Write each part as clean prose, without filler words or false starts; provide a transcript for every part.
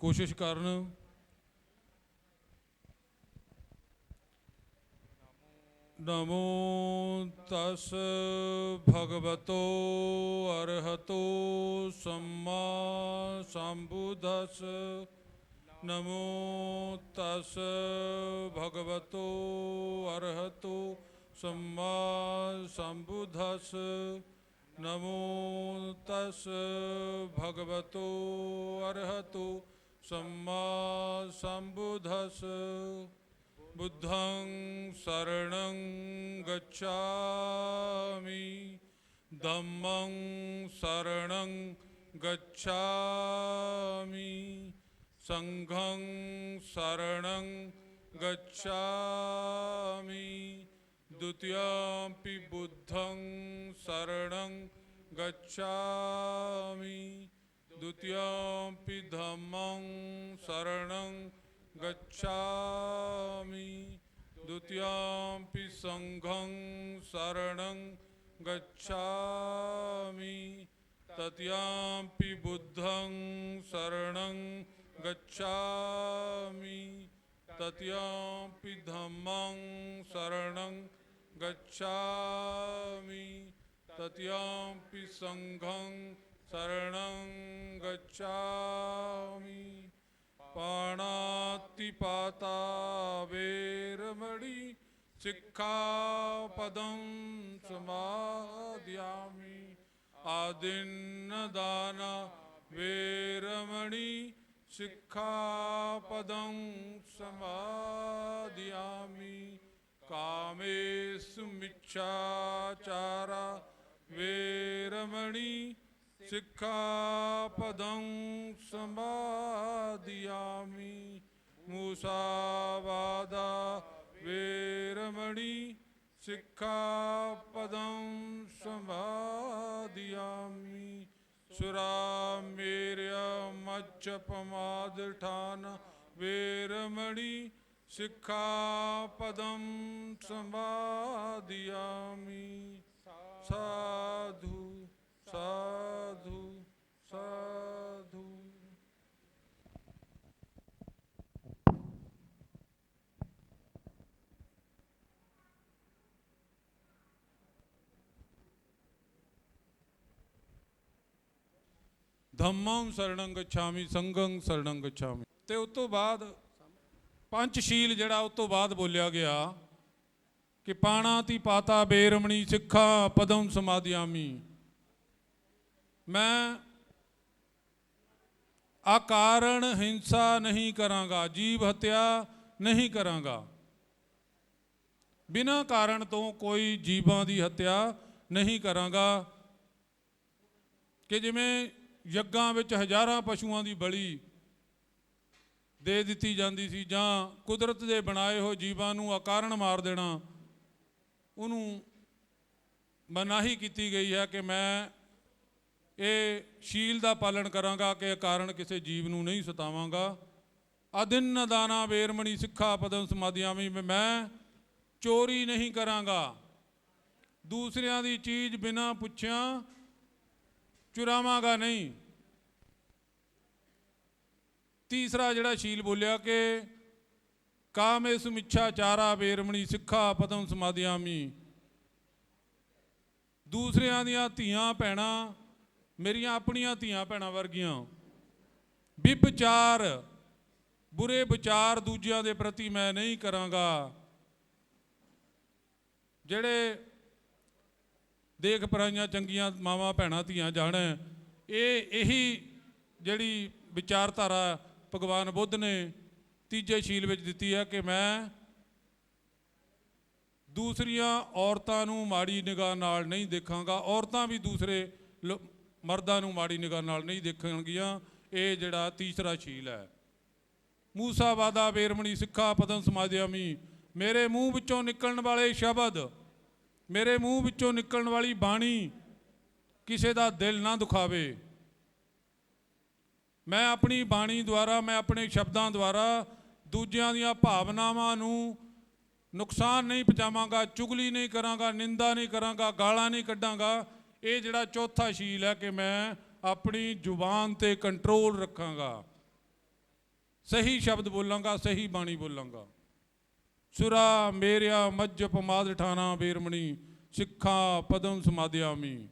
कोशिश करन। नमो तस् भगवतो अरहतो सम्मा संबुद्धस्। नमो तस् भगवतो अरहतो सम्मा संबुद्धस्। नमो तस् भगवतो अरहतो सम्मा संबुद्धस्। बुद्धं शरणं गच्छामि, धम्मं शरणं गच्छामि, संघं शरणं गच्छामि, द्वितीयंपि बुद्धं शरणं गच्छामि, द्वितीयंपि धम्मं शरणं गच्छामि, द्वितीयंपि संघं शरणं गच्छामि, तृतीयंपि बुद्धं शरणं गच्छामि, तृतीयंपि धम्मं शरणं गच्छामि, तृतीयंपि संघं शरणं गच्छामि। पाणातिपाता वेरमणि सिक्खापदं समादयामि। आदिन्नदाना वेरमणि सिक्खापदं समादयामि। कामेषु मिच्छाचारा वेरमणि सिक्खापदं समादयामि। मुसावादा वेरमणि सिक्खापदं समादयामि। सुरामेरयमज्जपमादठान वेरमणि सिक्खापदं समादयामि। साधु साधु साधु। धम्मं शरणं गच्छामि, संघं शरणं गच्छामि। ते उस तो बाद पंचशील जिहड़ा उस तो बाद बोलिया गया कि पाणाति पाता बेरमणी सिक्खा पदम समादयामी। मैं अकारण हिंसा नहीं करांगा, जीव हत्या नहीं करांगा। बिना कारण तो कोई जीवां दी हत्या नहीं करांगा। कि जिवें यज्ञां विच हज़ारां पशुआं दी बलि दे दित्ती जांदी सी, जां कुदरत दे बनाए होए जीवां नूं अकारण मार देना, उन्हों मनाही की गई है कि मैं ये शील का पालन करांगा कि कारण किसी जीव नूं नहीं सतावांगा। अदिन्न दाना वेरमणि सिक्खा पदम समादयामि। मैं चोरी नहीं करांगा, दूसरियां दी चीज़ बिना पुछिया चुरावांगा नहीं। तीसरा जिहड़ा शील बोलिया कि कामेषु मिच्छाचारा वेरमणि सिक्खा पदम समादयामि। दूसरियां दियां धीआं भैणां मेरियां अपनियां धीआं भैणां वर्गियां। विपचार बुरे विचार दूजियां दे प्रति मैं नहीं करांगा। ਜਿਹੜੇ देख पराइयां चंगियां मावां भैणां धीआं जाण, यही जिहड़ी विचारधारा भगवान बुद्ध ने तीजे शील विच दित्ती है कि मैं दूसरियां औरतां नूं माड़ी निगाह नाल नहीं देखांगा, औरतां भी दूसरे मर्दां नूं माड़ी निगाह नाल नहीं देखणगियां। ये जिहड़ा तीसरा शील है। मूसा वादा वेरमणि सिक्खा पदम समादयामि। मेरे मूँह विचों निकलण वाले शब्द, मेरे मूँह विचों निकलण वाली बाणी किसी का दिल ना दुखावे। मैं अपनी बाणी द्वारा, मैं अपने शब्दों द्वारा दूजियां दियां भावनावां नूं नुकसान नहीं पहुँचावांगा, चुगली नहीं करांगा, निंदा नहीं करांगा, गालां नहीं कड्डांगा। ये जिहड़ा चौथा शील है कि मैं अपनी जुबान ते कंट्रोल रखांगा। ਸਹੀ ਸ਼ਬਦ ਬੋਲਾਂਗਾ, ਸਹੀ ਬਾਣੀ ਬੋਲਾਂਗਾ। ਸੁਰਾ ਮੇਰਿਆ ਮੱਜਪ ਮਾਦ ਠਾਣਾ ਬੇਰਮਣੀ, ਸਿੱਖਾਂ ਪਦਮ ਸਮਾਧਿਆਮੀ।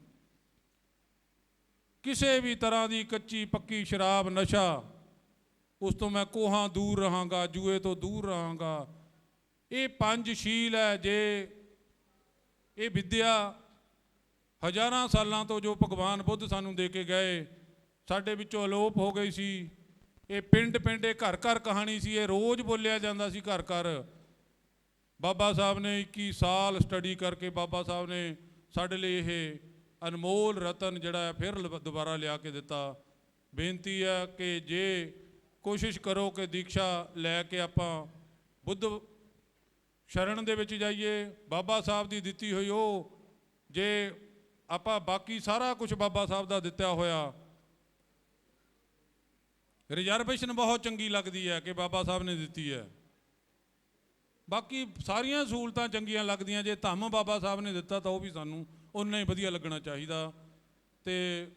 ਕਿਸੇ ਵੀ ਤਰ੍ਹਾਂ ਦੀ ਕੱਚੀ ਪੱਕੀ ਸ਼ਰਾਬ, ਨਸ਼ਾ, ਉਸ ਤੋਂ ਮੈਂ ਕੋਹਾਂ ਦੂਰ ਰਹਾਂਗਾ, ਜੂਏ ਤੋਂ ਦੂਰ ਰਹਾਂਗਾ। ਇਹ 5 ਸ਼ੀਲ ਹੈ। ਜੇ ਇਹ ਵਿਦਿਆ ਹਜ਼ਾਰਾਂ ਸਾਲਾਂ ਤੋਂ ਜੋ ਭਗਵਾਨ ਬੁੱਧ ਸਾਨੂੰ ਦੇ ਕੇ ਗਏ, ਸਾਡੇ ਵਿੱਚੋਂ ਅਲੋਪ ਹੋ ਗਈ ਸੀ। ਇਹ ਪਿੰਡ ਪਿੰਡ, ਇਹ ਘਰ ਘਰ ਕਹਾਣੀ ਸੀ। ਇਹ ਰੋਜ਼ ਬੋਲਿਆ ਜਾਂਦਾ ਸੀ ਘਰ ਘਰ। ਬਾਬਾ ਸਾਹਿਬ ਨੇ 21 ਸਾਲ ਸਟੱਡੀ ਕਰਕੇ ਬਾਬਾ ਸਾਹਿਬ ਨੇ ਸਾਡੇ ਲਈ ਇਹ ਅਨਮੋਲ ਰਤਨ ਜਿਹੜਾ ਹੈ ਫਿਰ ਦੁਬਾਰਾ ਲਿਆ ਕੇ ਦਿੱਤਾ। ਬੇਨਤੀ ਹੈ ਕਿ ਜੇ ਕੋਸ਼ਿਸ਼ ਕਰੋ ਕਿ ਦੀਕਸ਼ਾ ਲੈ ਕੇ ਆਪਾਂ ਬੁੱਧ ਸ਼ਰਨ ਦੇ ਵਿੱਚ ਜਾਈਏ, ਬਾਬਾ ਸਾਹਿਬ ਦੀ ਦਿੱਤੀ ਹੋਈ ਉਹ, ਜੇ ਆਪਾਂ ਬਾਕੀ ਸਾਰਾ ਕੁਝ ਬਾਬਾ ਸਾਹਿਬ ਦਾ ਦਿੱਤਾ ਹੋਇਆ। ਰਿਜ਼ਰਵੇਸ਼ਨ ਬਹੁਤ ਚੰਗੀ ਲੱਗਦੀ ਹੈ ਕਿ ਬਾਬਾ ਸਾਹਿਬ ਨੇ ਦਿੱਤੀ ਹੈ, ਬਾਕੀ ਸਾਰੀਆਂ ਸਹੂਲਤਾਂ ਚੰਗੀਆਂ ਲੱਗਦੀਆਂ। ਜੇ ਧੰਮ ਬਾਬਾ ਸਾਹਿਬ ਨੇ ਦਿੱਤਾ ਤਾਂ ਉਹ ਵੀ ਸਾਨੂੰ ਉਨਾ ਹੀ ਵਧੀਆ ਲੱਗਣਾ ਚਾਹੀਦਾ। ਅਤੇ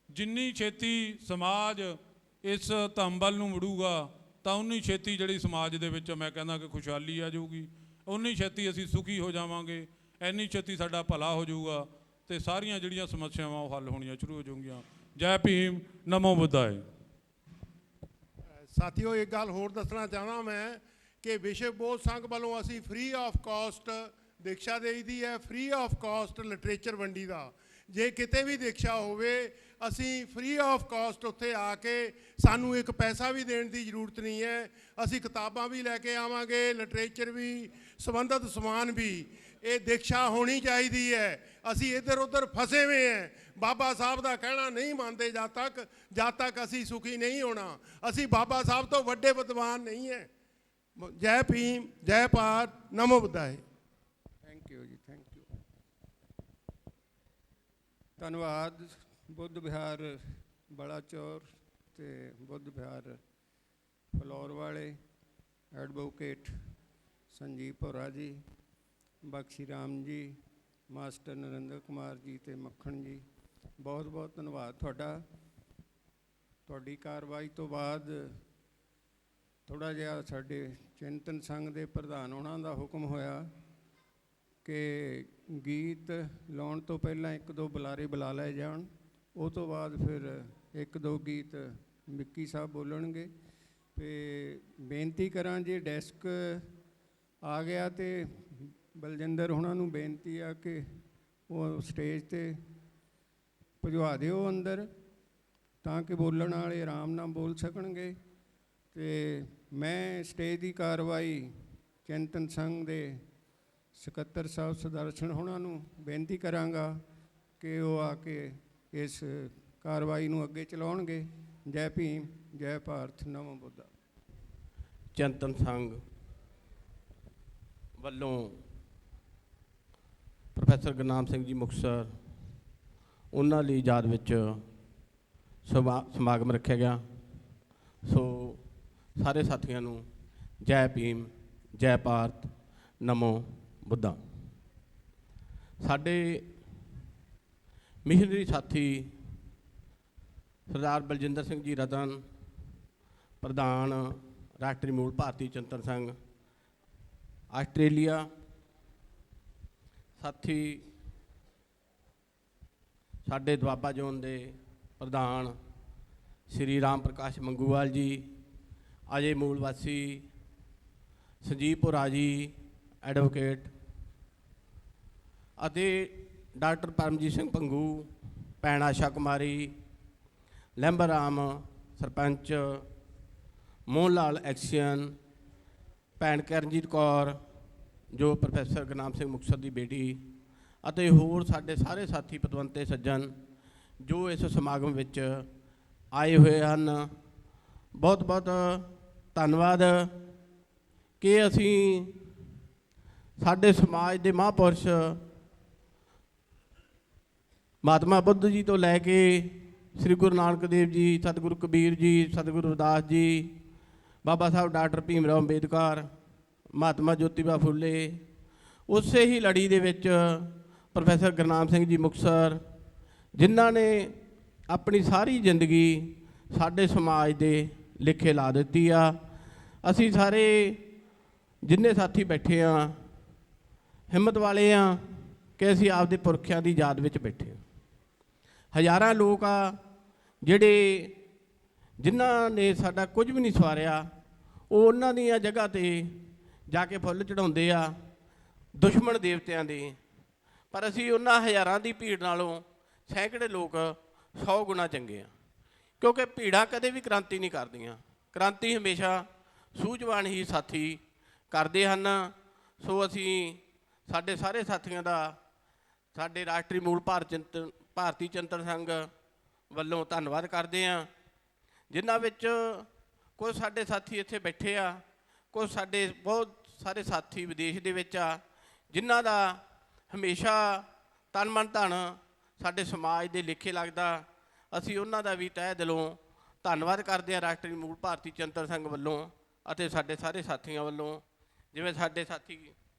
ਜਿੰਨੀ ਛੇਤੀ ਸਮਾਜ ਇਸ ਧੰਮ ਵੱਲ ਨੂੰ ਮੁੜੂਗਾ ਤਾਂ ਉਨੀ ਛੇਤੀ ਜਿਹੜੀ ਸਮਾਜ ਦੇ ਵਿੱਚ ਮੈਂ ਕਹਿੰਦਾ ਕਿ ਖੁਸ਼ਹਾਲੀ ਆ ਜਾਊਗੀ, ਉਨੀ ਛੇਤੀ ਅਸੀਂ ਸੁਖੀ ਹੋ ਜਾਵਾਂਗੇ, ਇੰਨੀ ਛੇਤੀ ਸਾਡਾ ਭਲਾ ਹੋ ਜਾਊਗਾ ਅਤੇ ਸਾਰੀਆਂ ਜਿਹੜੀਆਂ ਸਮੱਸਿਆਵਾਂ ਉਹ ਹੱਲ ਹੋਣੀਆਂ ਸ਼ੁਰੂ ਹੋ ਜਾਊਗੀਆਂ। ਜੈ ਭੀਮ, ਨਮੋ ਬੁੱਧਾਏ। ਸਾਥੀਓ, ਇੱਕ ਗੱਲ ਹੋਰ ਦੱਸਣਾ ਚਾਹੁੰਦਾ ਮੈਂ ਕਿ ਵਿਸ਼ਵ ਬੌਧ ਸੰਘ ਵੱਲੋਂ ਅਸੀਂ ਫ੍ਰੀ ਆਫ ਕਾਸਟ ਦੀਕਸ਼ਾ ਦੇਈ ਦੀ ਹੈ, ਫ੍ਰੀ ਆਫ ਕਾਸਟ ਲਿਟਰੇਚਰ ਵੰਡੀ ਦਾ। ਜੇ ਕਿਤੇ ਵੀ ਦੀਕਸ਼ਾ ਹੋਵੇ, ਅਸੀਂ ਫ੍ਰੀ ਆਫ ਕਾਸਟ ਉੱਥੇ ਆ ਕੇ, ਸਾਨੂੰ ਇੱਕ ਪੈਸਾ ਵੀ ਦੇਣ ਦੀ ਜ਼ਰੂਰਤ ਨਹੀਂ ਹੈ। ਅਸੀਂ ਕਿਤਾਬਾਂ ਵੀ ਲੈ ਕੇ ਆਵਾਂਗੇ, ਲਿਟਰੇਚਰ ਵੀ, ਸੰਬੰਧਿਤ ਸਮਾਨ ਵੀ। ਇਹ ਦੀਕਸ਼ਾ ਹੋਣੀ ਚਾਹੀਦੀ ਹੈ। ਅਸੀਂ ਇੱਧਰ ਉੱਧਰ ਫਸੇ ਹੋਏ ਹਾਂ, ਬਾਬਾ ਸਾਹਿਬ ਦਾ ਕਹਿਣਾ ਨਹੀਂ ਮੰਨਦੇ ਜਦ ਤੱਕ ਅਸੀਂ ਸੁਖੀ ਨਹੀਂ ਹੋਣਾ। ਅਸੀਂ ਬਾਬਾ ਸਾਹਿਬ ਤੋਂ ਵੱਡੇ ਵਿਦਵਾਨ ਨਹੀਂ ਹੈ। ਜੈ ਭੀਮ, ਜੈ ਭਾਰਤ, ਨਮੋ ਬੁੱਧਾਏ। ਥੈਂਕ ਯੂ ਜੀ, ਥੈਂਕ ਯੂ। ਧੰਨਵਾਦ। ਬੁੱਧ ਵਿਹਾਰ ਬਲਾਚੌਰ ਅਤੇ ਬੁੱਧ ਵਿਹਾਰ ਫਲੋਰ ਵਾਲੇ ਐਡਵੋਕੇਟ ਸੰਜੀਵ ਭੋਰਾ ਜੀ, ਬਖਸ਼ੀ ਰਾਮ ਜੀ, ਮਾਸਟਰ ਨਰਿੰਦਰ ਕੁਮਾਰ ਜੀ ਅਤੇ ਮੱਖਣ ਜੀ, ਬਹੁਤ ਬਹੁਤ ਧੰਨਵਾਦ ਤੁਹਾਡਾ। ਤੁਹਾਡੀ ਕਾਰਵਾਈ ਤੋਂ ਬਾਅਦ ਥੋੜ੍ਹਾ ਜਿਹਾ ਸਾਡੇ ਚਿੰਤਨ ਸੰਘ ਦੇ ਪ੍ਰਧਾਨ ਉਹਨਾਂ ਦਾ ਹੁਕਮ ਹੋਇਆ ਕਿ ਗੀਤ ਲਾਉਣ ਤੋਂ ਪਹਿਲਾਂ 1-2 ਬੁਲਾਰੇ ਬੁਲਾ ਲਏ ਜਾਣ। ਉਹ ਤੋਂ ਬਾਅਦ ਫਿਰ 1-2 ਗੀਤ ਵਿੱਕੀ ਸਾਹਿਬ ਬੋਲਣਗੇ। ਅਤੇ ਬੇਨਤੀ ਕਰਾਂ, ਜੇ ਡੈਸਕ ਆ ਗਿਆ ਤਾਂ ਬਲਜਿੰਦਰ ਉਹਨਾਂ ਨੂੰ ਬੇਨਤੀ ਆ ਕਿ ਉਹ ਸਟੇਜ 'ਤੇ ਭਜਵਾ ਦਿਓ ਅੰਦਰ, ਤਾਂ ਕਿ ਬੋਲਣ ਵਾਲੇ ਆਰਾਮ ਨਾਲ ਬੋਲ ਸਕਣਗੇ। ਅਤੇ ਮੈਂ ਸਟੇਜ ਦੀ ਕਾਰਵਾਈ ਚਿੰਤਨ ਸੰਘ ਦੇ ਸਕੱਤਰ ਸਾਹਿਬ ਸੁਦਰਸ਼ਨ ਹੋਣਾ ਨੂੰ ਬੇਨਤੀ ਕਰਾਂਗਾ ਕਿ ਉਹ ਆ ਕੇ ਇਸ ਕਾਰਵਾਈ ਨੂੰ ਅੱਗੇ ਚਲਾਉਣਗੇ। ਜੈ ਭੀਮ, ਜੈ ਭਾਰਤ, ਨਮੋ ਬੁੱਧਾ। ਚਿੰਤਨ ਸੰਘ ਵੱਲੋਂ ਪ੍ਰੋਫੈਸਰ ਗੁਰਨਾਮ ਸਿੰਘ ਜੀ ਮੁਕਤਸਰ, ਉਹਨਾਂ ਲਈ ਯਾਦ ਵਿੱਚ ਸਮਾਗਮ ਰੱਖਿਆ ਗਿਆ। ਸੋ ਸਾਰੇ ਸਾਥੀਆਂ ਨੂੰ ਜੈ ਭੀਮ, ਜੈ ਭਾਰਤ, ਨਮੋ ਬੁੱਧਾ। ਸਾਡੇ ਮਿਸ਼ਨਰੀ ਸਾਥੀ ਸਰਦਾਰ ਬਲਜਿੰਦਰ ਸਿੰਘ ਜੀ ਰਤਨ, ਪ੍ਰਧਾਨ ਰਾਸ਼ਟਰੀ ਮੂਲ ਭਾਰਤੀ ਚਿੰਤਨ ਸੰਘ ਆਸਟ੍ਰੇਲੀਆ, ਸਾਥੀ ਸਾਡੇ ਦੁਆਬਾ ਜ਼ੋਨ ਦੇ ਪ੍ਰਧਾਨ ਸ਼੍ਰੀ ਰਾਮ ਪ੍ਰਕਾਸ਼ ਮੰਗੂਵਾਲ ਜੀ, ਅਜੇ ਮੂਲ ਵਾਸੀ ਸੰਜੀਵ ਭੋਰਾ ਜੀ ਐਡਵੋਕੇਟ, ਅਤੇ ਡਾਕਟਰ ਪਰਮਜੀਤ ਸਿੰਘ ਭੰਗੂ, ਭੈਣ ਆਸ਼ਾ ਕੁਮਾਰੀ, ਲੈਂਬਰ ਰਾਮ ਸਰਪੰਚ, ਮੋਹਨ ਲਾਲ ਐਕਸੀਅਨ, ਭੈਣ ਕਰਨਜੀਤ ਕੌਰ ਜੋ ਪ੍ਰੋਫੈਸਰ ਗੁਰਨਾਮ ਸਿੰਘ ਮੁਕਤਸਰ ਦੀ ਬੇਟੀ, ਅਤੇ ਹੋਰ ਸਾਡੇ ਸਾਰੇ ਸਾਥੀ ਪਤਵੰਤੇ ਸੱਜਣ ਜੋ ਇਸ ਸਮਾਗਮ ਵਿੱਚ ਆਏ ਹੋਏ ਹਨ। ਬਹੁਤ ਬਹੁਤ ਧੰਨਵਾਦ ਕਿ ਅਸੀਂ ਸਾਡੇ ਸਮਾਜ ਦੇ ਮਹਾਂਪੁਰਸ਼ ਮਹਾਤਮਾ ਬੁੱਧ ਜੀ ਤੋਂ ਲੈ ਕੇ ਸ੍ਰੀ ਗੁਰੂ ਨਾਨਕ ਦੇਵ ਜੀ, ਸਤਿਗੁਰੂ ਕਬੀਰ ਜੀ, ਸਤਿਗੁਰੂ ਰਵਿਦਾਸ ਜੀ, ਬਾਬਾ ਸਾਹਿਬ ਡਾਕਟਰ ਭੀਮ ਰਾਓ ਅੰਬੇਦਕਰ, ਮਹਾਤਮਾ ਜੋਤੀਬਾ ਫੁੱਲੇ, ਉਸੇ ਹੀ ਲੜੀ ਦੇ ਵਿੱਚ ਪ੍ਰੋਫੈਸਰ ਗੁਰਨਾਮ ਸਿੰਘ ਜੀ ਮੁਕਤਸਰ, ਜਿਨ੍ਹਾਂ ਨੇ ਆਪਣੀ ਸਾਰੀ ਜ਼ਿੰਦਗੀ ਸਾਡੇ ਸਮਾਜ ਦੇ ਲਿਖੇ ਲਾ ਦਿੱਤੀ ਆ। ਅਸੀਂ ਸਾਰੇ ਜਿੰਨੇ ਸਾਥੀ ਬੈਠੇ ਆ ਹਿੰਮਤ ਵਾਲੇ ਆ ਕਿ ਅਸੀਂ ਆਪਦੇ ਪੁਰਖਿਆਂ ਦੀ ਯਾਦ ਵਿੱਚ ਬੈਠੇ ਹਾਂ। ਹਜ਼ਾਰਾਂ ਲੋਕ ਆ ਜਿਹੜੇ ਜਿਨ੍ਹਾਂ ਨੇ ਸਾਡਾ ਕੁਝ ਵੀ ਨਹੀਂ ਸਵਾਰਿਆ, ਉਹ ਉਹਨਾਂ ਦੀਆਂ ਜਗ੍ਹਾ 'ਤੇ ਜਾ ਕੇ ਫੁੱਲ ਚੜਾਉਂਦੇ ਆ ਦੁਸ਼ਮਣ ਦੇਵਤਿਆਂ ਦੇ। ਪਰ ਅਸੀਂ ਉਹਨਾਂ ਹਜ਼ਾਰਾਂ ਦੀ ਭੀੜ ਨਾਲੋਂ ਸੈਂਕੜੇ ਲੋਕ 100 ਗੁਣਾ ਚੰਗੇ ਆ, ਕਿਉਂਕਿ ਭੀੜਾਂ ਕਦੇ ਵੀ ਕ੍ਰਾਂਤੀ ਨਹੀਂ ਕਰਦੀਆਂ। ਕ੍ਰਾਂਤੀ ਹਮੇਸ਼ਾ ਸੂਝਵਾਨ ਹੀ ਸਾਥੀ ਕਰਦੇ ਹਨ। ਸੋ ਅਸੀਂ ਸਾਡੇ ਸਾਰੇ ਸਾਥੀਆਂ ਦਾ ਸਾਡੇ ਰਾਸ਼ਟਰੀ ਮੂਲ ਭਾਰਤੀ ਚਿੰਤਨ ਸੰਘ ਵੱਲੋਂ ਧੰਨਵਾਦ ਕਰਦੇ ਹਾਂ, ਜਿਨ੍ਹਾਂ ਵਿੱਚ ਕੁਝ ਸਾਡੇ ਸਾਥੀ ਇੱਥੇ ਬੈਠੇ ਆ, ਕੁਝ ਸਾਡੇ ਬਹੁਤ ਸਾਰੇ ਸਾਥੀ ਵਿਦੇਸ਼ ਦੇ ਵਿੱਚ ਆ, ਜਿਨ੍ਹਾਂ ਦਾ ਹਮੇਸ਼ਾ ਤਨ ਮਨ ਧਨ ਸਾਡੇ ਸਮਾਜ ਦੇ ਲੇਖੇ ਲੱਗਦਾ। ਅਸੀਂ ਉਹਨਾਂ ਦਾ ਵੀ ਤਹਿ ਦਿਲੋਂ ਧੰਨਵਾਦ ਕਰਦੇ ਹਾਂ ਰਾਸ਼ਟਰੀ ਮੂਲ ਭਾਰਤੀ ਚਿੰਤਨ ਸੰਘ ਵੱਲੋਂ ਅਤੇ ਸਾਡੇ ਸਾਰੇ ਸਾਥੀਆਂ ਵੱਲੋਂ। ਜਿਵੇਂ ਸਾਡੇ ਸਾਥੀ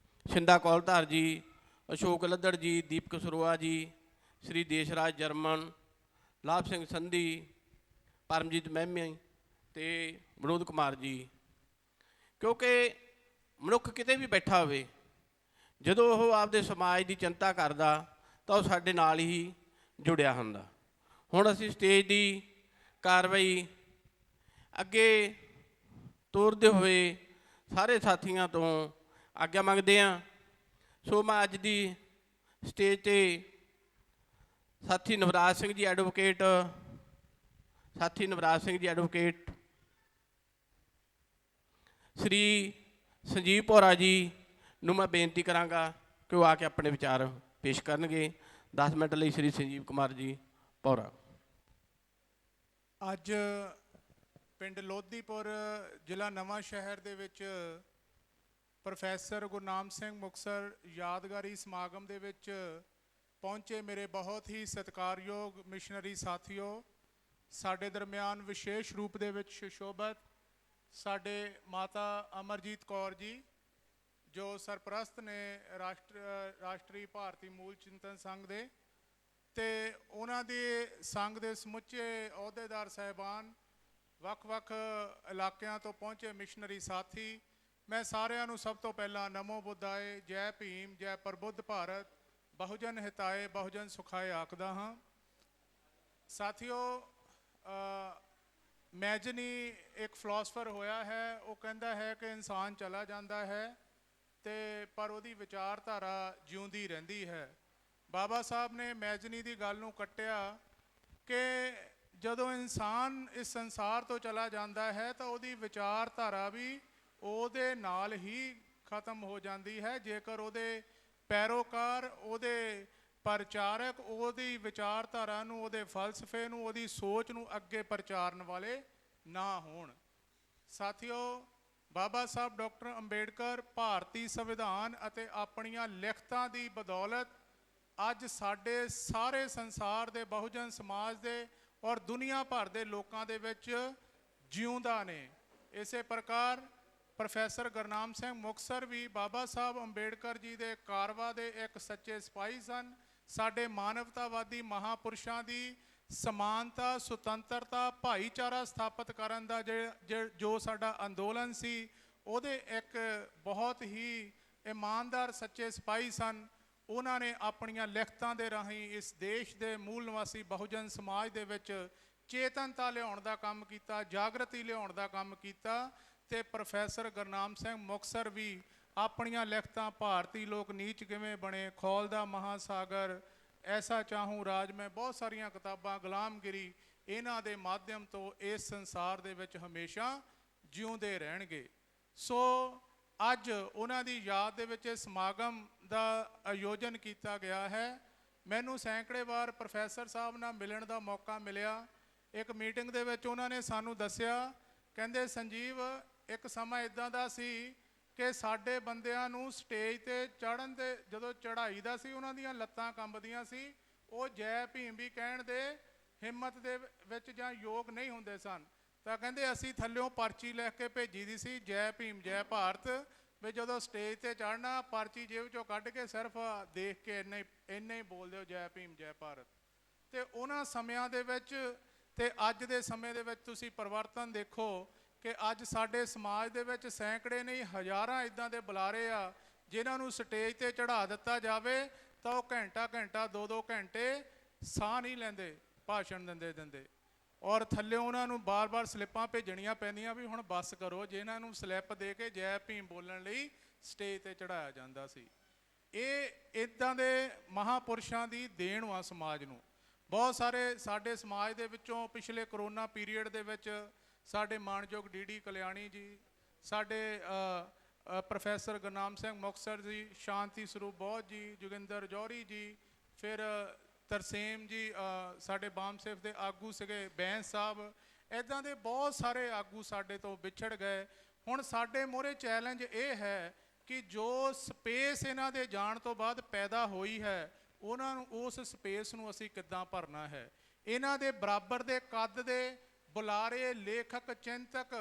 ਸ਼ਿੰਦਾ ਕੌਲਧਾਰ ਜੀ, ਅਸ਼ੋਕ ਲੱਦੜ ਜੀ, ਦੀਪਕ ਸਰੋਆ ਜੀ, ਸ਼੍ਰੀ ਦੇਸ਼ਰਾਜ ਜਰਮਨ, ਲਾਭ ਸਿੰਘ ਸੰਧੀ, ਪਰਮਜੀਤ ਮਹਿਮੀ ਅਤੇ ਵਿਨੋਦ ਕੁਮਾਰ ਜੀ। ਕਿਉਂਕਿ ਮਨੁੱਖ ਕਿਤੇ ਵੀ ਬੈਠਾ ਹੋਵੇ, ਜਦੋਂ ਉਹ ਆਪਦੇ ਸਮਾਜ ਦੀ ਚਿੰਤਾ ਕਰਦਾ ਤਾਂ ਉਹ ਸਾਡੇ ਨਾਲ ਹੀ ਜੁੜਿਆ ਹੁੰਦਾ। ਹੁਣ ਅਸੀਂ ਸਟੇਜ ਦੀ ਕਾਰਵਾਈ ਅੱਗੇ ਤੋਰਦੇ ਹੋਏ ਸਾਰੇ ਸਾਥੀਆਂ ਤੋਂ ਆਗਿਆ ਮੰਗਦੇ ਹਾਂ। ਸੋ ਮੈਂ ਅੱਜ ਦੀ ਸਟੇਜ 'ਤੇ ਸਾਥੀ ਨਵਰਾਜ ਸਿੰਘ ਜੀ ਐਡਵੋਕੇਟ, ਸ਼੍ਰੀ ਸੰਜੀਵ ਭੌਰਾ ਜੀ ਨੂੰ ਮੈਂ ਬੇਨਤੀ ਕਰਾਂਗਾ ਕਿ ਉਹ ਆ ਕੇ ਆਪਣੇ ਵਿਚਾਰ ਪੇਸ਼ ਕਰਨਗੇ। 10 ਮਿੰਟ ਲਈ ਸ਼੍ਰੀ ਸੰਜੀਵ ਕੁਮਾਰ ਜੀ ਭੌਰਾ। ਅੱਜ ਪਿੰਡ ਲੋਧੀਪੁਰ ਜ਼ਿਲ੍ਹਾ ਨਵਾਂ ਸ਼ਹਿਰ ਦੇ ਵਿੱਚ ਪ੍ਰੋਫੈਸਰ ਗੁਰਨਾਮ ਸਿੰਘ ਮੁਕਤਸਰ ਯਾਦਗਾਰੀ ਸਮਾਗਮ ਦੇ ਵਿੱਚ ਪਹੁੰਚੇ ਮੇਰੇ ਬਹੁਤ ਹੀ ਸਤਿਕਾਰਯੋਗ ਮਿਸ਼ਨਰੀ ਸਾਥੀਓ, ਸਾਡੇ ਦਰਮਿਆਨ ਵਿਸ਼ੇਸ਼ ਰੂਪ ਦੇ ਵਿੱਚ ਸੁਸ਼ੋਭਤ ਸਾਡੇ ਮਾਤਾ ਅਮਰਜੀਤ ਕੌਰ ਜੀ, ਜੋ ਸਰਪ੍ਰਸਤ ਨੇ ਰਾਸ਼ਟਰੀ ਭਾਰਤੀ ਮੂਲ ਚਿੰਤਨ ਸੰਘ ਦੇ, ਅਤੇ ਉਹਨਾਂ ਦੇ ਸੰਘ ਦੇ ਸਮੁੱਚੇ ਅਹੁਦੇਦਾਰ ਸਾਹਿਬਾਨ, ਵੱਖ-ਵੱਖ ਇਲਾਕਿਆਂ ਤੋਂ ਪਹੁੰਚੇ ਮਿਸ਼ਨਰੀ ਸਾਥੀ, ਮੈਂ ਸਾਰਿਆਂ ਨੂੰ ਸਭ ਤੋਂ ਪਹਿਲਾਂ ਨਮੋ ਬੁੱਧਾਏ, ਜੈ ਭੀਮ, ਜੈ ਪ੍ਰਬੁੱਧ ਭਾਰਤ, ਬਹੁਜਨ ਹਿਤਾਏ ਬਹੁਜਨ ਸੁਖਾਏ ਆਖਦਾ ਹਾਂ। ਸਾਥੀਓ, ਮੈਜਨੀ ਇੱਕ ਫਿਲਾਸਫਰ ਹੋਇਆ ਹੈ, ਉਹ ਕਹਿੰਦਾ ਹੈ ਕਿ ਇਨਸਾਨ ਚਲਾ ਜਾਂਦਾ ਹੈ ਅਤੇ ਪਰ ਉਹਦੀ ਵਿਚਾਰਧਾਰਾ ਜਿਉਂਦੀ ਰਹਿੰਦੀ ਹੈ। ਬਾਬਾ ਸਾਹਿਬ ਨੇ ਮੈਜਨੀ ਦੀ ਗੱਲ ਨੂੰ ਕੱਟਿਆ ਕਿ ਜਦੋਂ ਇਨਸਾਨ ਇਸ ਸੰਸਾਰ ਤੋਂ ਚਲਾ ਜਾਂਦਾ ਹੈ ਤਾਂ ਉਹਦੀ ਵਿਚਾਰਧਾਰਾ ਵੀ ਉਹਦੇ ਨਾਲ ਹੀ ਖਤਮ ਹੋ ਜਾਂਦੀ ਹੈ, ਜੇਕਰ ਉਹਦੇ ਪੈਰੋਕਾਰ, ਉਹਦੇ ਪ੍ਰਚਾਰਕ ਉਹਦੀ ਵਿਚਾਰਧਾਰਾ ਨੂੰ, ਉਹਦੇ ਫਲਸਫੇ ਨੂੰ, ਉਹਦੀ ਸੋਚ ਨੂੰ ਅੱਗੇ ਪ੍ਰਚਾਰਨ ਵਾਲੇ ਨਾ ਹੋਣ। ਸਾਥੀਓ, ਬਾਬਾ ਸਾਹਿਬ ਡਾਕਟਰ ਅੰਬੇਡਕਰ ਭਾਰਤੀ ਸੰਵਿਧਾਨ ਅਤੇ ਆਪਣੀਆਂ ਲਿਖਤਾਂ ਦੀ ਬਦੌਲਤ ਅੱਜ ਸਾਡੇ ਸਾਰੇ ਸੰਸਾਰ ਦੇ ਬਹੁਜਨ ਸਮਾਜ ਦੇ ਔਰ ਦੁਨੀਆ ਭਰ ਦੇ ਲੋਕਾਂ ਦੇ ਵਿੱਚ ਜਿਉਂਦਾ ਨੇ। ਇਸੇ ਪ੍ਰਕਾਰ ਪ੍ਰੋਫੈਸਰ ਗੁਰਨਾਮ ਸਿੰਘ ਮੁਕਤਸਰ ਵੀ ਬਾਬਾ ਸਾਹਿਬ ਅੰਬੇਡਕਰ ਜੀ ਦੇ ਕਾਰਵਾ ਦੇ ਇੱਕ ਸੱਚੇ ਸਿਪਾਹੀ ਸਨ। ਸਾਡੇ ਮਾਨਵਤਾਵਾਦੀ ਮਹਾਂਪੁਰਸ਼ਾਂ ਦੀ ਸਮਾਨਤਾ, ਸੁਤੰਤਰਤਾ, ਭਾਈਚਾਰਾ ਸਥਾਪਿਤ ਕਰਨ ਦਾ ਜੋ ਸਾਡਾ ਅੰਦੋਲਨ ਸੀ, ਉਹਦੇ ਇੱਕ ਬਹੁਤ ਹੀ ਇਮਾਨਦਾਰ ਸੱਚੇ ਸਿਪਾਹੀ ਸਨ। ਉਹਨਾਂ ਨੇ ਆਪਣੀਆਂ ਲਿਖਤਾਂ ਦੇ ਰਾਹੀਂ ਇਸ ਦੇਸ਼ ਦੇ ਮੂਲ ਨਿਵਾਸੀ ਬਹੁਜਨ ਸਮਾਜ ਦੇ ਵਿੱਚ ਚੇਤਨਤਾ ਲਿਆਉਣ ਦਾ ਕੰਮ ਕੀਤਾ, ਜਾਗਰਤੀ ਲਿਆਉਣ ਦਾ ਕੰਮ ਕੀਤਾ। ਅਤੇ ਪ੍ਰੋਫੈਸਰ ਗੁਰਨਾਮ ਸਿੰਘ ਮੁਕਤਸਰ ਵੀ ਆਪਣੀਆਂ ਲਿਖਤਾਂ ਭਾਰਤੀ ਲੋਕ ਨੀਚ ਕਿਵੇਂ ਬਣੇ, ਖੌਲ ਦਾ ਮਹਾਸਾਗਰ, ਐਸਾ ਚਾਹੂੰ ਰਾਜ ਮੈਂ, ਬਹੁਤ ਸਾਰੀਆਂ ਕਿਤਾਬਾਂ, ਗੁਲਾਮਗਿਰੀ, ਇਹਨਾਂ ਦੇ ਮਾਧਿਅਮ ਤੋਂ ਇਸ ਸੰਸਾਰ ਦੇ ਵਿੱਚ ਹਮੇਸ਼ਾ ਜਿਉਂਦੇ ਰਹਿਣਗੇ। ਸੋ ਅੱਜ ਉਹਨਾਂ ਦੀ ਯਾਦ ਦੇ ਵਿੱਚ ਸਮਾਗਮ ਦਾ ਆਯੋਜਨ ਕੀਤਾ ਗਿਆ ਹੈ। ਮੈਨੂੰ ਸੈਂਕੜੇ ਵਾਰ ਪ੍ਰੋਫੈਸਰ ਸਾਹਿਬ ਨਾਲ ਮਿਲਣ ਦਾ ਮੌਕਾ ਮਿਲਿਆ। ਇੱਕ ਮੀਟਿੰਗ ਦੇ ਵਿੱਚ ਉਹਨਾਂ ਨੇ ਸਾਨੂੰ ਦੱਸਿਆ, ਕਹਿੰਦੇ ਸੰਜੀਵ, ਇੱਕ ਸਮਾਂ ਇੱਦਾਂ ਦਾ ਸੀ ਕਿ ਸਾਡੇ ਬੰਦਿਆਂ ਨੂੰ ਸਟੇਜ 'ਤੇ ਚੜ੍ਹਨ ਦੇ ਜਦੋਂ ਚੜ੍ਹਾਈ ਦਾ ਸੀ, ਉਹਨਾਂ ਦੀਆਂ ਲੱਤਾਂ ਕੰਬਦੀਆਂ ਸੀ। ਉਹ ਜੈ ਭੀਮ ਵੀ ਕਹਿਣ ਦੇ ਹਿੰਮਤ ਦੇ ਵਿੱਚ ਜਾਂ ਯੋਗ ਨਹੀਂ ਹੁੰਦੇ ਸਨ। ਤਾਂ ਕਹਿੰਦੇ ਅਸੀਂ ਥੱਲਿਓਂ ਪਰਚੀ ਲਿਖ ਕੇ ਭੇਜੀ ਦੀ ਸੀ, ਜੈ ਭੀਮ ਜੈ ਭਾਰਤ, ਵੀ ਜਦੋਂ ਸਟੇਜ 'ਤੇ ਚੜ੍ਹਨਾ ਪਰਚੀ ਜੇਬ 'ਚੋਂ ਕੱਢ ਕੇ ਸਿਰਫ ਦੇਖ ਕੇ ਇੰਨਾ ਹੀ ਬੋਲ ਦਿਓ, ਜੈ ਭੀਮ ਜੈ ਭਾਰਤ। ਅਤੇ ਉਹਨਾਂ ਸਮਿਆਂ ਦੇ ਵਿੱਚ ਤੇ ਅੱਜ ਦੇ ਸਮੇਂ ਦੇ ਵਿੱਚ ਤੁਸੀਂ ਪਰਿਵਰਤਨ ਦੇਖੋ ਕਿ ਅੱਜ ਸਾਡੇ ਸਮਾਜ ਦੇ ਵਿੱਚ ਸੈਂਕੜੇ ਨਹੀਂ ਹਜ਼ਾਰਾਂ ਇਦਾਂ ਦੇ ਬੁਲਾਰੇ ਆ ਜਿਨ੍ਹਾਂ ਨੂੰ ਸਟੇਜ ਤੇ ਚੜ੍ਹਾ ਦਿੱਤਾ ਜਾਵੇ ਤਾਂ ਉਹ ਘੰਟਾ ਘੰਟਾ 2-2 ਘੰਟੇ ਸਾਹ ਨਹੀਂ ਲੈਂਦੇ ਭਾਸ਼ਣ ਦਿੰਦੇ ਔਰ ਥੱਲੇ ਉਹਨਾਂ ਨੂੰ ਬਾਰ-ਬਾਰ ਸਲਿੱਪਾਂ ਭੇਜਣੀਆਂ ਪੈਂਦੀਆਂ ਵੀ ਹੁਣ ਬੱਸ ਕਰੋ, ਜਿਨ੍ਹਾਂ ਨੂੰ ਸਲਿੱਪ ਦੇ ਕੇ ਜੈ ਭੀਮ ਬੋਲਣ ਲਈ ਸਟੇਜ ਤੇ ਚੜਾਇਆ ਜਾਂਦਾ ਸੀ। ਇਹ ਇਦਾਂ ਦੇ ਮਹਾਪੁਰਸ਼ਾਂ ਦੀ ਦੇਣ ਵਾ ਸਮਾਜ ਨੂੰ। ਬਹੁਤ ਸਾਰੇ ਸਾਡੇ ਸਮਾਜ ਦੇ ਵਿੱਚੋਂ ਪਿਛਲੇ ਕਰੋਨਾ ਪੀਰੀਅਡ ਦੇ ਵਿੱਚ ਸਾਡੇ ਮਾਣਯੋਗ ਡੀ ਕਲਿਆਣੀ ਜੀ, ਸਾਡੇ ਪ੍ਰੋਫੈਸਰ ਗੁਰਨਾਮ ਸਿੰਘ ਮੁਕਤਸਰ ਜੀ, ਸ਼ਾਂਤੀ ਸਰੂਪ ਬੋਧ ਜੀ, ਜੋਗਿੰਦਰ ਜੌਹਰੀ ਜੀ, ਫਿਰ ਤਰਸੇਮ ਜੀ ਸਾਡੇ ਬਾਮ ਸੇਫ ਦੇ ਆਗੂ ਸੀਗੇ, ਬੈਂਸ ਸਾਹਿਬ, ਇੱਦਾਂ ਦੇ ਬਹੁਤ ਸਾਰੇ ਆਗੂ ਸਾਡੇ ਤੋਂ ਵਿਛੜ ਗਏ। ਹੁਣ ਸਾਡੇ ਮੂਹਰੇ ਚੈਲੰਜ ਇਹ ਹੈ ਕਿ ਜੋ ਸਪੇਸ ਇਹਨਾਂ ਦੇ ਜਾਣ ਤੋਂ ਬਾਅਦ ਪੈਦਾ ਹੋਈ ਹੈ ਉਹਨਾਂ ਨੂੰ, ਉਸ ਸਪੇਸ ਨੂੰ ਅਸੀਂ ਕਿੱਦਾਂ ਭਰਨਾ ਹੈ। ਇਹਨਾਂ ਦੇ ਬਰਾਬਰ ਦੇ ਕੱਦ ਦੇ ਬੁਲਾਰੇ, ਲੇਖਕ, ਚਿੰਤਕ,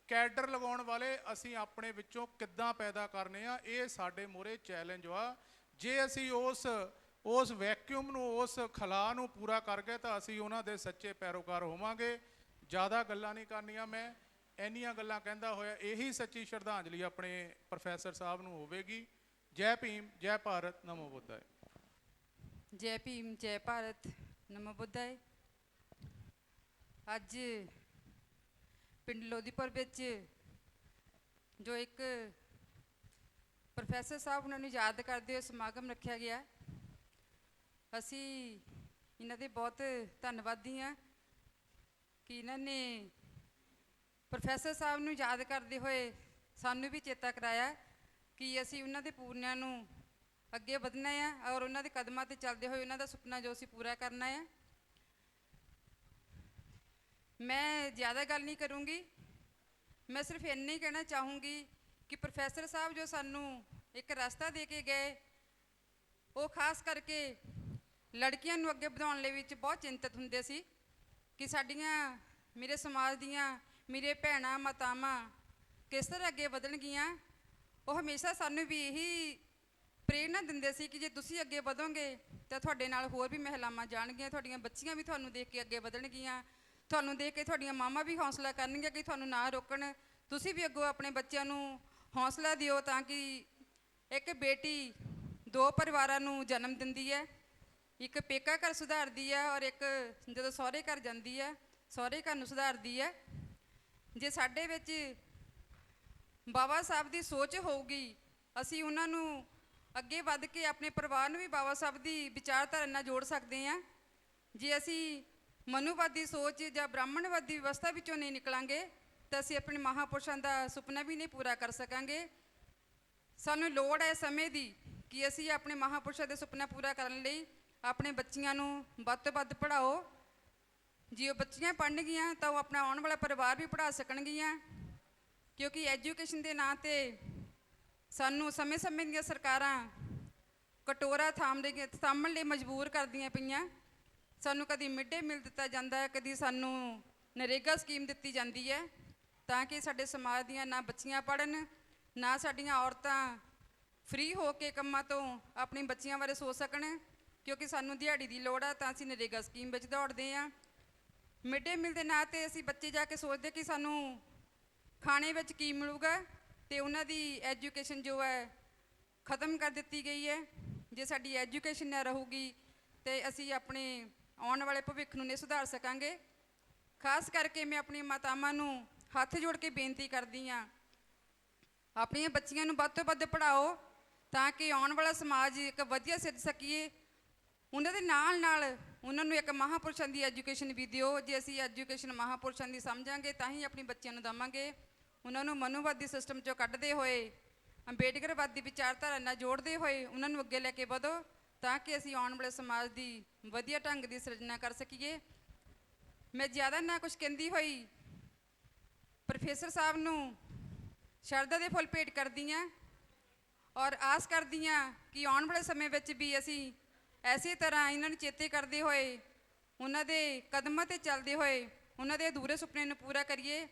ਕੈਡਰ ਲਗਾਉਣ ਵਾਲੇ ਅਸੀਂ ਆਪਣੇ ਵਿੱਚੋਂ ਕਿੱਦਾਂ ਪੈਦਾ ਕਰਨੇ ਆ, ਇਹ ਸਾਡੇ ਮੂਹਰੇ ਚੈਲੰਜ ਵਾ। ਜੇ ਅਸੀਂ ਉਸ ਵੈਕਿਊਮ ਨੂੰ, ਉਸ ਖਲਾ ਨੂੰ ਪੂਰਾ ਕਰ ਗਏ ਤਾਂ ਅਸੀਂ ਉਹਨਾਂ ਦੇ ਸੱਚੇ ਪੈਰੋਕਾਰ ਹੋਵਾਂਗੇ। ਜ਼ਿਆਦਾ ਗੱਲਾਂ ਨਹੀਂ ਕਰਨੀਆਂ, ਮੈਂ ਇੰਨੀਆਂ ਗੱਲਾਂ ਕਹਿੰਦਾ ਹੋਇਆ ਇਹੀ ਸੱਚੀ ਸ਼ਰਧਾਂਜਲੀ ਆਪਣੇ ਪ੍ਰੋਫੈਸਰ ਸਾਹਿਬ ਨੂੰ ਹੋਵੇਗੀ। ਜੈ ਭੀਮ, ਜੈ ਭਾਰਤ, ਨਮੋ ਬੁੱਧਾਏ। ਜੈ ਭੀਮ, ਜੈ ਭਾਰਤ, ਨਮੋ ਬੁੱਧਾਏ। ਅੱਜ ਪਿੰਡ ਲੋਧੀਪੁਰ ਵਿੱਚ ਜੋ ਇੱਕ ਪ੍ਰੋਫੈਸਰ ਸਾਹਿਬ ਉਹਨਾਂ ਨੂੰ ਯਾਦ ਕਰਦੇ ਹੋਏ ਸਮਾਗਮ ਰੱਖਿਆ ਗਿਆ, ਅਸੀਂ ਇਹਨਾਂ ਦੇ ਬਹੁਤ ਧੰਨਵਾਦੀ ਹਾਂ ਕਿ ਇਹਨਾਂ ਨੇ ਪ੍ਰੋਫੈਸਰ ਸਾਹਿਬ ਨੂੰ ਯਾਦ ਕਰਦੇ ਹੋਏ ਸਾਨੂੰ ਵੀ ਚੇਤਾ ਕਰਾਇਆ ਕਿ ਅਸੀਂ ਉਹਨਾਂ ਦੇ ਪੂਰਨਿਆਂ ਨੂੰ ਅੱਗੇ ਵਧਣਾ ਆ ਔਰ ਉਹਨਾਂ ਦੇ ਕਦਮਾਂ 'ਤੇ ਚੱਲਦੇ ਹੋਏ ਉਹਨਾਂ ਦਾ ਸੁਪਨਾ ਜੋ ਅਸੀਂ ਪੂਰਾ ਕਰਨਾ ਆ। ਮੈਂ ਜ਼ਿਆਦਾ ਗੱਲ ਨਹੀਂ ਕਰੂੰਗੀ, ਮੈਂ ਸਿਰਫ ਇੰਨਾ ਹੀ ਕਹਿਣਾ ਚਾਹੂੰਗੀ ਕਿ ਪ੍ਰੋਫੈਸਰ ਸਾਹਿਬ ਜੋ ਸਾਨੂੰ ਇੱਕ ਰਸਤਾ ਦੇ ਕੇ ਗਏ, ਉਹ ਖਾਸ ਕਰਕੇ ਲੜਕੀਆਂ ਨੂੰ ਅੱਗੇ ਵਧਾਉਣ ਲਈ ਵਿੱਚ ਬਹੁਤ ਚਿੰਤਤ ਹੁੰਦੇ ਸੀ ਕਿ ਸਾਡੀਆਂ, ਮੇਰੇ ਸਮਾਜ ਦੀਆਂ, ਮੇਰੇ ਭੈਣਾਂ ਮਾਤਾਵਾਂ ਕਿਸ ਤਰ੍ਹਾਂ ਅੱਗੇ ਵਧਣਗੀਆਂ। ਉਹ ਹਮੇਸ਼ਾ ਸਾਨੂੰ ਵੀ ਇਹੀ ਪ੍ਰੇਰਨਾ ਦਿੰਦੇ ਸੀ ਕਿ ਜੇ ਤੁਸੀਂ ਅੱਗੇ ਵਧੋਗੇ ਤਾਂ ਤੁਹਾਡੇ ਨਾਲ ਹੋਰ ਵੀ ਮਹਿਲਾਵਾਂ ਜਾਣਗੀਆਂ, ਤੁਹਾਡੀਆਂ ਬੱਚੀਆਂ ਵੀ ਤੁਹਾਨੂੰ ਦੇਖ ਕੇ ਅੱਗੇ ਵਧਣਗੀਆਂ, ਤੁਹਾਨੂੰ ਦੇਖ ਕੇ ਤੁਹਾਡੀਆਂ ਮਾਵਾਂ ਵੀ ਹੌਸਲਾ ਕਰਨਗੀਆਂ ਕਿ ਤੁਹਾਨੂੰ ਨਾ ਰੋਕਣ। ਤੁਸੀਂ ਵੀ ਅੱਗੋਂ ਆਪਣੇ ਬੱਚਿਆਂ ਨੂੰ ਹੌਸਲਾ ਦਿਓ ਤਾਂ ਕਿ ਇੱਕ ਬੇਟੀ 2 ਪਰਿਵਾਰਾਂ ਨੂੰ ਜਨਮ ਦਿੰਦੀ ਹੈ, ਇੱਕ ਪੇਕਾ ਘਰ ਸੁਧਾਰਦੀ ਹੈ ਔਰ ਇੱਕ ਜਦੋਂ ਸਹੁਰੇ ਘਰ ਜਾਂਦੀ ਹੈ ਸਹੁਰੇ ਘਰ ਨੂੰ ਸੁਧਾਰਦੀ ਹੈ। ਜੇ ਸਾਡੇ ਵਿੱਚ ਬਾਬਾ ਸਾਹਿਬ ਦੀ ਸੋਚ ਹੋਊਗੀ, ਅਸੀਂ ਉਹਨਾਂ ਨੂੰ ਅੱਗੇ ਵੱਧ ਕੇ ਆਪਣੇ ਪਰਿਵਾਰ ਨੂੰ ਵੀ ਬਾਬਾ ਸਾਹਿਬ ਦੀ ਵਿਚਾਰਧਾਰਾ ਨਾਲ ਜੋੜ ਸਕਦੇ ਹਾਂ। ਜੇ ਅਸੀਂ ਮਨੂਵਾਦੀ ਸੋਚ ਜਾਂ ਬ੍ਰਾਹਮਣਵਾਦੀ ਵਿਵਸਥਾ ਵਿੱਚੋਂ ਨਹੀਂ ਨਿਕਲਾਂਗੇ ਤਾਂ ਅਸੀਂ ਆਪਣੇ ਮਹਾਂਪੁਰਸ਼ਾਂ ਦਾ ਸੁਪਨਾ ਵੀ ਨਹੀਂ ਪੂਰਾ ਕਰ ਸਕਾਂਗੇ। ਸਾਨੂੰ ਲੋੜ ਹੈ ਸਮੇਂ ਦੀ ਕਿ ਅਸੀਂ ਆਪਣੇ ਮਹਾਂਪੁਰਸ਼ਾਂ ਦੇ ਸੁਪਨਾ ਪੂਰਾ ਕਰਨ ਲਈ ਆਪਣੇ ਬੱਚੀਆਂ ਨੂੰ ਵੱਧ ਤੋਂ ਵੱਧ ਪੜ੍ਹਾਓ। ਜੇ ਉਹ ਬੱਚੀਆਂ ਪੜ੍ਹਨਗੀਆਂ ਤਾਂ ਉਹ ਆਪਣਾ ਆਉਣ ਵਾਲਾ ਪਰਿਵਾਰ ਵੀ ਪੜ੍ਹਾ ਸਕਣਗੀਆਂ, ਕਿਉਂਕਿ ਐਜੂਕੇਸ਼ਨ ਦੇ ਨਾਂ 'ਤੇ ਸਾਨੂੰ ਸਮੇਂ-ਸਮੇਂ ਦੀਆਂ ਸਰਕਾਰਾਂ ਕਟੋਰਾ ਥਾਮਣ ਲਈ ਮਜਬੂਰ ਕਰਦੀਆਂ ਪਈਆਂ। ਸਾਨੂੰ ਕਦੀ ਮਿਡ ਡੇ ਮੀਲ ਦਿੱਤਾ ਜਾਂਦਾ ਹੈ, ਕਦੀ ਸਾਨੂੰ ਨਰੇਗਾ ਸਕੀਮ ਦਿੱਤੀ ਜਾਂਦੀ ਹੈ ਤਾਂ ਕਿ ਸਾਡੇ ਸਮਾਜ ਦੀਆਂ ਨਾ ਬੱਚੀਆਂ ਪੜ੍ਹਨ, ਨਾ ਸਾਡੀਆਂ ਔਰਤਾਂ ਫ੍ਰੀ ਹੋ ਕੇ ਕੰਮਾਂ ਤੋਂ ਆਪਣੀ ਬੱਚੀਆਂ ਬਾਰੇ ਸੋਚ ਸਕਣ। ਕਿਉਂਕਿ ਸਾਨੂੰ ਦਿਹਾੜੀ ਦੀ ਲੋੜ ਆ ਤਾਂ ਅਸੀਂ ਨਰੇਗਾ ਸਕੀਮ ਵਿੱਚ ਦੌੜਦੇ ਹਾਂ। ਮਿਡ ਡੇ ਮੀਲ ਦੇ ਨਾਂ 'ਤੇ ਅਸੀਂ ਬੱਚੇ ਜਾ ਕੇ ਸੋਚਦੇ ਕਿ ਸਾਨੂੰ ਖਾਣੇ ਵਿੱਚ ਕੀ ਮਿਲੂਗਾ ਅਤੇ ਉਹਨਾਂ ਦੀ ਐਜੂਕੇਸ਼ਨ ਜੋ ਹੈ ਖ਼ਤਮ ਕਰ ਦਿੱਤੀ ਗਈ ਹੈ। ਜੇ ਸਾਡੀ ਐਜੂਕੇਸ਼ਨ ਨਾ ਰਹੂਗੀ ਅਤੇ ਅਸੀਂ ਆਪਣੇ ਆਉਣ ਵਾਲੇ ਭਵਿੱਖ ਨੂੰ ਨਹੀਂ ਸੁਧਾਰ ਸਕਾਂਗੇ। ਖਾਸ ਕਰਕੇ ਮੈਂ ਆਪਣੀਆਂ ਮਾਤਾਵਾਂ ਨੂੰ ਹੱਥ ਜੋੜ ਕੇ ਬੇਨਤੀ ਕਰਦੀ ਹਾਂ, ਆਪਣੀਆਂ ਬੱਚੀਆਂ ਨੂੰ ਵੱਧ ਤੋਂ ਵੱਧ ਪੜ੍ਹਾਓ ਤਾਂ ਕਿ ਆਉਣ ਵਾਲਾ ਸਮਾਜ ਇੱਕ ਵਧੀਆ ਸਿੱਧ ਸਕੀਏ। ਉਹਨਾਂ ਦੇ ਨਾਲ ਨਾਲ ਉਹਨਾਂ ਨੂੰ ਇੱਕ ਮਹਾਂਪੁਰਸ਼ਾਂ ਦੀ ਐਜੂਕੇਸ਼ਨ ਵੀ ਦਿਓ। ਜੇ ਅਸੀਂ ਐਜੂਕੇਸ਼ਨ ਮਹਾਂਪੁਰਸ਼ਾਂ ਦੀ ਸਮਝਾਂਗੇ ਤਾਂ ਹੀ ਆਪਣੀ ਬੱਚਿਆਂ ਨੂੰ ਦੇਵਾਂਗੇ। ਉਹਨਾਂ ਨੂੰ ਮਨੂਵਾਦੀ ਸਿਸਟਮ 'ਚੋਂ ਕੱਢਦੇ ਹੋਏ ਅੰਬੇਡਕਰਵਾਦੀ ਵਿਚਾਰਧਾਰਾ ਨਾਲ ਜੋੜਦੇ ਹੋਏ ਉਹਨਾਂ ਨੂੰ ਅੱਗੇ ਲੈ ਕੇ ਵਧੋ ਤਾਂ ਕਿ ਅਸੀਂ ਆਉਣ ਵਾਲੇ ਸਮਾਜ ਦੀ ਵਧੀਆ ਢੰਗ ਦੀ ਸਿਰਜਣਾ ਕਰ ਸਕੀਏ। ਮੈਂ ਜ਼ਿਆਦਾ ਨਾ ਕੁਛ ਕਹਿੰਦੀ ਹੋਈ ਪ੍ਰੋਫੈਸਰ ਸਾਹਿਬ ਨੂੰ ਸ਼ਰਧਾ ਦੇ ਫੁੱਲ ਭੇਟ ਕਰਦੀ ਹਾਂ ਔਰ ਆਸ ਕਰਦੀ ਹਾਂ ਕਿ ਆਉਣ ਵਾਲੇ ਸਮੇਂ ਵਿੱਚ ਵੀ ਅਸੀਂ ਐਸੇ ਤਰ੍ਹਾਂ ਇਹਨਾਂ ਨੂੰ ਚੇਤੇ ਕਰਦੇ ਹੋਏ, ਉਹਨਾਂ ਦੇ ਕਦਮਾਂ 'ਤੇ ਚੱਲਦੇ ਹੋਏ ਉਹਨਾਂ ਦੇ ਅਧੂਰੇ ਸੁਪਨੇ ਨੂੰ ਪੂਰਾ ਕਰੀਏ।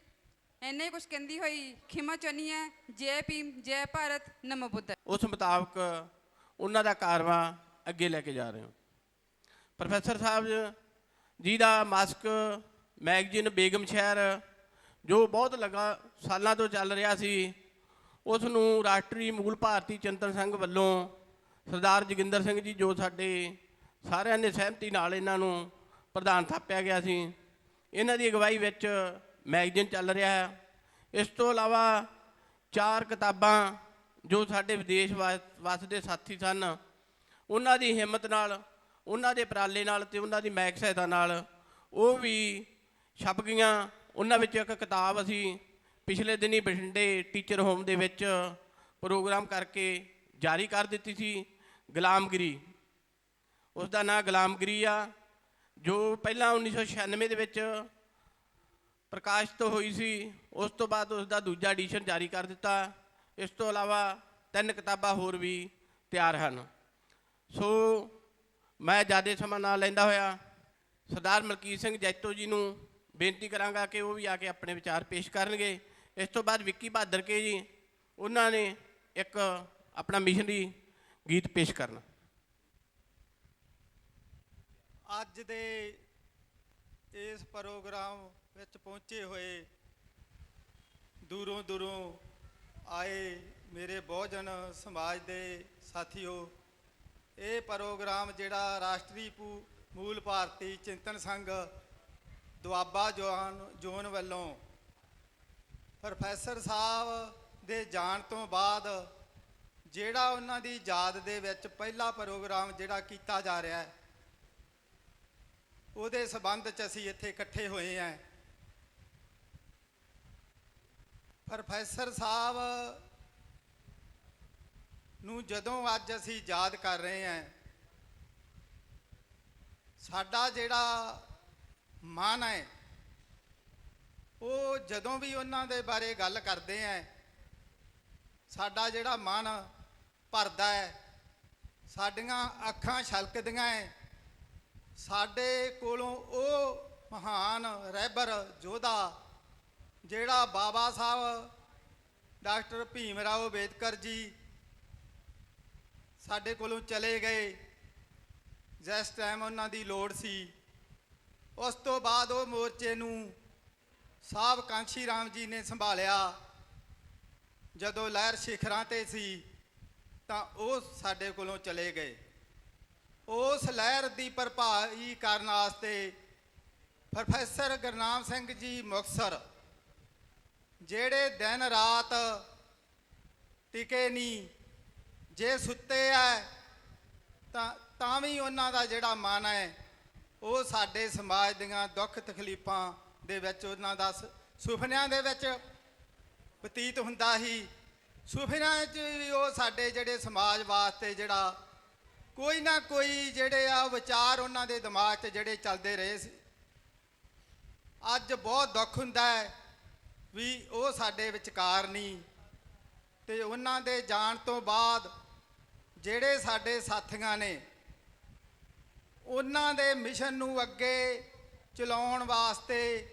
ਇੰਨਾ ਹੀ ਕੁਛ ਕਹਿੰਦੀ ਹੋਈ ਖਿਮਾ ਚਾਹੁੰਦੀ ਹਾਂ। ਜੈ ਭੀਮ, ਜੈ ਭਾਰਤ, ਨਮੋ ਬੁੱਧਾ। ਉਸ ਮੁਤਾਬਕ ਉਹਨਾਂ ਦਾ ਕਾਰਵਾਂ ਅੱਗੇ ਲੈ ਕੇ ਜਾ ਰਹੇ ਹਾਂ। ਪ੍ਰੋਫੈਸਰ ਸਾਹਿਬ ਜੀ ਦਾ ਮਾਸਿਕ ਮੈਗਜ਼ੀਨ ਬੇਗਮ ਸ਼ਹਿਰ ਜੋ ਬਹੁਤ ਸਾਲਾਂ ਤੋਂ ਚੱਲ ਰਿਹਾ ਸੀ, ਉਸ ਨੂੰ ਰਾਸ਼ਟਰੀ ਮੂਲ ਭਾਰਤੀ ਚਿੰਤਨ ਸੰਘ ਵੱਲੋਂ ਸਰਦਾਰ ਜੋਗਿੰਦਰ ਸਿੰਘ ਜੀ, ਜੋ ਸਾਡੇ ਸਾਰਿਆਂ ਨੇ ਸਹਿਮਤੀ ਨਾਲ ਇਹਨਾਂ ਨੂੰ ਪ੍ਰਧਾਨ ਥਾਪਿਆ ਗਿਆ ਸੀ, ਇਹਨਾਂ ਦੀ ਅਗਵਾਈ ਵਿੱਚ ਮੈਗਜ਼ੀਨ ਚੱਲ ਰਿਹਾ ਹੈ। ਇਸ ਤੋਂ ਇਲਾਵਾ 4 ਕਿਤਾਬਾਂ ਜੋ ਸਾਡੇ ਵਿਦੇਸ਼ ਵਸਦੇ ਸਾਥੀ ਸਨ, ਉਹਨਾਂ ਦੀ ਹਿੰਮਤ ਨਾਲ, ਉਹਨਾਂ ਦੇ ਉਪਰਾਲੇ ਨਾਲ ਅਤੇ ਉਹਨਾਂ ਦੀ ਮਹਿਕ ਸਹਾਇਤਾ ਨਾਲ ਉਹ ਵੀ ਛਪ ਗਈਆਂ। ਉਹਨਾਂ ਵਿੱਚ ਇੱਕ ਕਿਤਾਬ ਅਸੀਂ ਪਿਛਲੇ ਦਿਨੀ ਬਠਿੰਡੇ ਟੀਚਰ ਹੋਮ ਦੇ ਵਿੱਚ ਪ੍ਰੋਗਰਾਮ ਕਰਕੇ ਜਾਰੀ ਕਰ ਦਿੱਤੀ ਸੀ, ਗੁਲਾਮਗਿਰੀ। ਉਸ ਦਾ ਨਾਂ ਗੁਲਾਮਗਿਰੀ ਆ, ਜੋ ਪਹਿਲਾਂ 1996 ਦੇ ਵਿੱਚ ਪ੍ਰਕਾਸ਼ਿਤ ਹੋਈ ਸੀ। ਉਸ ਤੋਂ ਬਾਅਦ ਉਸ ਦਾ ਦੂਜਾ ਐਡੀਸ਼ਨ ਜਾਰੀ ਕਰ ਦਿੱਤਾ। ਇਸ ਤੋਂ ਇਲਾਵਾ 3 ਕਿਤਾਬਾਂ ਹੋਰ ਵੀ ਤਿਆਰ ਹਨ। ਸੋ ਮੈਂ ਜ਼ਿਆਦਾ ਸਮਾਂ ਨਾ ਲੈਂਦਾ ਹੋਇਆ ਸਰਦਾਰ ਮਲਕੀਤ ਸਿੰਘ ਜੈਤੋ ਜੀ ਨੂੰ ਬੇਨਤੀ ਕਰਾਂਗਾ ਕਿ ਉਹ ਵੀ ਆ ਕੇ ਆਪਣੇ ਵਿਚਾਰ ਪੇਸ਼ ਕਰਨਗੇ। ਇਸ ਤੋਂ ਬਾਅਦ ਵਿੱਕੀ ਬਹਾਦਰ ਕੇ ਜੀ, ਉਹਨਾਂ ਨੇ ਇੱਕ ਆਪਣਾ ਮਿਸ਼ਨਰੀ ਗੀਤ ਪੇਸ਼ ਕਰਨਾ। ਅੱਜ ਦੇ ਇਸ ਪ੍ਰੋਗਰਾਮ ਵਿੱਚ ਪਹੁੰਚੇ ਹੋਏ ਦੂਰੋਂ ਦੂਰੋਂ ਆਏ ਮੇਰੇ ਬਹੁਜਨ ਸਮਾਜ ਦੇ ਸਾਥੀਓ, ਇਹ ਪ੍ਰੋਗਰਾਮ ਜਿਹੜਾ ਰਾਸ਼ਟਰੀ ਮੂਲ ਭਾਰਤੀ ਚਿੰਤਨ ਸੰਘ ਦੁਆਬਾ ਜ਼ੋਨ ਵੱਲੋਂ ਪ੍ਰੋਫੈਸਰ ਸਾਹਿਬ ਦੇ ਜਾਣ ਤੋਂ ਬਾਅਦ ਜਿਹੜਾ ਉਹਨਾਂ ਦੀ ਯਾਦ ਦੇ ਵਿੱਚ ਪਹਿਲਾ ਪ੍ਰੋਗਰਾਮ ਜਿਹੜਾ ਕੀਤਾ ਜਾ ਰਿਹਾ ਹੈ, ਉਹਦੇ ਸੰਬੰਧ 'ਚ ਅਸੀਂ ਇੱਥੇ ਇਕੱਠੇ ਹੋਏ ਹਾਂ। ਪ੍ਰੋਫੈਸਰ ਸਾਹਿਬ ਨੂੰ ਜਦੋਂ ਅੱਜ ਅਸੀਂ ਯਾਦ ਕਰ ਰਹੇ ਹਾਂ, ਸਾਡਾ ਜਿਹੜਾ ਮਨ ਹੈ ਉਹ ਜਦੋਂ ਵੀ ਉਹਨਾਂ ਦੇ ਬਾਰੇ ਗੱਲ ਕਰਦੇ ਹਾਂ, ਸਾਡਾ ਜਿਹੜਾ ਮਨ ਭਰਦਾ ਹੈ, ਸਾਡੀਆਂ ਅੱਖਾਂ ਛਲਕਦੀਆਂ ਹੈ। ਸਾਡੇ ਕੋਲੋਂ ਉਹ ਮਹਾਨ ਰਹਿਬਰ ਯੋਧਾ ਜਿਹੜਾ ਬਾਬਾ ਸਾਹਿਬ ਡਾਕਟਰ ਭੀਮ ਰਾਓ ਅੰਬੇਦਕਰ ਜੀ ਸਾਡੇ ਕੋਲੋਂ ਚਲੇ ਗਏ ਜਿਸ ਟਾਈਮ ਉਹਨਾਂ ਦੀ ਲੋੜ ਸੀ। ਉਸ ਤੋਂ ਬਾਅਦ ਉਹ ਮੋਰਚੇ ਨੂੰ ਸਾਹਿਬ ਕਾਂਸ਼ੀ ਰਾਮ ਜੀ ਨੇ ਸੰਭਾਲਿਆ। ਜਦੋਂ ਲਹਿਰ ਸਿਖਰਾਂ 'ਤੇ ਸੀ ਤਾਂ ਉਹ ਸਾਡੇ ਕੋਲੋਂ ਚਲੇ ਗਏ। ਉਸ ਲਹਿਰ ਦੀ ਭਰਪਾਈ ਕਰਨ ਵਾਸਤੇ ਪ੍ਰੋਫੈਸਰ ਗੁਰਨਾਮ ਸਿੰਘ ਜੀ ਮੁਕਤਸਰ, ਜਿਹੜੇ ਦਿਨ ਰਾਤ ਟਿਕੇ ਨਹੀਂ, ਜੇ ਸੁੱਤੇ ਹੈ ਤਾਂ ਵੀ ਉਹਨਾਂ ਦਾ ਜਿਹੜਾ ਮਨ ਹੈ ਉਹ ਸਾਡੇ ਸਮਾਜ ਦੀਆਂ ਦੁੱਖ ਤਕਲੀਫਾਂ ਦੇ ਵਿੱਚ, ਉਹਨਾਂ ਦਾ ਸੁਪਨਿਆਂ ਦੇ ਵਿੱਚ ਬਤੀਤ ਹੁੰਦਾ ਹੀ। ਸੁਪਨਿਆਂ 'ਚ ਵੀ ਉਹ ਸਾਡੇ ਜਿਹੜੇ ਸਮਾਜ ਵਾਸਤੇ ਜਿਹੜਾ ਕੋਈ ਨਾ ਕੋਈ ਜਿਹੜੇ ਆ ਵਿਚਾਰ ਉਹਨਾਂ ਦੇ ਦਿਮਾਗ 'ਚ ਜਿਹੜੇ ਚੱਲਦੇ ਰਹੇ ਸੀ। ਅੱਜ ਬਹੁਤ ਦੁੱਖ ਹੁੰਦਾ ਹੈ ਵੀ ਉਹ ਸਾਡੇ ਵਿਚਕਾਰ ਨਹੀਂ, ਤੇ ਉਹਨਾਂ ਦੇ ਜਾਣ ਤੋਂ ਬਾਅਦ ਜਿਹੜੇ ਸਾਡੇ ਸਾਥੀਆਂ ਨੇ ਉਹਨਾਂ ਦੇ ਮਿਸ਼ਨ ਨੂੰ ਅੱਗੇ ਚਲਾਉਣ ਵਾਸਤੇ,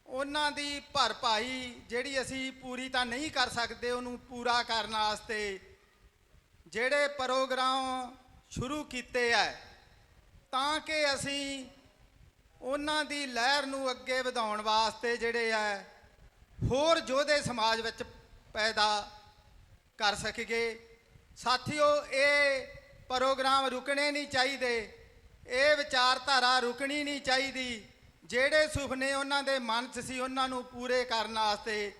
ਉਹਨਾਂ ਦੀ ਭਰਪਾਈ ਜਿਹੜੀ ਅਸੀਂ ਪੂਰੀ ਤਾਂ ਨਹੀਂ ਕਰ ਸਕਦੇ, ਉਹਨੂੰ ਪੂਰਾ ਕਰਨ ਵਾਸਤੇ ਜਿਹੜੇ ਪ੍ਰੋਗਰਾਮ ਸ਼ੁਰੂ ਕੀਤੇ ਹੈ ਤਾਂ ਕਿ ਅਸੀਂ ਉਹਨਾਂ ਦੀ ਲਹਿਰ ਨੂੰ ਅੱਗੇ ਵਧਾਉਣ ਵਾਸਤੇ ਜਿਹੜੇ ਹੈ ਹੋਰ ਯੋਧੇ ਸਮਾਜ ਵਿੱਚ ਪੈਦਾ ਕਰ ਸਕੀਏ। ਸਾਥੀਓ, ਇਹ ਪ੍ਰੋਗਰਾਮ ਰੁਕਣੇ ਨਹੀਂ ਚਾਹੀਦੇ, ਇਹ ਵਿਚਾਰਧਾਰਾ ਰੁਕਣੀ ਨਹੀਂ ਚਾਹੀਦੀ। ਜਿਹੜੇ ਸੁਪਨੇ ਉਹਨਾਂ ਦੇ ਮਨ 'ਚ ਸੀ ਉਹਨਾਂ ਨੂੰ ਪੂਰੇ ਕਰਨ ਵਾਸਤੇ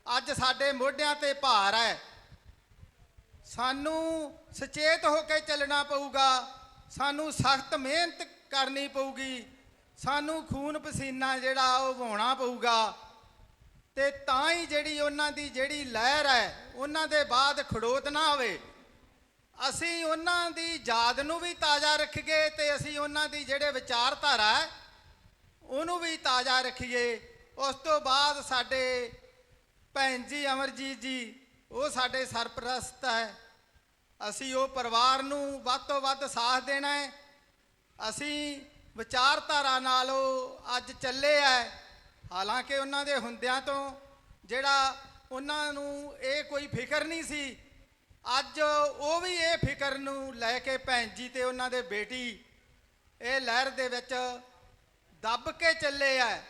ਅੱਜ ਸਾਡੇ ਮੋਢਿਆਂ 'ਤੇ ਭਾਰ ਹੈ। ਸਾਨੂੰ ਸੁਚੇਤ ਹੋ ਕੇ ਚੱਲਣਾ ਪਊਗਾ, ਸਾਨੂੰ ਸਖਤ ਮਿਹਨਤ ਕਰਨੀ ਪਊਗੀ, ਸਾਨੂੰ ਖੂਨ ਪਸੀਨਾ ਜਿਹੜਾ ਉਹ ਵਹਾਉਣਾ ਪਊਗਾ, ਤੇ ਤਾਂ ਹੀ ਜਿਹੜੀ ਉਹਨਾਂ ਦੀ ਜਿਹੜੀ ਲਹਿਰ ਹੈ ਉਹਨਾਂ ਦੇ ਬਾਅਦ ਖੜੋਤ ਨਾ ਹੋਵੇ। ਅਸੀਂ ਉਹਨਾਂ ਦੀ ਯਾਦ ਨੂੰ ਵੀ ਤਾਜ਼ਾ ਰੱਖੀਏ ਤੇ ਅਸੀਂ ਉਹਨਾਂ ਦੀ ਜਿਹੜੇ ਵਿਚਾਰਧਾਰਾ ਹੈ ਉਹਨੂੰ ਵੀ ਤਾਜ਼ਾ ਰੱਖੀਏ। ਉਸ ਤੋਂ ਬਾਅਦ ਸਾਡੇ ਭੈਣ ਜੀ ਅਮਰਜੀਤ ਜੀ, ਉਹ ਸਾਡੇ ਸਰਪ੍ਰਸਤ ਹੈ। ਅਸੀਂ ਉਹ ਪਰਿਵਾਰ ਨੂੰ ਵੱਧ ਤੋਂ ਵੱਧ ਸਾਥ ਦੇਣਾ ਹੈ। ਅਸੀਂ ਵਿਚਾਰਧਾਰਾ ਨਾਲ ਉਹ ਅੱਜ ਚੱਲੇ ਹੈ। ਹਾਲਾਂਕਿ ਉਹਨਾਂ ਦੇ ਹੁੰਦਿਆਂ ਤੋਂ ਜਿਹੜਾ ਉਹਨਾਂ ਨੂੰ ਇਹ ਕੋਈ ਫਿਕਰ ਨਹੀਂ ਸੀ, ਅੱਜ ਉਹ ਵੀ ਇਹ ਫਿਕਰ ਨੂੰ ਲੈ ਕੇ ਭੈਣ ਜੀ ਤੇ ਉਹਨਾਂ ਦੇ ਬੇਟੀ ਇਹ ਲਹਿਰ ਦੇ ਵਿੱਚ ਦੱਬ ਕੇ ਚੱਲੇ ਹੈ।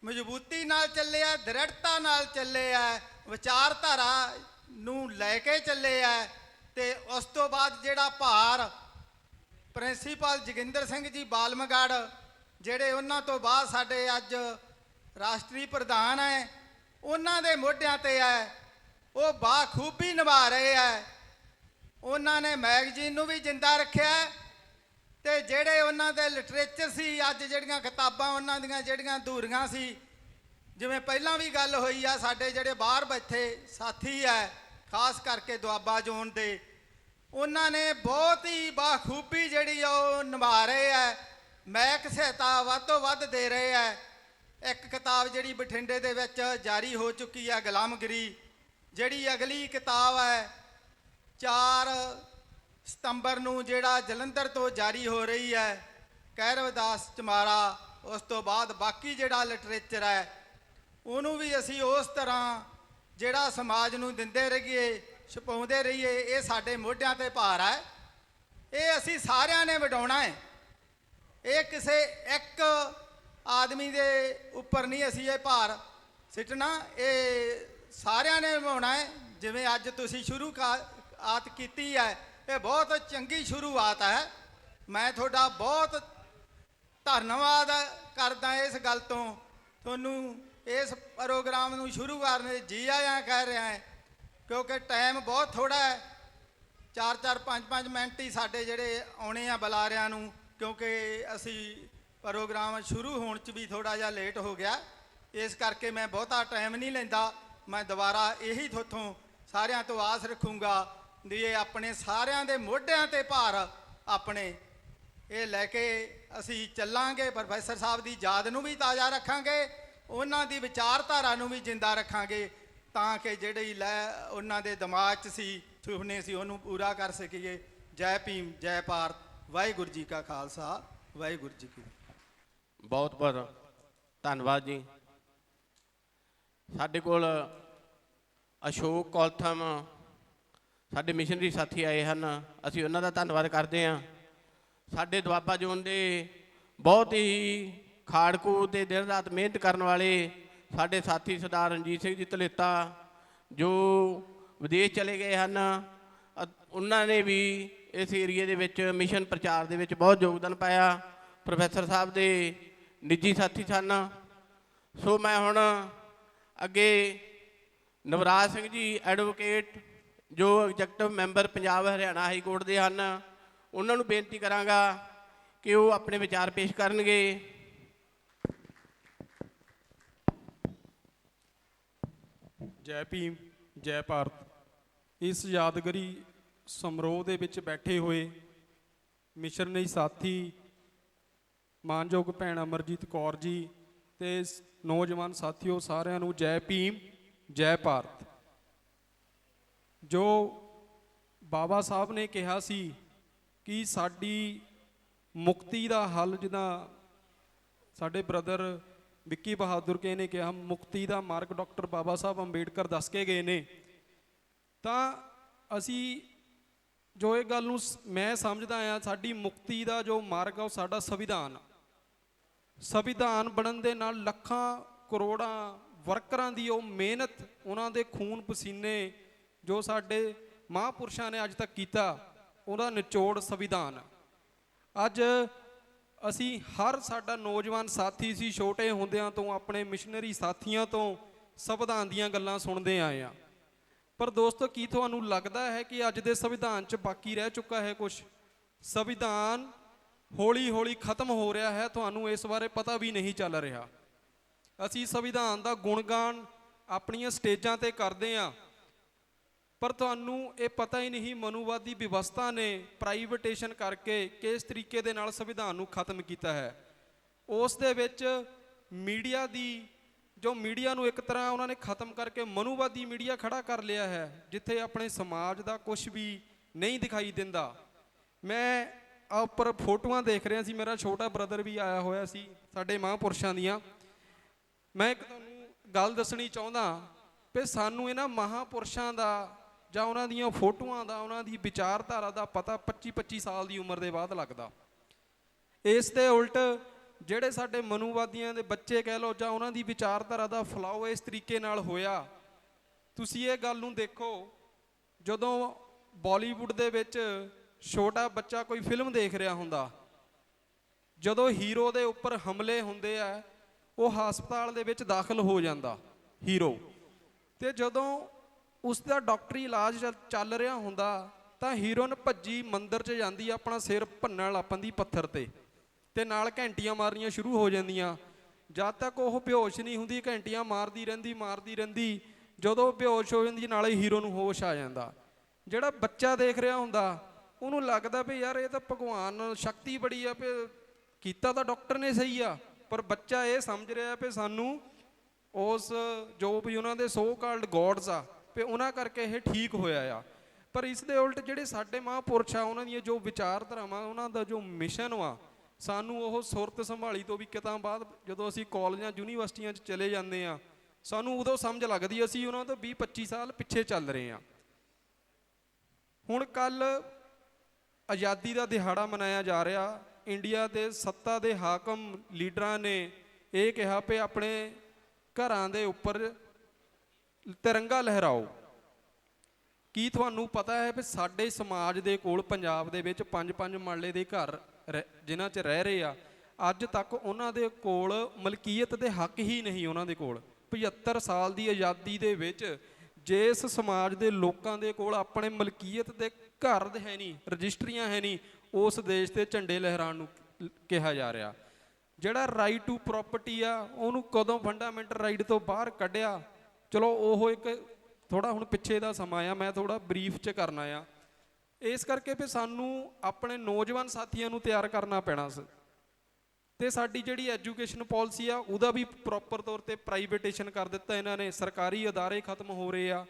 ਮਜ਼ਬੂਤੀ ਨਾਲ ਚੱਲੇ ਆ, ਦ੍ਰਿੜਤਾ ਨਾਲ ਚੱਲੇ ਆ, ਵਿਚਾਰਧਾਰਾ ਨੂੰ ਲੈ ਕੇ ਚੱਲੇ ਆ। ਤੇ ਉਸ ਤੋਂ ਬਾਅਦ ਜਿਹੜਾ ਭਾਰ ਪ੍ਰਿੰਸੀਪਲ ਜੋਗਿੰਦਰ ਸਿੰਘ ਜੀ ਬਾਲਮਗੜ੍ਹ, ਜਿਹੜੇ ਉਹਨਾਂ ਤੋਂ ਬਾਅਦ ਸਾਡੇ ਅੱਜ ਰਾਸ਼ਟਰੀ ਪ੍ਰਧਾਨ ਹੈ, ਉਹਨਾਂ ਦੇ ਮੋਢਿਆਂ ਤੇ ਹੈ, ਉਹ ਬਾਖੂਬੀ ਨਿਭਾ ਰਹੇ ਹੈ। ਉਹਨਾਂ ਨੇ ਮੈਗਜ਼ੀਨ ਨੂੰ ਵੀ ਜਿੰਦਾ ਰੱਖਿਆ ਤੇ ਜਿਹੜੇ ਉਹਨਾਂ ਦੇ ਲਿਟਰੇਚਰ ਸੀ, ਅੱਜ ਜਿਹੜੀਆਂ ਕਿਤਾਬਾਂ ਉਹਨਾਂ ਦੀਆਂ ਜਿਹੜੀਆਂ ਅਧੂਰੀਆਂ ਸੀ, ਜਿਵੇਂ ਪਹਿਲਾਂ ਵੀ ਗੱਲ ਹੋਈ ਆ, ਸਾਡੇ ਜਿਹੜੇ ਬਾਹਰ ਬੈਠੇ ਸਾਥੀ ਹੈ ਖਾਸ ਕਰਕੇ ਦੁਆਬਾ ਜ਼ੋਨ ਦੇ, ਉਹਨਾਂ ਨੇ ਬਹੁਤ ਹੀ ਬਾਖੂਬੀ ਜਿਹੜੀ ਉਹ ਨਿਭਾ ਰਹੇ ਹੈ। ਮੈਕ ਸਹਾਇਤਾ ਵੱਧ ਤੋਂ ਵੱਧ ਦੇ ਰਹੇ ਹੈ। ਇੱਕ ਕਿਤਾਬ ਜਿਹੜੀ ਬਠਿੰਡੇ ਦੇ ਵਿੱਚ ਜਾਰੀ ਹੋ ਚੁੱਕੀ ਹੈ, ਗੁਲਾਮਗਿਰੀ, ਜਿਹੜੀ ਅਗਲੀ ਕਿਤਾਬ ਹੈ 4 ਸਤੰਬਰ ਨੂੰ ਜਿਹੜਾ ਜਲੰਧਰ ਤੋਂ ਜਾਰੀ ਹੋ ਰਹੀ ਹੈ, ਕੈਰਵਦਾਸ ਚਮਾਰਾ। ਉਸ ਤੋਂ ਬਾਅਦ ਬਾਕੀ ਜਿਹੜਾ ਲਿਟਰੇਚਰ ਹੈ ਉਹਨੂੰ ਵੀ ਅਸੀਂ ਉਸ ਤਰ੍ਹਾਂ ਜਿਹੜਾ ਸਮਾਜ ਨੂੰ ਦਿੰਦੇ ਰਹੀਏ, ਛਪਾਉਂਦੇ ਰਹੀਏ। ਇਹ ਸਾਡੇ ਮੋਢਿਆਂ ਤੇ ਭਾਰ ਹੈ, ਇਹ ਅਸੀਂ ਸਾਰਿਆਂ ਨੇ ਵਡਾਉਣਾ ਹੈ। ਇਹ ਕਿਸੇ ਇੱਕ ਆਦਮੀ ਦੇ ਉੱਪਰ ਨਹੀਂ ਅਸੀਂ ਇਹ ਭਾਰ ਸਿੱਟਣਾ, ਇਹ ਸਾਰਿਆਂ ਨੇ ਨਿਭਾਉਣਾ ਹੈ। ਜਿਵੇਂ ਅੱਜ ਤੁਸੀਂ ਸ਼ੁਰੂਆਤ ਕੀਤੀ ਹੈ, ਇਹ ਬਹੁਤ ਚੰਗੀ ਸ਼ੁਰੂਆਤ ਹੈ। ਮੈਂ ਤੁਹਾਡਾ ਬਹੁਤ ਧੰਨਵਾਦ ਕਰਦਾ ਇਸ ਗੱਲ ਤੋਂ। ਤੁਹਾਨੂੰ ਇਸ ਪ੍ਰੋਗਰਾਮ ਨੂੰ ਸ਼ੁਰੂ ਕਰਨ ਦੇ ਜੀ ਆਇਆਂ ਕਹਿ ਰਿਹਾ ਹੈ, ਕਿਉਂਕਿ ਟਾਈਮ ਬਹੁਤ ਥੋੜ੍ਹਾ ਹੈ। 4-4 5-5 ਮਿੰਟ ਹੀ ਸਾਡੇ ਜਿਹੜੇ ਆਉਣੇ ਆ ਬੁਲਾਰਿਆਂ ਨੂੰ, ਕਿਉਂਕਿ ਅਸੀਂ ਪ੍ਰੋਗਰਾਮ ਸ਼ੁਰੂ ਹੋਣ 'ਚ ਵੀ ਥੋੜ੍ਹਾ ਜਿਹਾ ਲੇਟ ਹੋ ਗਿਆ। ਇਸ ਕਰਕੇ ਮੈਂ ਬਹੁਤਾ ਟਾਈਮ ਨਹੀਂ ਲੈਂਦਾ। ਮੈਂ ਦੁਬਾਰਾ ਇਹੀ ਤੁਹਾਤੋਂ ਸਾਰਿਆਂ ਤੋਂ ਆਸ ਰੱਖੂੰਗਾ ਵੀ ਇਹ ਆਪਣੇ ਸਾਰਿਆਂ ਦੇ ਮੋਢਿਆਂ ਤੇ ਭਾਰ ਆਪਣੇ ਇਹ ਲੈ ਕੇ ਅਸੀਂ ਚੱਲਾਂਗੇ। ਪ੍ਰੋਫੈਸਰ ਸਾਹਿਬ ਦੀ ਯਾਦ ਨੂੰ ਵੀ ਤਾਜ਼ਾ ਰੱਖਾਂਗੇ, ਉਹਨਾਂ ਦੀ ਵਿਚਾਰਧਾਰਾ ਨੂੰ ਵੀ ਜਿੰਦਾ ਰੱਖਾਂਗੇ, ਤਾਂ ਕਿ ਜਿਹੜੀ ਉਹਨਾਂ ਦੇ ਦਿਮਾਗ 'ਚ ਸੀ, ਸੁਪਨੇ ਸੀ, ਉਹਨੂੰ ਪੂਰਾ ਕਰ ਸਕੀਏ। ਜੈ ਭੀਮ, ਜੈ ਭਾਰਤ, ਵਾਹਿਗੁਰੂ ਜੀ ਕਾ ਖਾਲਸਾ, ਵਾਹਿਗੁਰੂ ਜੀ ਕੀ ਫਤਿਹ। ਬਹੁਤ ਬਹੁਤ ਧੰਨਵਾਦ ਜੀ। ਸਾਡੇ ਕੋਲ ਅਸ਼ੋਕ ਕੌਲਥਮ ਸਾਡੇ ਮਿਸ਼ਨਰੀ ਸਾਥੀ ਆਏ ਹਨ, ਅਸੀਂ ਉਹਨਾਂ ਦਾ ਧੰਨਵਾਦ ਕਰਦੇ ਹਾਂ। ਸਾਡੇ ਦੁਆਬਾ ਜ਼ੋਨ ਦੇ ਬਹੁਤ ਹੀ ਖਾੜਕੂ ਤੇ ਦਿਨ ਰਾਤ ਮਿਹਨਤ ਕਰਨ ਵਾਲੇ ਸਾਡੇ ਸਾਥੀ ਸਰਦਾਰ ਰਣਜੀਤ ਸਿੰਘ ਜੀ ਧਲੇਤਾ, ਜੋ ਵਿਦੇਸ਼ ਚਲੇ ਗਏ ਹਨ, ਉਹਨਾਂ ਨੇ ਵੀ ਇਸ ਏਰੀਏ ਦੇ ਵਿੱਚ ਮਿਸ਼ਨ ਪ੍ਰਚਾਰ ਦੇ ਵਿੱਚ ਬਹੁਤ ਯੋਗਦਾਨ ਪਾਇਆ। ਪ੍ਰੋਫੈਸਰ ਸਾਹਿਬ ਦੇ ਨਿੱਜੀ ਸਾਥੀ ਸਨ। ਸੋ ਮੈਂ ਹੁਣ ਅੱਗੇ ਨਵਰਾਜ ਸਿੰਘ ਜੀ ਐਡਵੋਕੇਟ, ਜੋ executive member Punjab Haryana high court ਦੇ ਹਨ, ਉਹਨਾਂ ਨੂੰ ਬੇਨਤੀ ਕਰਾਂਗਾ ਕਿ ਉਹ ਆਪਣੇ ਵਿਚਾਰ ਪੇਸ਼ ਕਰਨਗੇ। ਜੈ ਭੀਮ, ਜੈ ਭਾਰਤ। ਇਸ ਯਾਦਗਾਰੀ ਸਮਾਰੋਹ ਦੇ ਵਿੱਚ ਬੈਠੇ ਹੋਏ ਮਿਸ਼ਨਰੀ ਸਾਥੀ ਮਾਨਯੋਗ ਭੈਣ ਅਮਰਜੀਤ ਕੌਰ ਜੀ ਤੇ ਨੌਜਵਾਨ ਸਾਥੀਓ, ਸਾਰਿਆਂ ਨੂੰ ਜੈ ਭੀਮ, ਜੈ ਭਾਰਤ। ਜੋ ਬਾਬਾ ਸਾਹਿਬ ਨੇ ਕਿਹਾ ਸੀ ਕਿ ਸਾਡੀ ਮੁਕਤੀ ਦਾ ਹੱਲ, ਜਿੱਦਾਂ ਸਾਡੇ ਬ੍ਰਦਰ ਵਿੱਕੀ ਬਹਾਦਰ ਕੇ ਨੇ ਕਿਹਾ, ਮੁਕਤੀ ਦਾ ਮਾਰਗ ਡਾਕਟਰ ਬਾਬਾ ਸਾਹਿਬ ਅੰਬੇਡਕਰ ਦੱਸ ਕੇ ਗਏ ਨੇ। ਤਾਂ ਅਸੀਂ ਜੋ ਇਹ ਗੱਲ ਨੂੰ ਮੈਂ ਸਮਝਦਾ ਆ, ਸਾਡੀ ਮੁਕਤੀ ਦਾ ਜੋ ਮਾਰਗ ਆ ਉਹ ਸਾਡਾ ਸੰਵਿਧਾਨ ਬਣਨ ਦੇ ਨਾਲ ਲੱਖਾਂ ਕਰੋੜਾਂ ਵਰਕਰਾਂ ਦੀ ਉਹ ਮਿਹਨਤ, ਉਹਨਾਂ ਦੇ ਖੂਨ ਪਸੀਨੇ, ਜੋ ਸਾਡੇ ਮਹਾਂਪੁਰਸ਼ਾਂ ਨੇ ਅੱਜ ਤੱਕ ਕੀਤਾ, ਉਹਦਾ ਨਿਚੋੜ ਸੰਵਿਧਾਨ। ਅੱਜ ਅਸੀਂ ਸਾਡਾ ਨੌਜਵਾਨ ਸਾਥੀ ਸੀ, ਛੋਟੇ ਹੁੰਦਿਆਂ ਤੋਂ ਆਪਣੇ ਮਿਸ਼ਨਰੀ ਸਾਥੀਆਂ ਤੋਂ ਸੰਵਿਧਾਨ ਦੀਆਂ ਗੱਲਾਂ ਸੁਣਦੇ ਆਏ ਆ। ਪਰ ਦੋਸਤੋ, ਕੀ ਤੁਹਾਨੂੰ ਲੱਗਦਾ ਹੈ ਕਿ ਅੱਜ ਦੇ ਸੰਵਿਧਾਨ 'ਚ ਬਾਕੀ ਰਹਿ ਚੁੱਕਾ ਹੈ ਕੁਝ? ਸੰਵਿਧਾਨ ਹੌਲੀ ਹੌਲੀ ਖਤਮ ਹੋ ਰਿਹਾ ਹੈ, ਤੁਹਾਨੂੰ ਇਸ ਬਾਰੇ ਪਤਾ ਵੀ ਨਹੀਂ ਚੱਲ ਰਿਹਾ। ਅਸੀਂ ਸੰਵਿਧਾਨ ਦਾ ਗੁਣਗਾਨ ਆਪਣੀਆਂ ਸਟੇਜਾਂ ਤੇ ਕਰਦੇ ਹਾਂ, ਪਰ ਤੁਹਾਨੂੰ ਇਹ ਪਤਾ ਹੀ ਨਹੀਂ ਮਨੂਵਾਦੀ ਵਿਵਸਥਾ ਨੇ ਪ੍ਰਾਈਵੇਟੇਸ਼ਨ ਕਰਕੇ ਕਿਸ ਤਰੀਕੇ ਦੇ ਨਾਲ ਸੰਵਿਧਾਨ ਨੂੰ ਖਤਮ ਕੀਤਾ ਹੈ। ਉਸ ਦੇ ਵਿੱਚ ਮੀਡੀਆ ਨੂੰ ਇੱਕ ਤਰ੍ਹਾਂ ਉਹਨਾਂ ਨੇ ਖਤਮ ਕਰਕੇ ਮਨੂਵਾਦੀ ਮੀਡੀਆ ਖੜਾ ਕਰ ਲਿਆ ਹੈ, ਜਿੱਥੇ ਆਪਣੇ ਸਮਾਜ ਦਾ ਕੁਝ ਵੀ ਨਹੀਂ ਦਿਖਾਈ ਦਿੰਦਾ। ਮੈਂ ਉੱਪਰ ਫੋਟੋਆਂ ਦੇਖ ਰਿਹਾ ਸੀ, ਮੇਰਾ ਛੋਟਾ ਬ੍ਰਦਰ ਵੀ ਆਇਆ ਹੋਇਆ ਸੀ ਸਾਡੇ ਮਹਾਂਪੁਰਸ਼ਾਂ ਦੀਆਂ। ਮੈਂ ਇੱਕ ਤੁਹਾਨੂੰ ਗੱਲ ਦੱਸਣੀ ਚਾਹੁੰਦਾ ਵੀ ਸਾਨੂੰ ਇਹਨਾਂ ਮਹਾਂਪੁਰਸ਼ਾਂ ਦਾ ਜਾਂ ਉਹਨਾਂ ਦੀਆਂ ਫੋਟੋਆਂ ਦਾ, ਉਹਨਾਂ ਦੀ ਵਿਚਾਰਧਾਰਾ ਦਾ ਪਤਾ 25-25 ਸਾਲ ਦੀ ਉਮਰ ਦੇ ਬਾਅਦ ਲੱਗਦਾ। ਇਸ ਦੇ ਉਲਟ ਜਿਹੜੇ ਸਾਡੇ ਮਨੂਵਾਦੀਆਂ ਦੇ ਬੱਚੇ ਕਹਿ ਲਓ ਜਾਂ ਉਹਨਾਂ ਦੀ ਵਿਚਾਰਧਾਰਾ ਦਾ ਫਲਾਓ ਇਸ ਤਰੀਕੇ ਨਾਲ ਹੋਇਆ। ਤੁਸੀਂ ਇਹ ਗੱਲ ਨੂੰ ਦੇਖੋ, ਜਦੋਂ ਬਾਲੀਵੁੱਡ ਦੇ ਵਿੱਚ ਛੋਟਾ ਬੱਚਾ ਕੋਈ ਫਿਲਮ ਦੇਖ ਰਿਹਾ ਹੁੰਦਾ, ਜਦੋਂ ਹੀਰੋ ਦੇ ਉੱਪਰ ਹਮਲੇ ਹੁੰਦੇ ਆ ਉਹ ਹਸਪਤਾਲ ਦੇ ਵਿੱਚ ਦਾਖਲ ਹੋ ਜਾਂਦਾ ਹੀਰੋ, ਤੇ ਜਦੋਂ ਉਸ ਦਾ ਡਾਕਟਰੀ ਇਲਾਜ ਚੱਲ ਰਿਹਾ ਹੁੰਦਾ ਤਾਂ ਹੀਰੋਇਨ ਭੱਜੀ ਮੰਦਿਰ 'ਚ ਜਾਂਦੀ ਆ, ਆਪਣਾ ਸਿਰ ਭੰਨਣ ਲੱਗ ਪੈਂਦੀ ਪੱਥਰ ਤੇ ਨਾਲ ਘੰਟੀਆਂ ਮਾਰਨੀਆਂ ਸ਼ੁਰੂ ਹੋ ਜਾਂਦੀਆਂ। ਜਦ ਤੱਕ ਉਹ ਬੇਹੋਸ਼ ਨਹੀਂ ਹੁੰਦੀ ਘੰਟੀਆਂ ਮਾਰਦੀ ਰਹਿੰਦੀ। ਜਦੋਂ ਬੇਹੋਸ਼ ਹੋ ਜਾਂਦੀ ਨਾਲੇ ਹੀਰੋ ਨੂੰ ਹੋਸ਼ ਆ ਜਾਂਦਾ। ਜਿਹੜਾ ਬੱਚਾ ਦੇਖ ਰਿਹਾ ਹੁੰਦਾ ਉਹਨੂੰ ਲੱਗਦਾ ਵੀ ਯਾਰ ਇਹ ਤਾਂ ਭਗਵਾਨ ਸ਼ਕਤੀ ਬੜੀ ਆ, ਵੀ ਕੀਤਾ ਤਾਂ ਡਾਕਟਰ ਨੇ ਸਹੀ ਆ, ਪਰ ਬੱਚਾ ਇਹ ਸਮਝ ਰਿਹਾ ਵੀ ਸਾਨੂੰ ਉਸ ਜੋ ਵੀ ਉਹਨਾਂ ਦੇ ਸੋ ਕਾਲਡ ਗੋਡਸ ਆ ਵੀ ਉਹਨਾਂ ਕਰਕੇ ਇਹ ਠੀਕ ਹੋਇਆ ਆ। ਪਰ ਇਸ ਦੇ ਉਲਟ ਜਿਹੜੇ ਸਾਡੇ ਮਹਾਂਪੁਰਸ਼ ਆ ਉਹਨਾਂ ਦੀਆਂ ਜੋ ਵਿਚਾਰਧਾਰਾਵਾਂ, ਉਹਨਾਂ ਦਾ ਜੋ ਮਿਸ਼ਨ ਵਾ, ਸਾਨੂੰ ਉਹ ਸੁਰਤ ਸੰਭਾਲੀ ਤੋਂ ਵੀ ਕਿਤਾਂ ਬਾਅਦ ਜਦੋਂ ਅਸੀਂ ਕਾਲਜਾਂ ਯੂਨੀਵਰਸਿਟੀਆਂ 'ਚ ਚਲੇ ਜਾਂਦੇ ਆ ਸਾਨੂੰ ਉਦੋਂ ਸਮਝ ਲੱਗਦੀ ਅਸੀਂ ਉਹਨਾਂ ਤੋਂ 20-25 ਸਾਲ ਪਿੱਛੇ ਚੱਲ ਰਹੇ ਹਾਂ। ਹੁਣ ਕੱਲ ਆਜ਼ਾਦੀ ਦਾ ਦਿਹਾੜਾ ਮਨਾਇਆ ਜਾ ਰਿਹਾ। ਇੰਡੀਆ ਦੇ ਸੱਤਾ ਦੇ ਹਾਕਮ ਲੀਡਰਾਂ ਨੇ ਇਹ ਕਿਹਾ ਵੀ ਆਪਣੇ ਘਰਾਂ ਦੇ ਉੱਪਰ ਤਿਰੰਗਾ ਲਹਿਰਾਓ। ਕੀ ਤੁਹਾਨੂੰ ਪਤਾ ਹੈ ਵੀ ਸਾਡੇ ਸਮਾਜ ਦੇ ਕੋਲ ਪੰਜਾਬ ਦੇ ਵਿੱਚ 5-5 ਮਰਲੇ ਦੇ ਘਰ ਜਿਨ੍ਹਾਂ 'ਚ ਰਹਿ ਰਹੇ ਆ, ਅੱਜ ਤੱਕ ਉਹਨਾਂ ਦੇ ਕੋਲ ਮਲਕੀਅਤ ਦੇ ਹੱਕ ਹੀ ਨਹੀਂ। ਉਹਨਾਂ ਦੇ ਕੋਲ 75 ਸਾਲ ਦੀ ਆਜ਼ਾਦੀ ਦੇ ਵਿੱਚ ਜਿਸ ਸਮਾਜ ਦੇ ਲੋਕਾਂ ਦੇ ਕੋਲ ਆਪਣੇ ਮਲਕੀਅਤ ਦੇ ਘਰ ਹੈ ਨਹੀਂ, ਰਜਿਸਟਰੀਆਂ ਹੈ ਨਹੀਂ, ਉਸ ਦੇਸ਼ ਤੇ ਝੰਡੇ ਲਹਿਰਾਉਣ ਨੂੰ ਕਿਹਾ ਜਾ ਰਿਹਾ। ਜਿਹੜਾ ਰਾਈਟ ਟੂ ਪ੍ਰਾਪਰਟੀ ਆ ਉਹਨੂੰ ਕਦੋਂ ਫੰਡਾਮੈਂਟਲ ਰਾਈਟ ਤੋਂ ਬਾਹਰ ਕੱਢਿਆ, ਚਲੋ ਉਹ ਇੱਕ ਥੋੜਾ ਹੁਣ ਪਿੱਛੇ ਦਾ ਸਮਾਂ ਆ, ਮੈਂ ਥੋੜਾ ਬਰੀਫ 'ਚ ਕਰਨਾ ਆ। ਇਸ ਕਰਕੇ ਵੀ ਸਾਨੂੰ ਆਪਣੇ ਨੌਜਵਾਨ ਸਾਥੀਆਂ ਨੂੰ ਤਿਆਰ ਕਰਨਾ ਪੈਣਾ ਸੀ, ਤੇ ਸਾਡੀ ਜਿਹੜੀ ਐਜੂਕੇਸ਼ਨ ਪਾਲਿਸੀ ਆ ਉਹਦਾ ਵੀ ਪ੍ਰੋਪਰ ਤੌਰ ਤੇ ਪ੍ਰਾਈਵੇਟੇਸ਼ਨ ਕਰ ਦਿੱਤਾ ਇਹਨਾਂ ਨੇ। ਸਰਕਾਰੀ ਅਦਾਰੇ ਖਤਮ ਹੋ ਰਹੇ ਆ,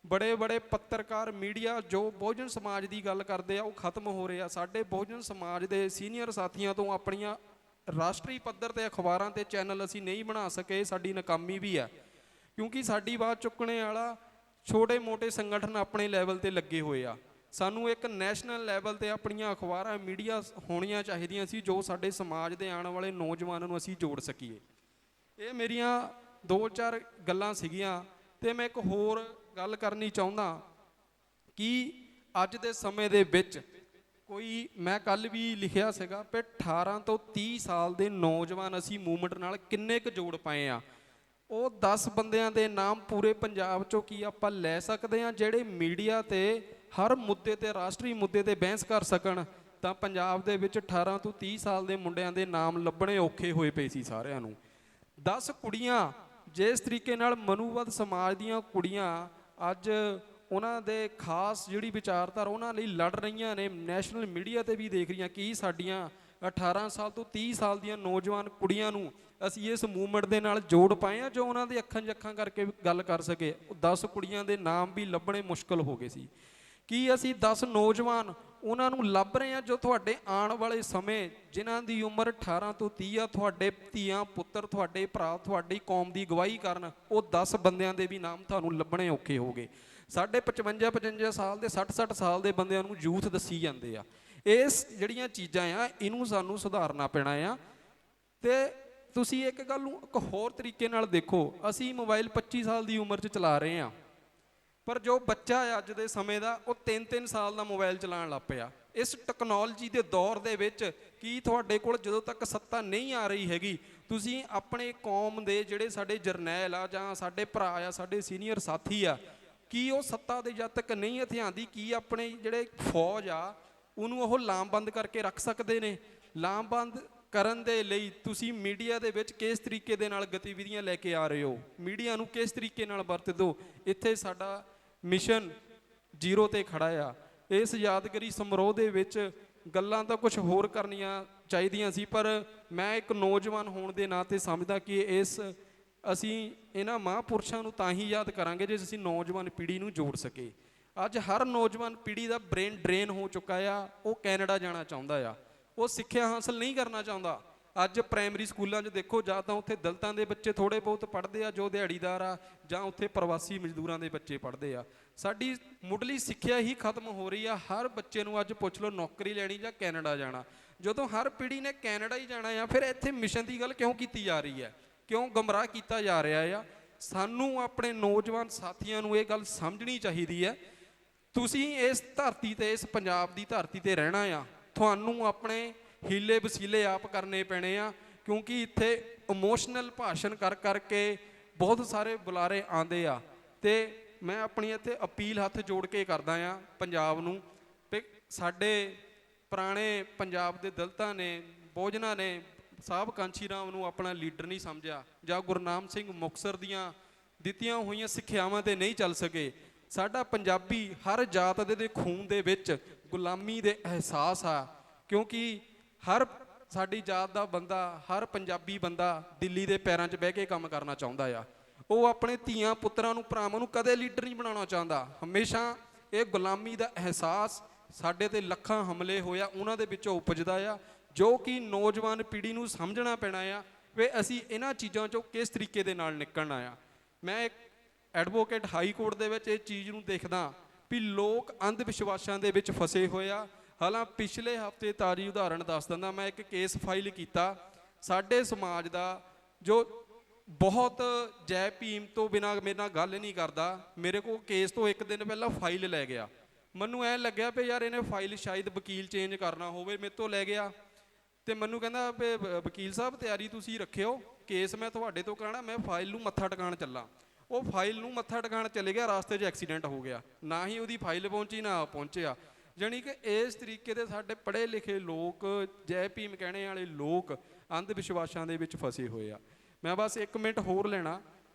ਬੜੇ ਪੱਤਰਕਾਰ ਮੀਡੀਆ ਜੋ ਬਹੁਜਨ ਸਮਾਜ ਦੀ ਗੱਲ ਕਰਦੇ ਆ ਉਹ ਖਤਮ ਹੋ ਰਹੇ ਆ। ਸਾਡੇ ਬਹੁਜਨ ਸਮਾਜ ਦੇ ਸੀਨੀਅਰ ਸਾਥੀਆਂ ਤੋਂ ਆਪਣੀਆਂ ਰਾਸ਼ਟਰੀ ਪੱਧਰ ਤੇ ਅਖਬਾਰਾਂ ਤੇ ਚੈਨਲ ਅਸੀਂ ਨਹੀਂ ਬਣਾ ਸਕੇ, ਸਾਡੀ ਨਾਕਾਮੀ ਵੀ ਆ, ਕਿਉਂਕਿ ਸਾਡੀ ਆਵਾਜ਼ ਚੁੱਕਣੇ ਵਾਲਾ ਛੋਟੇ ਮੋਟੇ ਸੰਗਠਨ ਆਪਣੇ ਲੈਵਲ ਤੇ ਲੱਗੇ ਹੋਏ ਆ। ਸਾਨੂੰ ਇੱਕ ਨੈਸ਼ਨਲ ਲੈਵਲ ਤੇ ਆਪਣੀਆਂ ਅਖਬਾਰਾਂ ਮੀਡੀਆ ਹੋਣੀਆਂ ਚਾਹੀਦੀਆਂ ਸੀ ਜੋ ਸਾਡੇ ਸਮਾਜ ਦੇ ਆਉਣ ਵਾਲੇ ਨੌਜਵਾਨਾਂ ਨੂੰ ਅਸੀਂ ਜੋੜ ਸਕੀਏ। ਇਹ ਮੇਰੀਆਂ 2-4 ਗੱਲਾਂ ਸੀਗੀਆਂ। ਤੇ ਮੈਂ ਇੱਕ ਹੋਰ ਗੱਲ ਕਰਨੀ ਚਾਹੁੰਦਾ ਕਿ ਅੱਜ ਦੇ ਸਮੇਂ ਦੇ ਵਿੱਚ ਕੋਈ, ਮੈਂ ਕੱਲ ਵੀ ਲਿਖਿਆ ਸੀਗਾ ਕਿ 18 ਤੋਂ 30 ਸਾਲ ਦੇ ਨੌਜਵਾਨ ਅਸੀਂ ਮੂਵਮੈਂਟ ਨਾਲ ਕਿੰਨੇ ਕੁ ਜੋੜ ਪਾਏ ਆ। ਉਹ 10 ਬੰਦਿਆਂ ਦੇ ਨਾਮ ਪੂਰੇ ਪੰਜਾਬ 'ਚੋਂ ਕੀ ਆਪਾਂ ਲੈ ਸਕਦੇ ਹਾਂ ਜਿਹੜੇ ਮੀਡੀਆ ਤੇ ਹਰ ਮੁੱਦੇ ਤੇ, ਰਾਸ਼ਟਰੀ ਮੁੱਦੇ ਤੇ ਬਹਿਸ ਕਰ ਸਕਣ। ਤਾਂ ਪੰਜਾਬ ਦੇ ਵਿੱਚ 18 ਤੋਂ 30 ਸਾਲ ਦੇ ਮੁੰਡਿਆਂ ਦੇ ਨਾਮ ਲੱਭਣੇ ਔਖੇ ਹੋਏ ਪਏ ਸੀ ਸਾਰਿਆਂ ਨੂੰ। 10 ਕੁੜੀਆਂ ਜਿਸ ਤਰੀਕੇ ਨਾਲ ਮਨੂਵਾਦ ਸਮਾਜ ਦੀਆਂ ਕੁੜੀਆਂ ਅੱਜ ਉਹਨਾਂ ਦੇ ਖਾਸ ਜਿਹੜੀ ਵਿਚਾਰਧਾਰਾ ਉਹਨਾਂ ਲਈ ਲੜ ਰਹੀਆਂ ਨੇ, ਨੈਸ਼ਨਲ ਮੀਡੀਆ ਤੇ ਵੀ ਦੇਖ ਰਹੀਆਂ ਕਿ ਸਾਡੀਆਂ 18 ਸਾਲ ਤੋਂ 30 ਸਾਲ ਦੀਆਂ ਨੌਜਵਾਨ ਕੁੜੀਆਂ ਨੂੰ ਅਸੀਂ ਇਸ ਮੂਵਮੈਂਟ ਦੇ ਨਾਲ ਜੋੜ ਪਾਏ ਆ ਜੋ ਉਹਨਾਂ ਦੇ ਅੱਖਾਂ 'ਚ ਅੱਖਾਂ ਕਰਕੇ ਗੱਲ ਕਰ ਸਕੇ। 10 ਕੁੜੀਆਂ ਦੇ ਨਾਮ ਵੀ ਲੱਭਣੇ ਮੁਸ਼ਕਲ ਹੋ ਗਏ ਸੀ। ਕੀ ਅਸੀਂ 10 ਨੌਜਵਾਨ ਉਹਨਾਂ ਨੂੰ ਲੱਭ ਰਹੇ ਹਾਂ ਜੋ ਤੁਹਾਡੇ ਆਉਣ ਵਾਲੇ ਸਮੇਂ ਜਿਨ੍ਹਾਂ ਦੀ ਉਮਰ 18 ਤੋਂ 30 ਆ, ਤੁਹਾਡੇ ਧੀਆਂ ਪੁੱਤਰ, ਤੁਹਾਡੇ ਭਰਾ, ਤੁਹਾਡੀ ਕੌਮ ਦੀ ਅਗਵਾਈ ਕਰਨ, ਉਹ 10 ਬੰਦਿਆਂ ਦੇ ਵੀ ਨਾਮ ਤੁਹਾਨੂੰ ਲੱਭਣੇ ਔਖੇ ਹੋ ਗਏ। ਸਾਡੇ 55 ਸਾਲ ਦੇ 60 ਸਾਲ ਦੇ ਬੰਦਿਆਂ ਨੂੰ ਯੂਥ ਦੱਸੀ ਜਾਂਦੇ ਆ। ਇਸ ਜਿਹੜੀਆਂ ਚੀਜ਼ਾਂ ਆ ਇਹਨੂੰ ਸਾਨੂੰ ਸੁਧਾਰਨਾ ਪੈਣਾ ਆ। ਤੇ ਤੁਸੀਂ ਇੱਕ ਗੱਲ ਨੂੰ ਇੱਕ ਹੋਰ ਤਰੀਕੇ ਨਾਲ ਦੇਖੋ, ਅਸੀਂ ਮੋਬਾਈਲ 25 ਸਾਲ ਦੀ ਉਮਰ 'ਚ ਚਲਾ ਰਹੇ ਹਾਂ, ਪਰ ਜੋ ਬੱਚਾ ਹੈ ਅੱਜ ਦੇ ਸਮੇਂ ਦਾ ਉਹ 3-3 ਸਾਲ ਦਾ ਮੋਬਾਈਲ ਚਲਾਉਣ ਲੱਗ ਪਿਆ। ਇਸ ਟੈਕਨੋਲੋਜੀ ਦੇ ਦੌਰ ਦੇ ਵਿੱਚ ਕੀ ਤੁਹਾਡੇ ਕੋਲ ਜਦੋਂ ਤੱਕ ਸੱਤਾ ਨਹੀਂ ਆ ਰਹੀ ਹੈਗੀ, ਤੁਸੀਂ ਆਪਣੇ ਕੌਮ ਦੇ ਜਿਹੜੇ ਸਾਡੇ ਜਰਨੈਲ ਆ ਜਾਂ ਸਾਡੇ ਭਰਾ ਆ, ਸਾਡੇ ਸੀਨੀਅਰ ਸਾਥੀ ਆ, ਕੀ ਉਹ ਸੱਤਾ ਦੇ ਜਦ ਤੱਕ ਨਹੀਂ ਹਥਿਆਉਂਦੀ, ਕੀ ਆਪਣੇ ਜਿਹੜੇ ਫੌਜ ਆ ਉਹਨੂੰ ਉਹ ਲਾਮਬੰਦ ਕਰਕੇ ਰੱਖ ਸਕਦੇ ਨੇ? ਲਾਮਬੰਦ ਕਰਨ ਦੇ ਲਈ ਤੁਸੀਂ ਮੀਡੀਆ ਦੇ ਵਿੱਚ ਕਿਸ ਤਰੀਕੇ ਦੇ ਨਾਲ ਗਤੀਵਿਧੀਆਂ ਲੈ ਕੇ ਆ ਰਹੇ ਹੋ, ਮੀਡੀਆ ਨੂੰ ਕਿਸ ਤਰੀਕੇ ਨਾਲ ਵਰਤਦੇ ਹੋ? ਇੱਥੇ ਸਾਡਾ ਮਿਸ਼ਨ 0 ਤੇ ਖੜਾ ਆ। ਇਸ ਯਾਦਗਾਰੀ ਸਮਾਰੋਹ ਦੇ ਵਿੱਚ ਗੱਲਾਂ ਤਾਂ ਕੁਝ ਹੋਰ ਕਰਨੀਆਂ ਚਾਹੀਦੀਆਂ ਸੀ, ਪਰ ਮੈਂ ਇੱਕ ਨੌਜਵਾਨ ਹੋਣ ਦੇ ਨਾਤੇ ਸਮਝਦਾ ਕਿ ਅਸੀਂ ਇਹਨਾਂ ਮਹਾਂਪੁਰਸ਼ਾਂ ਨੂੰ ਤਾਂ ਹੀ ਯਾਦ ਕਰਾਂਗੇ ਜੇ ਅਸੀਂ ਨੌਜਵਾਨ ਪੀੜ੍ਹੀ ਨੂੰ ਜੋੜ ਸਕੇ। ਅੱਜ ਹਰ ਨੌਜਵਾਨ ਪੀੜ੍ਹੀ ਦਾ ਬ੍ਰੇਨ ਡਰੇਨ ਹੋ ਚੁੱਕਾ ਆ, ਉਹ ਕੈਨੇਡਾ ਜਾਣਾ ਚਾਹੁੰਦਾ ਆ, ਉਹ ਸਿੱਖਿਆ ਹਾਸਲ ਨਹੀਂ ਕਰਨਾ ਚਾਹੁੰਦਾ। ਅੱਜ ਪ੍ਰਾਇਮਰੀ ਸਕੂਲਾਂ 'ਚ ਦੇਖੋ, ਜਾਂ ਤਾਂ ਉੱਥੇ ਦਲਿਤਾਂ ਦੇ ਬੱਚੇ ਥੋੜ੍ਹੇ ਬਹੁਤ ਪੜ੍ਹਦੇ ਆ ਜੋ ਦਿਹਾੜੀਦਾਰ ਆ, ਜਾਂ ਉੱਥੇ ਪ੍ਰਵਾਸੀ ਮਜ਼ਦੂਰਾਂ ਦੇ ਬੱਚੇ ਪੜ੍ਹਦੇ ਆ। ਸਾਡੀ ਮੁੱਢਲੀ ਸਿੱਖਿਆ ਹੀ ਖਤਮ ਹੋ ਰਹੀ ਆ। ਹਰ ਬੱਚੇ ਨੂੰ ਅੱਜ ਪੁੱਛ ਲਓ ਨੌਕਰੀ ਲੈਣੀ ਜਾਂ ਕੈਨੇਡਾ ਜਾਣਾ। ਜਦੋਂ ਹਰ ਪੀੜ੍ਹੀ ਨੇ ਕੈਨੇਡਾ ਹੀ ਜਾਣਾ ਆ, ਫਿਰ ਇੱਥੇ ਮਿਸ਼ਨ ਦੀ ਗੱਲ ਕਿਉਂ ਕੀਤੀ ਜਾ ਰਹੀ ਹੈ, ਕਿਉਂ ਗਮਰਾਹ ਕੀਤਾ ਜਾ ਰਿਹਾ ਆ? ਸਾਨੂੰ ਆਪਣੇ ਨੌਜਵਾਨ ਸਾਥੀਆਂ ਨੂੰ ਇਹ ਗੱਲ ਸਮਝਣੀ ਚਾਹੀਦੀ ਹੈ। ਤੁਸੀਂ ਇਸ ਧਰਤੀ ਤੇ, ਇਸ ਪੰਜਾਬ ਦੀ ਧਰਤੀ ਤੇ ਰਹਿਣਾ ਆ, ਤੁਹਾਨੂੰ ਆਪਣੇ ਹੀਲੇ ਵਸੀਲੇ ਆਪ ਕਰਨੇ ਪੈਣੇ ਆ, ਕਿਉਂਕਿ ਇੱਥੇ ਇਮੋਸ਼ਨਲ ਭਾਸ਼ਣ ਕਰ ਕਰਕੇ ਬਹੁਤ ਸਾਰੇ ਬੁਲਾਰੇ ਆਉਂਦੇ ਆ। ਤੇ ਮੈਂ ਆਪਣੀ ਇੱਥੇ ਅਪੀਲ ਹੱਥ ਜੋੜ ਕੇ ਕਰਦਾ ਆ ਪੰਜਾਬ ਨੂੰ, ਵੀ ਸਾਡੇ ਪੁਰਾਣੇ ਪੰਜਾਬ ਦੇ ਦਲਿਤਾਂ ਨੇ, ਬਹੁਜਨਾਂ ਨੇ ਸਾਹਿਬ ਕਾਂਸ਼ੀ ਰਾਮ ਨੂੰ ਆਪਣਾ ਲੀਡਰ ਨਹੀਂ ਸਮਝਿਆ, ਜਾਂ ਗੁਰਨਾਮ ਸਿੰਘ ਮੁਕਤਸਰ ਦੀਆਂ ਦਿੱਤੀਆਂ ਹੋਈਆਂ ਸਿੱਖਿਆਵਾਂ ਤੇ ਨਹੀਂ ਚੱਲ ਸਕੇ। ਸਾਡਾ ਪੰਜਾਬੀ ਹਰ ਜਾਤ ਦੇ ਖੂਨ ਦੇ ਵਿੱਚ ਗੁਲਾਮੀ ਦੇ ਅਹਿਸਾਸ ਆ, ਕਿਉਂਕਿ ਹਰ ਸਾਡੀ ਜਾਤ ਦਾ ਬੰਦਾ, ਹਰ ਪੰਜਾਬੀ ਬੰਦਾ ਦਿੱਲੀ ਦੇ ਪੈਰਾਂ 'ਚ ਬਹਿ ਕੇ ਕੰਮ ਕਰਨਾ ਚਾਹੁੰਦਾ ਆ। ਉਹ ਆਪਣੇ ਧੀਆਂ ਪੁੱਤਰਾਂ ਨੂੰ, ਭਰਾਵਾਂ ਨੂੰ ਕਦੇ ਲੀਡਰ ਨਹੀਂ ਬਣਾਉਣਾ ਚਾਹੁੰਦਾ। ਹਮੇਸ਼ਾ ਇਹ ਗੁਲਾਮੀ ਦਾ ਅਹਿਸਾਸ, ਸਾਡੇ ਤੇ ਲੱਖਾਂ ਹਮਲੇ ਹੋਇਆ ਉਹਨਾਂ ਦੇ ਵਿੱਚੋਂ ਉਪਜਦਾ ਆ, ਜੋ ਕਿ ਨੌਜਵਾਨ ਪੀੜ੍ਹੀ ਨੂੰ ਸਮਝਣਾ ਪੈਣਾ ਆ ਵੀ ਅਸੀਂ ਇਹਨਾਂ ਚੀਜ਼ਾਂ 'ਚੋਂ ਕਿਸ ਤਰੀਕੇ ਦੇ ਨਾਲ ਨਿਕਲਣਾ ਆ। ਮੈਂ ਇੱਕ ਐਡਵੋਕੇਟ ਹਾਈ ਕੋਰਟ ਦੇ ਵਿੱਚ ਇਹ ਚੀਜ਼ ਨੂੰ ਦੇਖਦਾ ਵੀ ਲੋਕ ਅੰਧ ਵਿਸ਼ਵਾਸਾਂ ਦੇ ਵਿੱਚ ਫਸੇ ਹੋਏ ਆ। ਹਾਲਾਂ ਪਿਛਲੇ ਹਫ਼ਤੇ ਤਾਜ਼ੀ ਉਦਾਹਰਣ ਦੱਸ ਦਿੰਦਾ, ਮੈਂ ਇੱਕ ਕੇਸ ਫਾਈਲ ਕੀਤਾ ਸਾਡੇ ਸਮਾਜ ਦਾ, ਜੋ ਬਹੁਤ ਜੈ ਭੀਮ ਤੋਂ ਬਿਨਾਂ ਮੇਰੇ ਨਾਲ ਗੱਲ ਨਹੀਂ ਕਰਦਾ, ਮੇਰੇ ਕੋਲ ਕੇਸ ਤੋਂ ਇੱਕ ਦਿਨ ਪਹਿਲਾਂ ਫਾਈਲ ਲੈ ਗਿਆ। ਮੈਨੂੰ ਐਂ ਲੱਗਿਆ ਵੀ ਯਾਰ ਇਹਨੇ ਫਾਈਲ ਸ਼ਾਇਦ ਵਕੀਲ ਚੇਂਜ ਕਰਨਾ ਹੋਵੇ, ਮੇਰੇ ਤੋਂ ਲੈ ਗਿਆ ਤੇ ਮੈਨੂੰ ਕਹਿੰਦਾ ਵੀ ਵਕੀਲ ਸਾਹਿਬ ਤਿਆਰੀ ਤੁਸੀਂ ਰੱਖਿਓ, ਕੇਸ ਮੈਂ ਤੁਹਾਡੇ ਤੋਂ ਕਰਾਉਣਾ, ਮੈਂ ਫਾਈਲ ਨੂੰ ਮੱਥਾ ਟਿਕਾਣ ਚੱਲਾਂ। ਉਹ ਫਾਈਲ ਨੂੰ ਮੱਥਾ ਟਿਕਾਣ ਚਲੇ ਗਿਆ, ਰਾਸਤੇ 'ਚ ਐਕਸੀਡੈਂਟ ਹੋ ਗਿਆ, ਨਾ ਹੀ ਉਹਦੀ ਫਾਈਲ ਪਹੁੰਚੀ ਨਾ ਆਪ ਪਹੁੰਚਿਆ। ਜਾਣੀ ਕਿ ਇਸ ਤਰੀਕੇ ਦੇ ਸਾਡੇ ਪੜ੍ਹੇ ਲਿਖੇ ਲੋਕ, ਜੈ ਭੀਮ ਕਹਿਣੇ ਵਾਲੇ ਲੋਕ ਅੰਧ ਵਿਸ਼ਵਾਸਾਂ ਦੇ ਵਿੱਚ ਫਸੇ ਹੋਏ ਆ। ਮੈਂ ਬਸ 1 ਮਿੰਟ ਹੋਰ ਲੈਣਾ।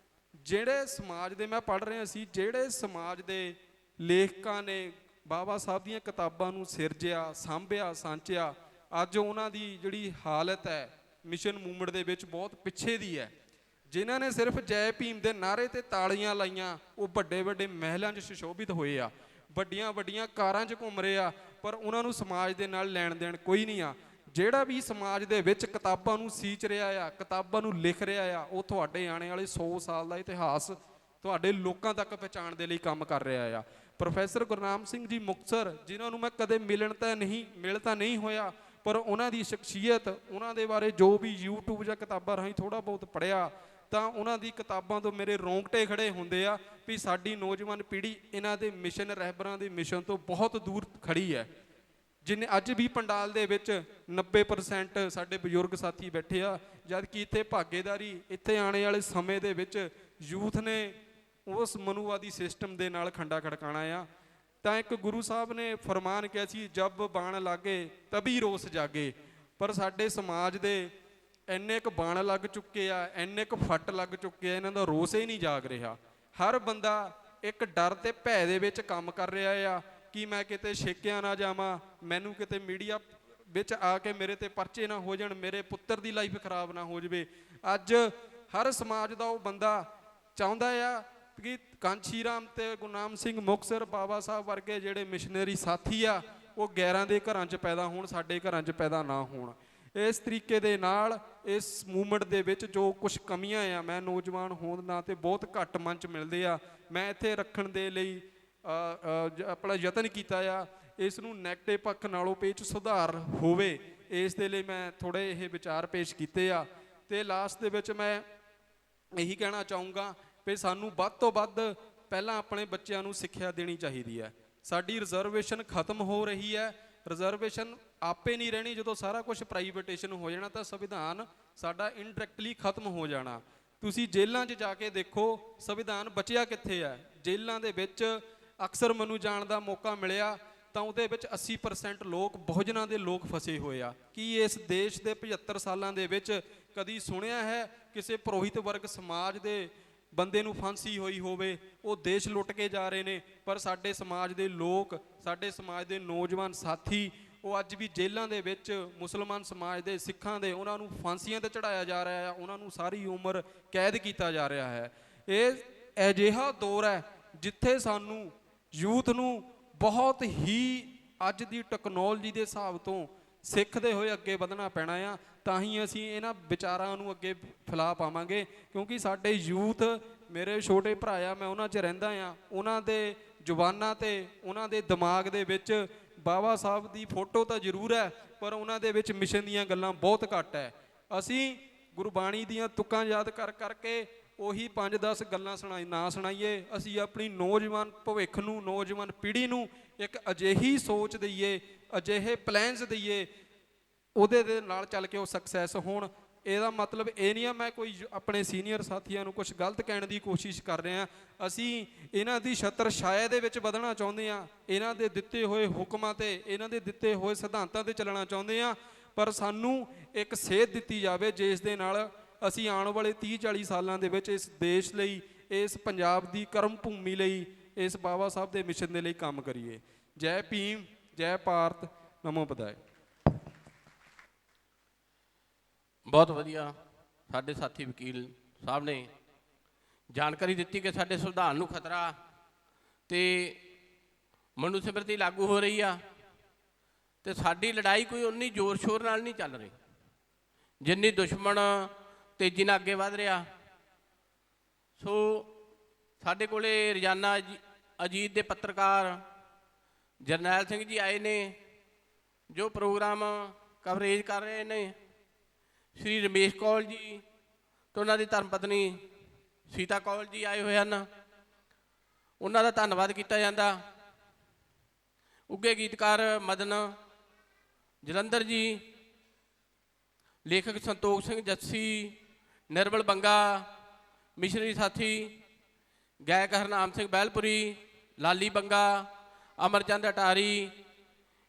ਜਿਹੜੇ ਸਮਾਜ ਦੇ, ਮੈਂ ਪੜ੍ਹ ਰਿਹਾ ਸੀ, ਜਿਹੜੇ ਸਮਾਜ ਦੇ ਲੇਖਕਾਂ ਨੇ ਬਾਬਾ ਸਾਹਿਬ ਦੀਆਂ ਕਿਤਾਬਾਂ ਨੂੰ ਸਿਰਜਿਆ, ਸਾਂਭਿਆ, ਸਾਂਚਿਆ, ਅੱਜ ਉਹਨਾਂ ਦੀ ਜਿਹੜੀ ਹਾਲਤ ਹੈ ਮਿਸ਼ਨ ਮੂਵਮੈਂਟ ਦੇ ਵਿੱਚ ਬਹੁਤ ਪਿੱਛੇ ਦੀ ਹੈ। ਜਿਨ੍ਹਾਂ ਨੇ ਸਿਰਫ ਜੈ ਭੀਮ ਦੇ ਨਾਅਰੇ ਤੇ ਤਾਲੀਆਂ ਲਾਈਆਂ, ਉਹ ਵੱਡੇ ਵੱਡੇ ਮਹਿਲਾਂ 'ਚ ਸੁਸ਼ੋਭਿਤ ਹੋਏ ਆ, ਵੱਡੀਆਂ ਵੱਡੀਆਂ ਕਾਰਾਂ 'ਚ ਘੁੰਮ ਰਹੇ ਆ, ਪਰ ਉਹਨਾਂ ਨੂੰ ਸਮਾਜ ਦੇ ਨਾਲ ਲੈਣ ਦੇਣ ਕੋਈ ਨਹੀਂ ਆ। ਜਿਹੜਾ ਵੀ ਸਮਾਜ ਦੇ ਵਿੱਚ ਕਿਤਾਬਾਂ ਨੂੰ ਸੀਂਚ ਰਿਹਾ ਆ, ਕਿਤਾਬਾਂ ਨੂੰ ਲਿਖ ਰਿਹਾ ਆ, ਉਹ ਤੁਹਾਡੇ ਆਉਣੇ ਵਾਲੇ 100 ਸਾਲ ਦਾ ਇਤਿਹਾਸ ਤੁਹਾਡੇ ਲੋਕਾਂ ਤੱਕ ਪਹੁੰਚਾਉਣ ਦੇ ਲਈ ਕੰਮ ਕਰ ਰਿਹਾ ਆ। ਪ੍ਰੋਫੈਸਰ ਗੁਰਨਾਮ ਸਿੰਘ ਜੀ ਮੁਕਤਸਰ, ਜਿਨ੍ਹਾਂ ਨੂੰ ਮੈਂ ਕਦੇ ਮਿਲ ਤਾਂ ਨਹੀਂ ਹੋਇਆ, ਪਰ ਉਹਨਾਂ ਦੀ ਸ਼ਖਸੀਅਤ, ਉਹਨਾਂ ਦੇ ਬਾਰੇ ਜੋ ਵੀ YouTube ਜਾਂ ਕਿਤਾਬਾਂ ਰਾਹੀਂ ਥੋੜ੍ਹਾ ਬਹੁਤ ਪੜ੍ਹਿਆ, ਤਾਂ ਉਹਨਾਂ ਦੀ ਕਿਤਾਬਾਂ ਤੋਂ ਮੇਰੇ ਰੋਂਗਟੇ ਖੜੇ ਹੁੰਦੇ ਆ ਵੀ ਸਾਡੀ ਨੌਜਵਾਨ ਪੀੜ੍ਹੀ ਇਹਨਾਂ ਦੇ ਮਿਸ਼ਨ, ਰਹਿਬਰਾਂ ਦੇ ਮਿਸ਼ਨ ਤੋਂ ਬਹੁਤ ਦੂਰ ਖੜੀ ਹੈ। ਜਿੰਨੇ ਅੱਜ ਵੀ ਪੰਡਾਲ ਦੇ ਵਿੱਚ 90% ਸਾਡੇ ਬਜ਼ੁਰਗ ਸਾਥੀ ਬੈਠੇ ਆ, ਜਦ ਕਿ ਇੱਥੇ ਭਾਗੇਦਾਰੀ, ਇੱਥੇ ਆਉਣੇ ਵਾਲੇ ਸਮੇਂ ਦੇ ਵਿੱਚ ਯੂਥ ਨੇ ਉਸ ਮਨੂਵਾਦੀ ਸਿਸਟਮ ਦੇ ਨਾਲ ਖੰਡਾ ਖੜਕਾਣਾ ਆ। ਤਾਂ ਇੱਕ ਗੁਰੂ ਸਾਹਿਬ ਨੇ ਫਰਮਾਨ ਕਿਹਾ ਸੀ, ਜਬ ਬਾਣ ਲਾਗੇ ਤਬੀ ਰੋਸ ਜਾਗੇ। ਪਰ ਸਾਡੇ ਸਮਾਜ ਦੇ ਇੰਨੇ ਕੁ ਬਾਣ ਲੱਗ ਚੁੱਕੇ ਆ, ਇੰਨੇ ਕੁ ਫੱਟ ਲੱਗ ਚੁੱਕੇ ਆ, ਇਹਨਾਂ ਦਾ ਰੋਸ ਹੀ ਨਹੀਂ ਜਾਗ ਰਿਹਾ। ਹਰ ਬੰਦਾ ਇੱਕ ਡਰ ਤੇ ਭੈ ਦੇ ਵਿੱਚ ਕੰਮ ਕਰ ਰਿਹਾ ਆ ਕਿ ਮੈਂ ਕਿਤੇ ਛੇਕਿਆ ਨਾ ਜਾਵਾਂ, ਮੈਨੂੰ ਕਿਤੇ ਮੀਡੀਆ ਵਿੱਚ ਆ ਕੇ ਮੇਰੇ ਤੇ ਪਰਚੇ ਨਾ ਹੋ ਜਾਣ, ਮੇਰੇ ਪੁੱਤਰ ਦੀ ਲਾਈਫ ਖਰਾਬ ਨਾ ਹੋ ਜਾਵੇ। ਅੱਜ ਹਰ ਸਮਾਜ ਦਾ ਉਹ ਬੰਦਾ ਚਾਹੁੰਦਾ ਆ ਕਿ ਕਾਂਸ਼ੀ ਰਾਮ ਤੇ ਗੁਰਨਾਮ ਸਿੰਘ ਮੁਕਤਸਰ ਬਾਬਾ ਸਾਹਿਬ ਵਰਗੇ ਜਿਹੜੇ ਮਿਸ਼ਨਰੀ ਸਾਥੀ ਆ, ਉਹ ਗੈਰਾਂ ਦੇ ਘਰਾਂ 'ਚ ਪੈਦਾ ਹੋਣ, ਸਾਡੇ ਘਰਾਂ 'ਚ ਪੈਦਾ ਨਾ ਹੋਣ। ਇਸ ਤਰੀਕੇ ਦੇ ਨਾਲ ਇਸ ਮੂਵਮੈਂਟ ਦੇ ਵਿੱਚ ਜੋ ਕੁਝ ਕਮੀਆਂ ਆ, ਮੈਂ ਨੌਜਵਾਨ ਹੋਣ ਨਾਲ ਤੇ ਬਹੁਤ ਘੱਟ ਮੰਚ ਮਿਲਦੇ ਆ, ਮੈਂ ਇੱਥੇ ਰੱਖਣ ਦੇ ਲਈ ਆਪਣਾ ਯਤਨ ਕੀਤਾ ਆ। ਇਸ ਨੂੰ ਨੈਗੇਟਿਵ ਪੱਖ ਨਾਲੋਂ ਪੇਚ ਸੁਧਾਰ ਹੋਵੇ, ਇਸ ਦੇ ਲਈ ਮੈਂ ਥੋੜ੍ਹੇ ਇਹ ਵਿਚਾਰ ਪੇਸ਼ ਕੀਤੇ ਆ। ਤੇ ਲਾਸਟ ਦੇ ਵਿੱਚ ਮੈਂ ਇਹੀ ਕਹਿਣਾ ਚਾਹੂੰਗਾ ਵੀ ਸਾਨੂੰ ਵੱਧ ਤੋਂ ਵੱਧ ਪਹਿਲਾਂ ਆਪਣੇ ਬੱਚਿਆਂ ਨੂੰ ਸਿੱਖਿਆ ਦੇਣੀ ਚਾਹੀਦੀ ਹੈ। ਸਾਡੀ ਰਿਜ਼ਰਵੇਸ਼ਨ ਖਤਮ ਹੋ ਰਹੀ ਹੈ, ਰਿਜ਼ਰਵੇਸ਼ਨ ਆਪੇ ਨਹੀਂ ਰਹਿਣੀ। ਜਦੋਂ ਸਾਰਾ ਕੁਝ ਪ੍ਰਾਈਵੇਟੇਸ਼ਨ ਹੋ ਜਾਣਾ ਤਾਂ ਸੰਵਿਧਾਨ ਸਾਡਾ ਇਨਡਾਇਰੈਕਟਲੀ ਖਤਮ ਹੋ ਜਾਣਾ। ਤੁਸੀਂ ਜੇਲ੍ਹਾਂ 'ਚ ਜਾ ਕੇ ਦੇਖੋ, ਸੰਵਿਧਾਨ ਬਚਿਆ ਕਿੱਥੇ ਹੈ। ਜੇਲ੍ਹਾਂ ਦੇ ਵਿੱਚ ਅਕਸਰ ਮੈਨੂੰ ਜਾਣ ਦਾ ਮੌਕਾ ਮਿਲਿਆ ਤਾਂ ਉਹਦੇ ਵਿੱਚ 80% ਲੋਕ ਬਹੁਜਨਾਂ ਦੇ ਲੋਕ ਫਸੇ ਹੋਏ ਆ। ਕੀ ਇਸ ਦੇਸ਼ ਦੇ 75 ਸਾਲਾਂ ਦੇ ਵਿੱਚ ਕਦੀ ਸੁਣਿਆ ਹੈ ਕਿਸੇ ਪੁਰੋਹਿਤ ਵਰਗ ਸਮਾਜ ਦੇ ਬੰਦੇ ਨੂੰ ਫਾਂਸੀ ਹੋਈ ਹੋਵੇ? ਉਹ ਦੇਸ਼ ਲੁੱਟ ਕੇ ਜਾ ਰਹੇ ਨੇ, ਪਰ ਸਾਡੇ ਸਮਾਜ ਦੇ ਲੋਕ, ਸਾਡੇ ਸਮਾਜ ਦੇ ਨੌਜਵਾਨ ਸਾਥੀ, ਉਹ ਅੱਜ ਵੀ ਜੇਲ੍ਹਾਂ ਦੇ ਵਿੱਚ ਮੁਸਲਮਾਨ ਸਮਾਜ ਦੇ, ਸਿੱਖਾਂ ਦੇ, ਉਹਨਾਂ ਨੂੰ ਫਾਂਸੀਆਂ 'ਤੇ ਚੜ੍ਹਾਇਆ ਜਾ ਰਿਹਾ ਹੈ, ਉਹਨਾਂ ਨੂੰ ਸਾਰੀ ਉਮਰ ਕੈਦ ਕੀਤਾ ਜਾ ਰਿਹਾ ਹੈ। ਇਹ ਅਜਿਹਾ ਦੌਰ ਹੈ ਜਿੱਥੇ ਸਾਨੂੰ ਯੂਥ ਨੂੰ ਬਹੁਤ ਹੀ ਅੱਜ ਦੀ ਟੈਕਨੋਲੋਜੀ ਦੇ ਹਿਸਾਬ ਤੋਂ ਸਿੱਖਦੇ ਹੋਏ ਅੱਗੇ ਵਧਣਾ ਪੈਣਾ ਆ, ਤਾਂ ਹੀ ਅਸੀਂ ਇਹਨਾਂ ਵਿਚਾਰਾਂ ਨੂੰ ਅੱਗੇ ਫੈਲਾ ਪਾਵਾਂਗੇ। ਕਿਉਂਕਿ ਸਾਡੇ ਯੂਥ, ਮੇਰੇ ਛੋਟੇ ਭਰਾ ਆ, ਮੈਂ ਉਹਨਾਂ 'ਚ ਰਹਿੰਦਾ ਆ, ਉਹਨਾਂ ਦੇ ਜ਼ੁਬਾਨਾਂ 'ਤੇ, ਉਹਨਾਂ ਦੇ ਦਿਮਾਗ ਦੇ ਵਿੱਚ ਬਾਬਾ ਸਾਹਿਬ ਦੀ ਫੋਟੋ ਤਾਂ ਜ਼ਰੂਰ ਹੈ, ਪਰ ਉਹਨਾਂ ਦੇ ਵਿੱਚ ਮਿਸ਼ਨ ਦੀਆਂ ਗੱਲਾਂ ਬਹੁਤ ਘੱਟ ਹੈ। ਅਸੀਂ ਗੁਰਬਾਣੀ ਦੀਆਂ ਤੁਕਾਂ ਯਾਦ ਕਰ ਕਰਕੇ ਉਹੀ 5-10 ਗੱਲਾਂ ਨਾ ਸੁਣਾਈਏ, ਅਸੀਂ ਆਪਣੀ ਨੌਜਵਾਨ ਭਵਿੱਖ ਨੂੰ, ਨੌਜਵਾਨ ਪੀੜ੍ਹੀ ਨੂੰ ਇੱਕ ਅਜਿਹੀ ਸੋਚ ਦਈਏ, ਅਜਿਹੇ ਪਲਾਨਸ ਦਈਏ, ਉਹਦੇ ਦੇ ਨਾਲ ਚੱਲ ਕੇ ਉਹ ਸਕਸੈਸ ਹੋਣ। ਇਹਦਾ ਮਤਲਬ ਇਹ ਨਹੀਂ ਆ ਮੈਂ ਕੋਈ ਆਪਣੇ ਸੀਨੀਅਰ ਸਾਥੀਆਂ ਨੂੰ ਕੁਝ ਗਲਤ ਕਹਿਣ ਦੀ ਕੋਸ਼ਿਸ਼ ਕਰ ਰਿਹਾ। ਅਸੀਂ ਇਹਨਾਂ ਦੀ ਛਤਰ ਛਾਇਆ ਦੇ ਵਿੱਚ ਵਧਣਾ ਚਾਹੁੰਦੇ ਹਾਂ, ਇਹਨਾਂ ਦੇ ਦਿੱਤੇ ਹੋਏ ਹੁਕਮਾਂ ਤੇ, ਇਹਨਾਂ ਦੇ ਦਿੱਤੇ ਹੋਏ ਸਿਧਾਂਤਾਂ ਤੇ ਚੱਲਣਾ ਚਾਹੁੰਦੇ ਹਾਂ, ਪਰ ਸਾਨੂੰ ਇੱਕ ਸੇਧ ਦਿੱਤੀ ਜਾਵੇ ਜਿਸ ਦੇ ਨਾਲ ਅਸੀਂ ਆਉਣ ਵਾਲੇ 30-40 ਸਾਲਾਂ ਦੇ ਵਿੱਚ ਇਸ ਦੇਸ਼ ਲਈ, ਇਸ ਪੰਜਾਬ ਦੀ ਕਰਮ ਭੂਮੀ ਲਈ, ਇਸ ਬਾਬਾ ਸਾਹਿਬ ਦੇ ਮਿਸ਼ਨ ਦੇ ਲਈ ਕੰਮ ਕਰੀਏ। ਜੈ ਭੀਮ, ਜੈ ਭਾਰਤ, ਨਮੋ ਬੁੱਧਾਏ। ਬਹੁਤ ਵਧੀਆ ਸਾਡੇ ਸਾਥੀ ਵਕੀਲ ਸਾਹਿਬ ਨੇ ਜਾਣਕਾਰੀ ਦਿੱਤੀ ਕਿ ਸਾਡੇ ਸੰਵਿਧਾਨ ਨੂੰ ਖਤਰਾ ਤੇ ਮਨੂ ਸਿਮਰਤੀ ਲਾਗੂ ਹੋ ਰਹੀ ਆ, ਤੇ ਸਾਡੀ ਲੜਾਈ ਕੋਈ ਉਨੀ ਜ਼ੋਰ ਸ਼ੋਰ ਨਾਲ ਨਹੀਂ ਚੱਲ ਰਹੀ ਜਿੰਨੀ ਦੁਸ਼ਮਣ ਤੇਜ਼ੀ ਨਾਲ ਅੱਗੇ ਵਧ ਰਿਹਾ। ਸੋ ਸਾਡੇ ਕੋਲੇ ਰੋਜ਼ਾਨਾ ਅਜੀਤ ਦੇ ਪੱਤਰਕਾਰ ਜਰਨੈਲ ਸਿੰਘ ਜੀ ਆਏ ਨੇ, ਜੋ ਪ੍ਰੋਗਰਾਮ ਕਵਰੇਜ ਕਰ ਰਹੇ ਨੇ। ਸ਼੍ਰੀ ਰਮੇਸ਼ ਕੌਲ ਜੀ ਅਤੇ ਉਹਨਾਂ ਦੀ ਧਰਮ ਪਤਨੀ ਸੀਤਾ ਕੌਲ ਜੀ ਆਏ ਹੋਏ ਹਨ, ਉਹਨਾਂ ਦਾ ਧੰਨਵਾਦ ਕੀਤਾ ਜਾਂਦਾ। ਉੱਘੇ ਗੀਤਕਾਰ ਮਦਨ ਜਲੰਧਰ ਜੀ, ਲੇਖਕ ਸੰਤੋਖ ਸਿੰਘ ਜੱਸੀ, ਨਿਰਮਲ ਬੰਗਾ, ਮਿਸ਼ਨਰੀ ਸਾਥੀ ਗਾਇਕ ਹਰਨਾਮ ਸਿੰਘ ਬਹਿਲਪੁਰੀ, ਲਾਲੀ ਬੰਗਾ, ਅਮਰਚੰਦ ਅਟਾਰੀ,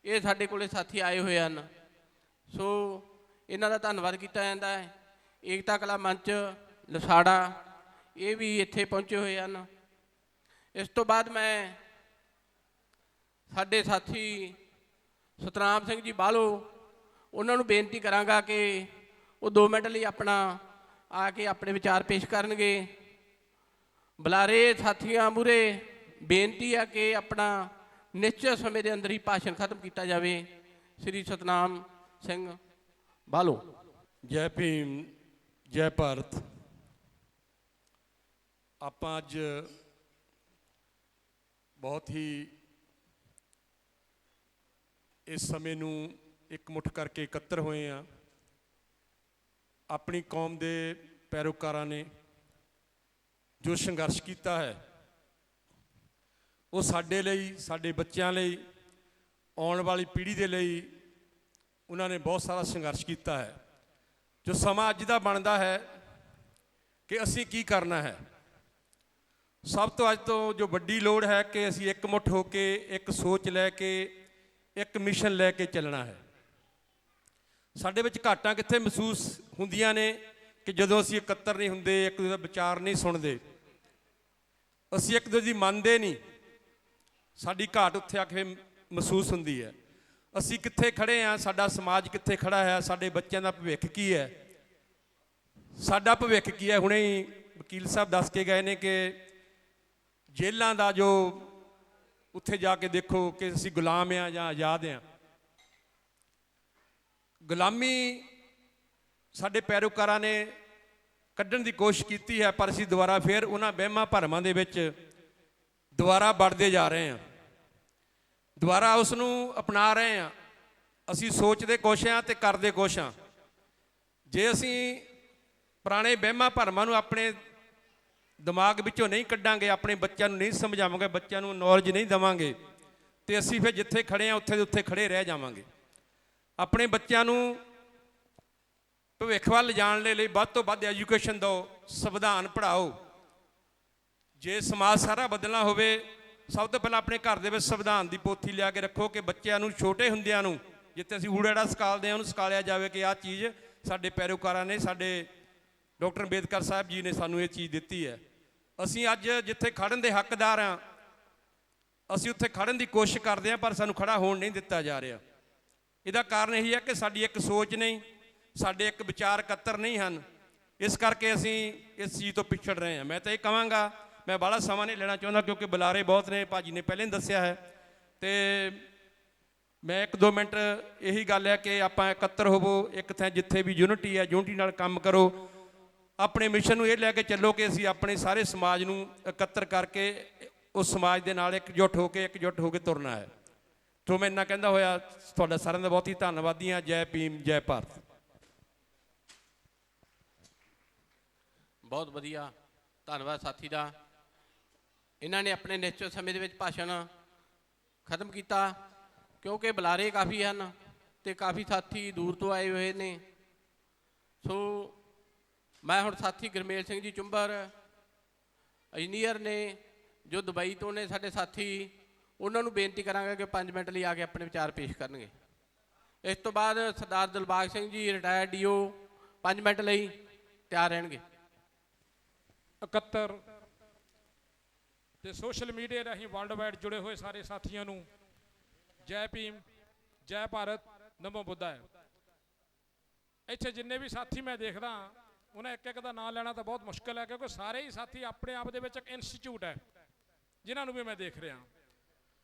ਇਹ ਸਾਡੇ ਕੋਲੇ ਸਾਥੀ ਆਏ ਹੋਏ ਹਨ। ਸੋ ਇਹਨਾਂ ਦਾ ਧੰਨਵਾਦ ਕੀਤਾ ਜਾਂਦਾ ਹੈ। ਏਕਤਾ ਕਲਾ ਮੰਚ ਲਸਾੜਾ, ਇਹ ਵੀ ਇੱਥੇ ਪਹੁੰਚੇ ਹੋਏ ਹਨ। ਇਸ ਤੋਂ ਬਾਅਦ ਮੈਂ ਸਾਡੇ ਸਾਥੀ ਸਤਨਾਮ ਸਿੰਘ ਜੀ ਬਾਹਲੋ, ਉਹਨਾਂ ਨੂੰ ਬੇਨਤੀ ਕਰਾਂਗਾ ਕਿ ਉਹ 2 ਮਿੰਟ ਲਈ ਆਪਣਾ ਆ ਕੇ ਆਪਣੇ ਵਿਚਾਰ ਪੇਸ਼ ਕਰਨਗੇ। ਬੁਲਾਰੇ ਸਾਥੀਆਂ ਮੂਹਰੇ ਬੇਨਤੀ ਹੈ ਕਿ ਆਪਣਾ ਨਿਸ਼ਚਿਤ ਸਮੇਂ ਦੇ ਅੰਦਰ ਹੀ ਭਾਸ਼ਣ ਖਤਮ ਕੀਤਾ ਜਾਵੇ। ਸ੍ਰੀ ਸਤਨਾਮ ਸਿੰਘ ਬਾਹਲੋ। ਜੈ ਭੀਮ, ਜੈ ਭਾਰਤ। ਆਪਾਂ ਅੱਜ ਬਹੁਤ ਹੀ ਇਸ ਸਮੇਂ ਨੂੰ ਇਕਮੁੱਠ ਕਰਕੇ ਇਕੱਤਰ ਹੋਏ ਹਾਂ। ਆਪਣੀ ਕੌਮ ਦੇ ਪੈਰੋਕਾਰਾਂ ਨੇ ਜੋ ਸੰਘਰਸ਼ ਕੀਤਾ ਹੈ, ਉਹ ਸਾਡੇ ਲਈ, ਸਾਡੇ ਬੱਚਿਆਂ ਲਈ, ਆਉਣ ਵਾਲੀ ਪੀੜ੍ਹੀ ਦੇ ਲਈ ਉਹਨਾਂ ਨੇ ਬਹੁਤ ਸਾਰਾ ਸੰਘਰਸ਼ ਕੀਤਾ ਹੈ। ਜੋ ਸਮਾਂ ਅੱਜ ਦਾ ਬਣਦਾ ਹੈ ਕਿ ਅਸੀਂ ਕੀ ਕਰਨਾ ਹੈ, ਸਭ ਤੋਂ ਅੱਜ ਤੋਂ ਜੋ ਵੱਡੀ ਲੋੜ ਹੈ ਕਿ ਅਸੀਂ ਇਕਮੁੱਠ ਹੋ ਕੇ ਇੱਕ ਸੋਚ ਲੈ ਕੇ ਇੱਕ ਮਿਸ਼ਨ ਲੈ ਕੇ ਚੱਲਣਾ ਹੈ। ਸਾਡੇ ਵਿੱਚ ਘਾਟਾਂ ਕਿੱਥੇ ਮਹਿਸੂਸ ਹੁੰਦੀਆਂ ਨੇ ਕਿ ਜਦੋਂ ਅਸੀਂ ਇਕੱਤਰ ਨਹੀਂ ਹੁੰਦੇ, ਇੱਕ ਦੂਜੇ ਦਾ ਵਿਚਾਰ ਨਹੀਂ ਸੁਣਦੇ, ਅਸੀਂ ਇੱਕ ਦੂਜੇ ਦੀ ਮੰਨਦੇ ਨਹੀਂ। ਸਾਡੀ ਘਾਟ ਉੱਥੇ ਆ ਕੇ ਮਹਿਸੂਸ ਹੁੰਦੀ ਹੈ। ਅਸੀਂ ਕਿੱਥੇ ਖੜ੍ਹੇ ਹਾਂ, ਸਾਡਾ ਸਮਾਜ ਕਿੱਥੇ ਖੜ੍ਹਾ ਹੈ, ਸਾਡੇ ਬੱਚਿਆਂ ਦਾ ਭਵਿੱਖ ਕੀ ਹੈ, ਸਾਡਾ ਭਵਿੱਖ ਕੀ ਹੈ। ਹੁਣੇ ਹੀ ਵਕੀਲ ਸਾਹਿਬ ਦੱਸ ਕੇ ਗਏ ਨੇ ਕਿ ਜੇਲ੍ਹਾਂ ਦਾ ਜੋ ਉੱਥੇ ਜਾ ਕੇ ਦੇਖੋ ਕਿ ਅਸੀਂ ਗੁਲਾਮ ਹਾਂ ਜਾਂ ਆਜ਼ਾਦ ਹਾਂ। ਗੁਲਾਮੀ ਸਾਡੇ ਪੈਰੋਕਾਰਾਂ ਨੇ ਕੱਢਣ ਦੀ ਕੋਸ਼ਿਸ਼ ਕੀਤੀ ਹੈ, ਪਰ ਅਸੀਂ ਦੁਬਾਰਾ ਫਿਰ ਉਹਨਾਂ ਵਹਿਮਾਂ ਭਰਮਾਂ ਦੇ ਵਿੱਚ ਦੁਬਾਰਾ ਵੜਦੇ ਜਾ ਰਹੇ ਹਾਂ, ਦੁਬਾਰਾ ਉਸ ਨੂੰ ਅਪਣਾ ਰਹੇ ਹਾਂ। ਅਸੀਂ ਸੋਚਦੇ ਕੁਛ ਹਾਂ ਅਤੇ ਕਰਦੇ ਕੁਛ ਹਾਂ। ਜੇ ਅਸੀਂ ਪੁਰਾਣੇ ਵਹਿਮਾਂ ਭਰਮਾਂ ਨੂੰ ਆਪਣੇ ਦਿਮਾਗ ਵਿੱਚੋਂ ਨਹੀਂ ਕੱਢਾਂਗੇ, ਆਪਣੇ ਬੱਚਿਆਂ ਨੂੰ ਨਹੀਂ ਸਮਝਾਵਾਂਗੇ, ਬੱਚਿਆਂ ਨੂੰ ਨੌਲੇਜ ਨਹੀਂ ਦੇਵਾਂਗੇ, ਅਤੇ ਅਸੀਂ ਫਿਰ ਜਿੱਥੇ ਖੜ੍ਹੇ ਹਾਂ ਉੱਥੇ ਦੇ ਉੱਥੇ ਖੜ੍ਹੇ ਰਹਿ ਜਾਵਾਂਗੇ। ਆਪਣੇ ਬੱਚਿਆਂ ਨੂੰ ਭਵਿੱਖ ਵੱਲ ਲਿਜਾਣ ਦੇ ਲਈ ਵੱਧ ਤੋਂ ਵੱਧ ਐਜੂਕੇਸ਼ਨ ਦਿਓ, ਸੰਵਿਧਾਨ ਪੜ੍ਹਾਓ। ਜੇ ਸਮਾਜ ਸਾਰਾ ਬਦਲਣਾ ਹੋਵੇ, ਸਭ ਤੋਂ ਪਹਿਲਾਂ ਆਪਣੇ ਘਰ ਦੇ ਵਿੱਚ ਸੰਵਿਧਾਨ ਦੀ ਪੋਥੀ ਲਿਆ ਕੇ ਰੱਖੋ ਕਿ ਬੱਚਿਆਂ ਨੂੰ, ਛੋਟੇ ਹੁੰਦਿਆਂ ਨੂੰ, ਜਿੱਥੇ ਅਸੀਂ ਊੜੇੜਾ ਸਿਖਾਲਦੇ ਹਾਂ ਉਹਨੂੰ ਸਿਖਾਲਿਆ ਜਾਵੇ ਕਿ ਆਹ ਚੀਜ਼ ਸਾਡੇ ਪੈਰੋਕਾਰਾਂ ਨੇ, ਸਾਡੇ ਡਾਕਟਰ ਅੰਬੇਦਕਰ ਸਾਹਿਬ ਜੀ ਨੇ ਸਾਨੂੰ ਇਹ ਚੀਜ਼ ਦਿੱਤੀ ਹੈ। ਅਸੀਂ ਅੱਜ ਜਿੱਥੇ ਖੜ੍ਹਨ ਦੇ ਹੱਕਦਾਰ ਹਾਂ, ਅਸੀਂ ਉੱਥੇ ਖੜ੍ਹਨ ਦੀ ਕੋਸ਼ਿਸ਼ ਕਰਦੇ ਹਾਂ, ਪਰ ਸਾਨੂੰ ਖੜ੍ਹਾ ਹੋਣ ਨਹੀਂ ਦਿੱਤਾ ਜਾ ਰਿਹਾ। ਇਹਦਾ ਕਾਰਨ ਇਹੀ ਹੈ ਕਿ ਸਾਡੀ ਇੱਕ ਸੋਚ ਨਹੀਂ, ਸਾਡੇ ਇੱਕ ਵਿਚਾਰ ਇਕੱਤਰ ਨਹੀਂ ਹਨ। ਇਸ ਕਰਕੇ ਅਸੀਂ ਇਸ ਚੀਜ਼ ਤੋਂ ਪਿਛੜ ਰਹੇ ਹਾਂ। ਮੈਂ ਤਾਂ ਇਹ ਕਹਾਂਗਾ, ਮੈਂ ਬਾਹਲਾ ਸਮਾਂ ਨਹੀਂ ਲੈਣਾ ਚਾਹੁੰਦਾ ਕਿਉਂਕਿ ਬੁਲਾਰੇ ਬਹੁਤ ਨੇ, ਭਾਜੀ ਨੇ ਪਹਿਲਾਂ ਹੀ ਦੱਸਿਆ ਹੈ, ਅਤੇ ਮੈਂ 1-2 ਮਿੰਟ ਇਹੀ ਗੱਲ ਹੈ ਕਿ ਆਪਾਂ ਇਕੱਤਰ ਹੋਵੋ ਇੱਕ ਥਾਂ, ਜਿੱਥੇ ਵੀ ਯੂਨਿਟੀ ਹੈ, ਯੂਨਿਟੀ ਨਾਲ ਕੰਮ ਕਰੋ। ਆਪਣੇ ਮਿਸ਼ਨ ਨੂੰ ਇਹ ਲੈ ਕੇ ਚੱਲੋ ਕਿ ਅਸੀਂ ਆਪਣੇ ਸਾਰੇ ਸਮਾਜ ਨੂੰ ਇਕੱਤਰ ਕਰਕੇ ਉਸ ਸਮਾਜ ਦੇ ਨਾਲ ਇਕਜੁੱਟ ਹੋ ਕੇ ਤੁਰਨਾ ਹੈ। ਸੋ ਮੈਂ ਇੰਨਾ ਕਹਿੰਦਾ ਹੋਇਆ ਤੁਹਾਡਾ ਸਾਰਿਆਂ ਦਾ ਬਹੁਤ ਹੀ ਧੰਨਵਾਦੀ ਹਾਂ। ਜੈ ਭੀਮ, ਜੈ ਭਾਰਤ। ਬਹੁਤ ਵਧੀਆ, ਧੰਨਵਾਦ ਸਾਥੀ ਦਾ। ਇਹਨਾਂ ਨੇ ਆਪਣੇ ਨਿਸ਼ਚਿਤ ਸਮੇਂ ਦੇ ਵਿੱਚ ਭਾਸ਼ਣ ਖਤਮ ਕੀਤਾ, ਕਿਉਂਕਿ ਬੁਲਾਰੇ ਕਾਫੀ ਹਨ ਅਤੇ ਕਾਫੀ ਸਾਥੀ ਦੂਰ ਤੋਂ ਆਏ ਹੋਏ ਨੇ। ਸੋ ਮੈਂ ਹੁਣ ਸਾਥੀ ਗੁਰਮੇਲ ਸਿੰਘ ਜੀ ਚੁੰਬਰ ਇੰਜੀਨੀਅਰ ਨੇ ਜੋ ਦੁਬਈ ਤੋਂ ਨੇ ਸਾਡੇ ਸਾਥੀ, ਉਹਨਾਂ ਨੂੰ ਬੇਨਤੀ ਕਰਾਂਗਾ ਕਿ 5 ਮਿੰਟ ਲਈ ਆ ਕੇ ਆਪਣੇ ਵਿਚਾਰ ਪੇਸ਼ ਕਰਨਗੇ। ਇਸ ਤੋਂ ਬਾਅਦ ਸਰਦਾਰ Dilbag Singh ji retired deo 5 minute ਲਈ ਤਿਆਰ ਰਹਿਣਗੇ। 71 ਤੇ ਸੋਸ਼ਲ ਮੀਡੀਆ ਰਾਹੀਂ ਵਰਲਡ ਵਾਈਡ ਜੁੜੇ ਹੋਏ ਸਾਰੇ ਸਾਥੀਆਂ ਨੂੰ ਜੈ ਭੀਮ, ਜੈ ਭਾਰਤ, ਨਮੋ ਬੁੱਧਾ। ਇੱਥੇ ਜਿੰਨੇ ਵੀ ਸਾਥੀ ਮੈਂ ਦੇਖਦਾ ਉਹਨਾਂ ਇੱਕ ਇੱਕ ਦਾ ਨਾਮ ਲੈਣਾ ਤਾਂ ਬਹੁਤ ਮੁਸ਼ਕਿਲ ਹੈ, ਕਿਉਂਕਿ ਸਾਰੇ ਹੀ ਸਾਥੀ ਆਪਣੇ ਆਪ ਦੇ ਵਿੱਚ ਇੱਕ ਇੰਸਟੀਚਿਊਟ ਹੈ ਜਿਨ੍ਹਾਂ ਨੂੰ ਵੀ ਮੈਂ ਦੇਖ ਰਿਹਾ।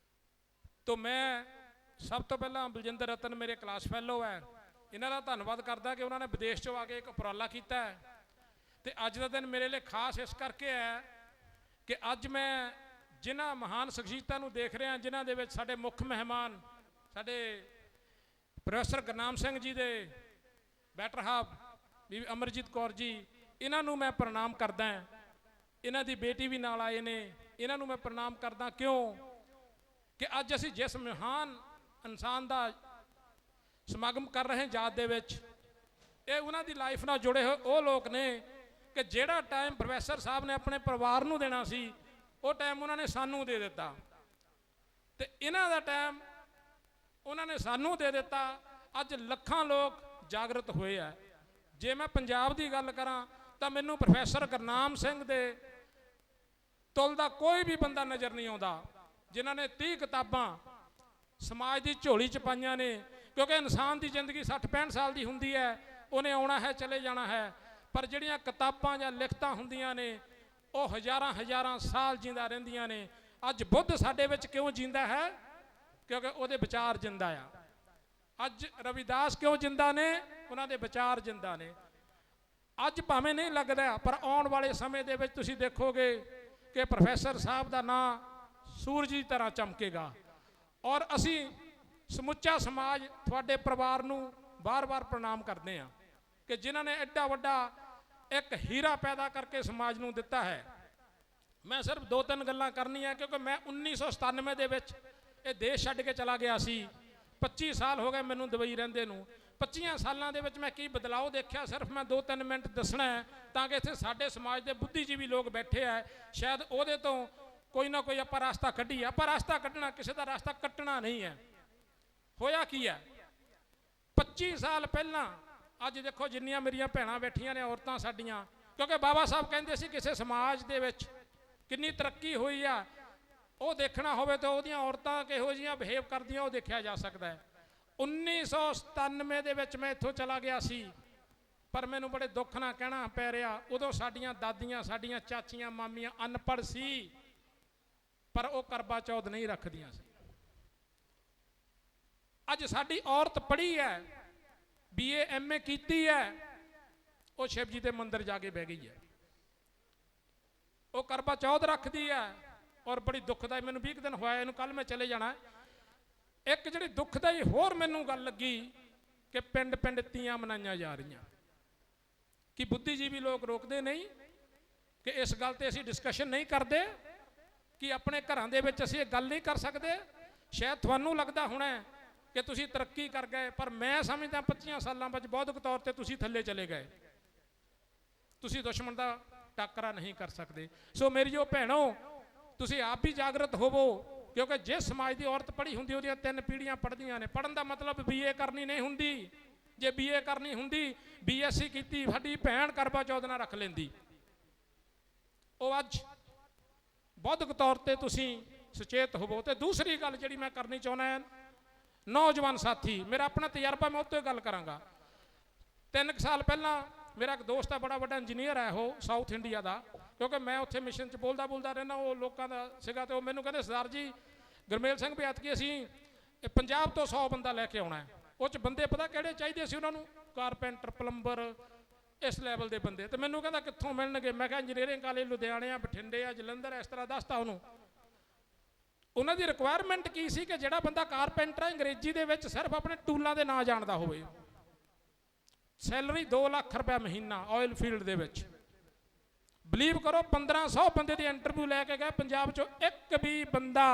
ਤਾਂ ਮੈਂ ਸਭ ਤੋਂ ਪਹਿਲਾਂ ਬਲਜਿੰਦਰ ਰਤਨ ਮੇਰੇ ਕਲਾਸ ਫੈਲੋ ਹੈ, ਇਹਨਾਂ ਦਾ ਧੰਨਵਾਦ ਕਰਦਾ ਕਿ ਉਹਨਾਂ ਨੇ ਵਿਦੇਸ਼ 'ਚੋਂ ਆ ਕੇ ਇੱਕ ਉਪਰਾਲਾ ਕੀਤਾ ਹੈ। ਅਤੇ ਅੱਜ ਦਾ ਦਿਨ ਮੇਰੇ ਲਈ ਖਾਸ ਇਸ ਕਰਕੇ ਹੈ ਕਿ ਅੱਜ ਮੈਂ ਜਿਨ੍ਹਾਂ ਮਹਾਨ ਸ਼ਖਸੀਅਤਾਂ ਨੂੰ ਦੇਖ ਰਿਹਾ, ਜਿਨ੍ਹਾਂ ਦੇ ਵਿੱਚ ਸਾਡੇ ਮੁੱਖ ਮਹਿਮਾਨ ਸਾਡੇ ਪ੍ਰੋਫੈਸਰ ਗੁਰਨਾਮ ਸਿੰਘ ਜੀ ਦੇ ਬੈਟਰ ਹਾਫ ਬੀਬੀ ਅਮਰਜੀਤ ਕੌਰ ਜੀ, ਇਹਨਾਂ ਨੂੰ ਮੈਂ ਪ੍ਰਣਾਮ ਕਰਦਾ। ਇਹਨਾਂ ਦੀ ਬੇਟੀ ਵੀ ਨਾਲ ਆਏ ਨੇ, ਇਹਨਾਂ ਨੂੰ ਮੈਂ ਪ੍ਰਣਾਮ ਕਰਦਾ। ਕਿਉਂ ਕਿ ਅੱਜ ਅਸੀਂ ਜਿਸ ਮਹਾਨ ਇਨਸਾਨ ਦਾ ਸਮਾਗਮ ਕਰ ਰਹੇ ਯਾਦ ਦੇ ਵਿੱਚ, ਇਹ ਉਹਨਾਂ ਦੀ ਲਾਈਫ ਨਾਲ ਜੁੜੇ ਹੋਏ ਉਹ ਲੋਕ ਨੇ ਕਿ ਜਿਹੜਾ ਟਾਈਮ ਪ੍ਰੋਫੈਸਰ ਸਾਹਿਬ ਨੇ ਆਪਣੇ ਪਰਿਵਾਰ ਨੂੰ ਦੇਣਾ ਸੀ, ਉਹ ਟਾਈਮ ਉਹਨਾਂ ਨੇ ਸਾਨੂੰ ਦੇ ਦਿੱਤਾ, ਅਤੇ ਇਹਨਾਂ ਦਾ ਟਾਈਮ ਉਹਨਾਂ ਨੇ ਸਾਨੂੰ ਦੇ ਦਿੱਤਾ। ਅੱਜ ਲੱਖਾਂ ਲੋਕ ਜਾਗਰਤ ਹੋਏ ਆ। ਜੇ ਮੈਂ ਪੰਜਾਬ ਦੀ ਗੱਲ ਕਰਾਂ ਤਾਂ ਮੈਨੂੰ ਪ੍ਰੋਫੈਸਰ ਗੁਰਨਾਮ ਸਿੰਘ ਦੇ ਤੁਲ ਦਾ ਕੋਈ ਵੀ ਬੰਦਾ ਨਜ਼ਰ ਨਹੀਂ ਆਉਂਦਾ, ਜਿਨ੍ਹਾਂ ਨੇ 30 ਕਿਤਾਬਾਂ ਸਮਾਜ ਦੀ ਝੋਲੀ 'ਚ ਪਾਈਆਂ ਨੇ। ਕਿਉਂਕਿ ਇਨਸਾਨ ਦੀ ਜ਼ਿੰਦਗੀ 60-65 ਸਾਲ ਦੀ ਹੁੰਦੀ ਹੈ, ਉਹਨੇ ਆਉਣਾ ਹੈ, ਚਲੇ ਜਾਣਾ ਹੈ, ਪਰ ਜਿਹੜੀਆਂ ਕਿਤਾਬਾਂ ਜਾਂ ਲਿਖਤਾਂ ਹੁੰਦੀਆਂ ਨੇ ਉਹ ਹਜ਼ਾਰਾਂ ਸਾਲ ਜਿੰਦਾ ਰਹਿੰਦੀਆਂ ਨੇ। ਅੱਜ ਬੁੱਧ ਸਾਡੇ ਵਿੱਚ ਕਿਉਂ ਜਿੰਦਾ ਹੈ? ਕਿਉਂਕਿ ਉਹਦੇ ਵਿਚਾਰ ਜਿੰਦਾ ਆ। ਅੱਜ ਰਵਿਦਾਸ ਕਿਉਂ ਜਿੰਦਾ ਨੇ? ਉਹਨਾਂ ਦੇ ਵਿਚਾਰ ਜਿੰਦਾ ਨੇ। ਅੱਜ ਭਾਵੇਂ ਨਹੀਂ ਲੱਗਦਾ, ਪਰ ਆਉਣ ਵਾਲੇ ਸਮੇਂ ਦੇ ਵਿੱਚ ਤੁਸੀਂ ਦੇਖੋਗੇ ਕਿ ਪ੍ਰੋਫੈਸਰ ਸਾਹਿਬ ਦਾ ਨਾਂ ਸੂਰਜ ਦੀ ਤਰ੍ਹਾਂ ਚਮਕੇਗਾ। ਔਰ ਅਸੀਂ ਸਮੁੱਚਾ ਸਮਾਜ ਤੁਹਾਡੇ ਪਰਿਵਾਰ ਨੂੰ ਬਾਰ-ਬਾਰ ਪ੍ਰਣਾਮ ਕਰਦੇ ਹਾਂ ਕਿ ਜਿਨ੍ਹਾਂ ਨੇ ਐਡਾ ਵੱਡਾ ਇੱਕ ਹੀਰਾ ਪੈਦਾ ਕਰਕੇ ਸਮਾਜ ਨੂੰ ਦਿੱਤਾ ਹੈ। ਮੈਂ ਸਿਰਫ 2-3 ਗੱਲਾਂ ਕਰਨੀਆਂ, ਕਿਉਂਕਿ ਮੈਂ 1997 ਦੇ ਵਿੱਚ ਇਹ ਦੇਸ਼ ਛੱਡ ਕੇ ਚਲਾ ਗਿਆ ਸੀ। 25 ਸਾਲ ਹੋ ਗਏ ਮੈਨੂੰ ਦੁਬਈ ਰਹਿੰਦੇ ਨੂੰ। 25 ਸਾਲਾਂ ਦੇ ਵਿੱਚ ਮੈਂ ਕੀ ਬਦਲਾਅ ਦੇਖਿਆ, ਸਿਰਫ ਮੈਂ 2-3 ਮਿੰਟ ਦੱਸਣਾ ਹੈ, ਤਾਂ ਕਿ ਇੱਥੇ ਸਾਡੇ ਸਮਾਜ ਦੇ ਬੁੱਧੀਜੀਵੀ ਲੋਕ ਬੈਠੇ ਹੈ, ਸ਼ਾਇਦ ਉਹਦੇ ਤੋਂ ਕੋਈ ਨਾ ਕੋਈ ਆਪਾਂ ਰਾਸਤਾ ਕੱਢੀਏ। ਆਪਾਂ ਰਾਸਤਾ ਕੱਢਣਾ, ਕਿਸੇ ਦਾ ਰਾਸਤਾ ਕੱਟਣਾ ਨਹੀਂ ਹੈ। ਹੋਇਆ ਕੀ ਹੈ? 25 ਸਾਲ ਪਹਿਲਾਂ ਅੱਜ ਦੇਖੋ ਜਿੰਨੀਆਂ ਮੇਰੀਆਂ ਭੈਣਾਂ ਬੈਠੀਆਂ ਨੇ, ਔਰਤਾਂ ਸਾਡੀਆਂ, ਕਿਉਂਕਿ ਬਾਬਾ ਸਾਹਿਬ ਕਹਿੰਦੇ ਸੀ ਕਿਸੇ ਸਮਾਜ ਦੇ ਵਿੱਚ ਕਿੰਨੀ ਤਰੱਕੀ ਹੋਈ ਆ, ਉਹ ਦੇਖਣਾ ਹੋਵੇ ਤਾਂ ਉਹਦੀਆਂ ਔਰਤਾਂ ਕਿਹੋ ਜਿਹੀਆਂ ਬਿਹੇਵ ਕਰਦੀਆਂ ਉਹ ਦੇਖਿਆ ਜਾ ਸਕਦਾ ਹੈ। 1997 ਦੇ ਵਿੱਚ ਮੈਂ ਇੱਥੋਂ ਚਲਾ ਗਿਆ ਸੀ, ਪਰ ਮੈਨੂੰ ਬੜੇ ਦੁੱਖ ਨਾਲ ਕਹਿਣਾ ਪੈ ਰਿਹਾ, ਉਦੋਂ ਸਾਡੀਆਂ ਦਾਦੀਆਂ, ਸਾਡੀਆਂ ਚਾਚੀਆਂ, ਮਾਮੀਆਂ ਅਨਪੜ੍ਹ ਸੀ, ਪਰ ਉਹ ਕਰਵਾ ਚੌਥ ਨਹੀਂ ਰੱਖਦੀਆਂ ਸੀ। ਅੱਜ ਸਾਡੀ ਔਰਤ ਪੜ੍ਹੀ ਹੈ, BA MA ਕੀਤੀ ਹੈ, ਉਹ ਸ਼ਿਵ ਜੀ ਦੇ ਮੰਦਿਰ ਜਾ ਕੇ ਬਹਿ ਗਈ ਹੈ, ਉਹ ਕਰਵਾ ਚੌਥ ਰੱਖਦੀ ਹੈ। ਔਰ ਬੜੀ ਦੁੱਖਦਾਈ, ਮੈਨੂੰ 20 ਦਿਨ ਹੋਇਆ ਇਹਨੂੰ, ਕੱਲ ਮੈਂ ਚਲੇ ਜਾਣਾ। ਇੱਕ ਜਿਹੜੀ ਦੁੱਖਦਾਈ ਹੋਰ ਮੈਨੂੰ ਗੱਲ ਲੱਗੀ ਕਿ ਪਿੰਡ ਤੀਆਂ ਮਨਾਈਆਂ ਜਾ ਰਹੀਆਂ। ਕਿ ਬੁੱਧੀਜੀਵੀ ਲੋਕ ਰੋਕਦੇ ਨਹੀਂ ਕਿ ਇਸ ਗੱਲ ਤੇ ਅਸੀਂ ਡਿਸਕਸ਼ਨ ਨਹੀਂ ਕਰਦੇ ਕਿ ਆਪਣੇ ਘਰਾਂ ਦੇ ਵਿੱਚ ਅਸੀਂ ਇਹ ਗੱਲ ਨਹੀਂ ਕਰ ਸਕਦੇ? ਸ਼ਾਇਦ ਤੁਹਾਨੂੰ ਲੱਗਦਾ ਹੋਣਾ ਕਿ ਤੁਸੀਂ ਤਰੱਕੀ ਕਰ ਗਏ, ਪਰ ਮੈਂ ਸਮਝਦਾ 25 ਸਾਲਾਂ ਵਿੱਚ ਬੌਧਿਕ ਤੌਰ ਤੇ ਤੁਸੀਂ ਥੱਲੇ ਚਲੇ ਗਏ। ਤੁਸੀਂ ਦੁਸ਼ਮਣ ਦਾ ਟਾਕਰਾ ਨਹੀਂ ਕਰ ਸਕਦੇ। ਸੋ ਮੇਰੀਓ ਭੈਣੋ, ਤੁਸੀਂ ਆਪ ਵੀ ਜਾਗਰਤ ਹੋਵੋ, ਕਿਉਂਕਿ ਜਿਸ ਸਮਾਜ ਦੀ ਔਰਤ ਪੜ੍ਹੀ ਹੁੰਦੀ ਉਹਦੀਆਂ 3 ਪੀੜ੍ਹੀਆਂ ਪੜ੍ਹਦੀਆਂ ਨੇ। ਪੜ੍ਹਨ ਦਾ ਮਤਲਬ BA ਕਰਨੀ ਨਹੀਂ ਹੁੰਦੀ। ਜੇ BA ਕਰਨੀ ਹੁੰਦੀ, BSc ਕੀਤੀ ਸਾਡੀ ਭੈਣ ਕਰਵਾ ਚੌਥ ਨਾ ਰੱਖ ਲੈਂਦੀ। ਉਹ ਅੱਜ ਬੌਧਿਕ ਤੌਰ ਤੇ ਤੁਸੀਂ ਸੁਚੇਤ ਹੋਵੋ। ਤੇ ਦੂਸਰੀ ਗੱਲ ਜਿਹੜੀ ਮੈਂ ਕਰਨੀ ਚਾਹੁੰਦਾ ਹਾਂ, ਨੌਜਵਾਨ ਸਾਥੀ, ਮੇਰਾ ਆਪਣਾ ਤਜਰਬਾ, ਮੈਂ ਉੱਤੇ ਗੱਲ ਕਰਾਂਗਾ। 3 ਸਾਲ ਪਹਿਲਾਂ ਮੇਰਾ ਇੱਕ ਦੋਸਤ ਹੈ, ਬੜਾ ਵੱਡਾ ਇੰਜੀਨੀਅਰ ਹੈ ਉਹ, ਸਾਊਥ ਇੰਡੀਆ ਦਾ, ਕਿਉਂਕਿ ਮੈਂ ਉੱਥੇ ਮਿਸ਼ਨ 'ਚ ਬੋਲਦਾ ਰਹਿਣਾ, ਉਹ ਲੋਕਾਂ ਦਾ ਸੀਗਾ। ਤੇ ਉਹ ਮੈਨੂੰ ਕਹਿੰਦੇ ਸਰਦਾਰ ਜੀ ਗੁਰਮੇਲ ਸਿੰਘ ਵੀ ਐਤਕੀ ਅਸੀਂ ਪੰਜਾਬ ਤੋਂ 100 ਬੰਦਾ ਲੈ ਕੇ ਆਉਣਾ। ਉਹ 'ਚ ਬੰਦੇ ਪਤਾ ਕਿਹੜੇ ਚਾਹੀਦੇ ਸੀ ਉਹਨਾਂ ਨੂੰ? ਕਾਰਪੈਂਟਰ, ਪਲੰਬਰ, ਇਸ ਲੈਵਲ ਦੇ ਬੰਦੇ। ਤੇ ਮੈਨੂੰ ਕਹਿੰਦਾ ਕਿੱਥੋਂ ਮਿਲਣਗੇ? ਮੈਂ ਕਿਹਾ ਇੰਜੀਨੀਅਰਿੰਗ ਕਾਲਜ ਲੁਧਿਆਣੇ ਆ, ਬਠਿੰਡੇ ਆ, ਜਲੰਧਰ, ਇਸ ਤਰ੍ਹਾਂ ਦੱਸਤਾ ਉਹਨੂੰ। ਉਹਨਾਂ ਦੀ ਰਿਕੁਆਇਰਮੈਂਟ ਕੀ ਸੀ ਕਿ ਜਿਹੜਾ ਬੰਦਾ ਕਾਰਪੈਂਟਰ ਹੈ ਅੰਗਰੇਜ਼ੀ ਦੇ ਵਿੱਚ ਸਿਰਫ ਆਪਣੇ ਟੂਲਾਂ ਦੇ ਨਾਂ ਜਾਣਦਾ ਹੋਵੇ। ਸੈਲਰੀ 2 ਲੱਖ ਰੁਪਏ ਮਹੀਨਾ ਆਇਲ ਫੀਲਡ ਦੇ ਵਿੱਚ। ਬਲੀਵ ਕਰੋ 1500 ਬੰਦੇ ਦੀ ਇੰਟਰਵਿਊ ਲੈ ਕੇ ਗਏ, ਪੰਜਾਬ ਚੋਂ ਇੱਕ ਵੀ ਬੰਦਾ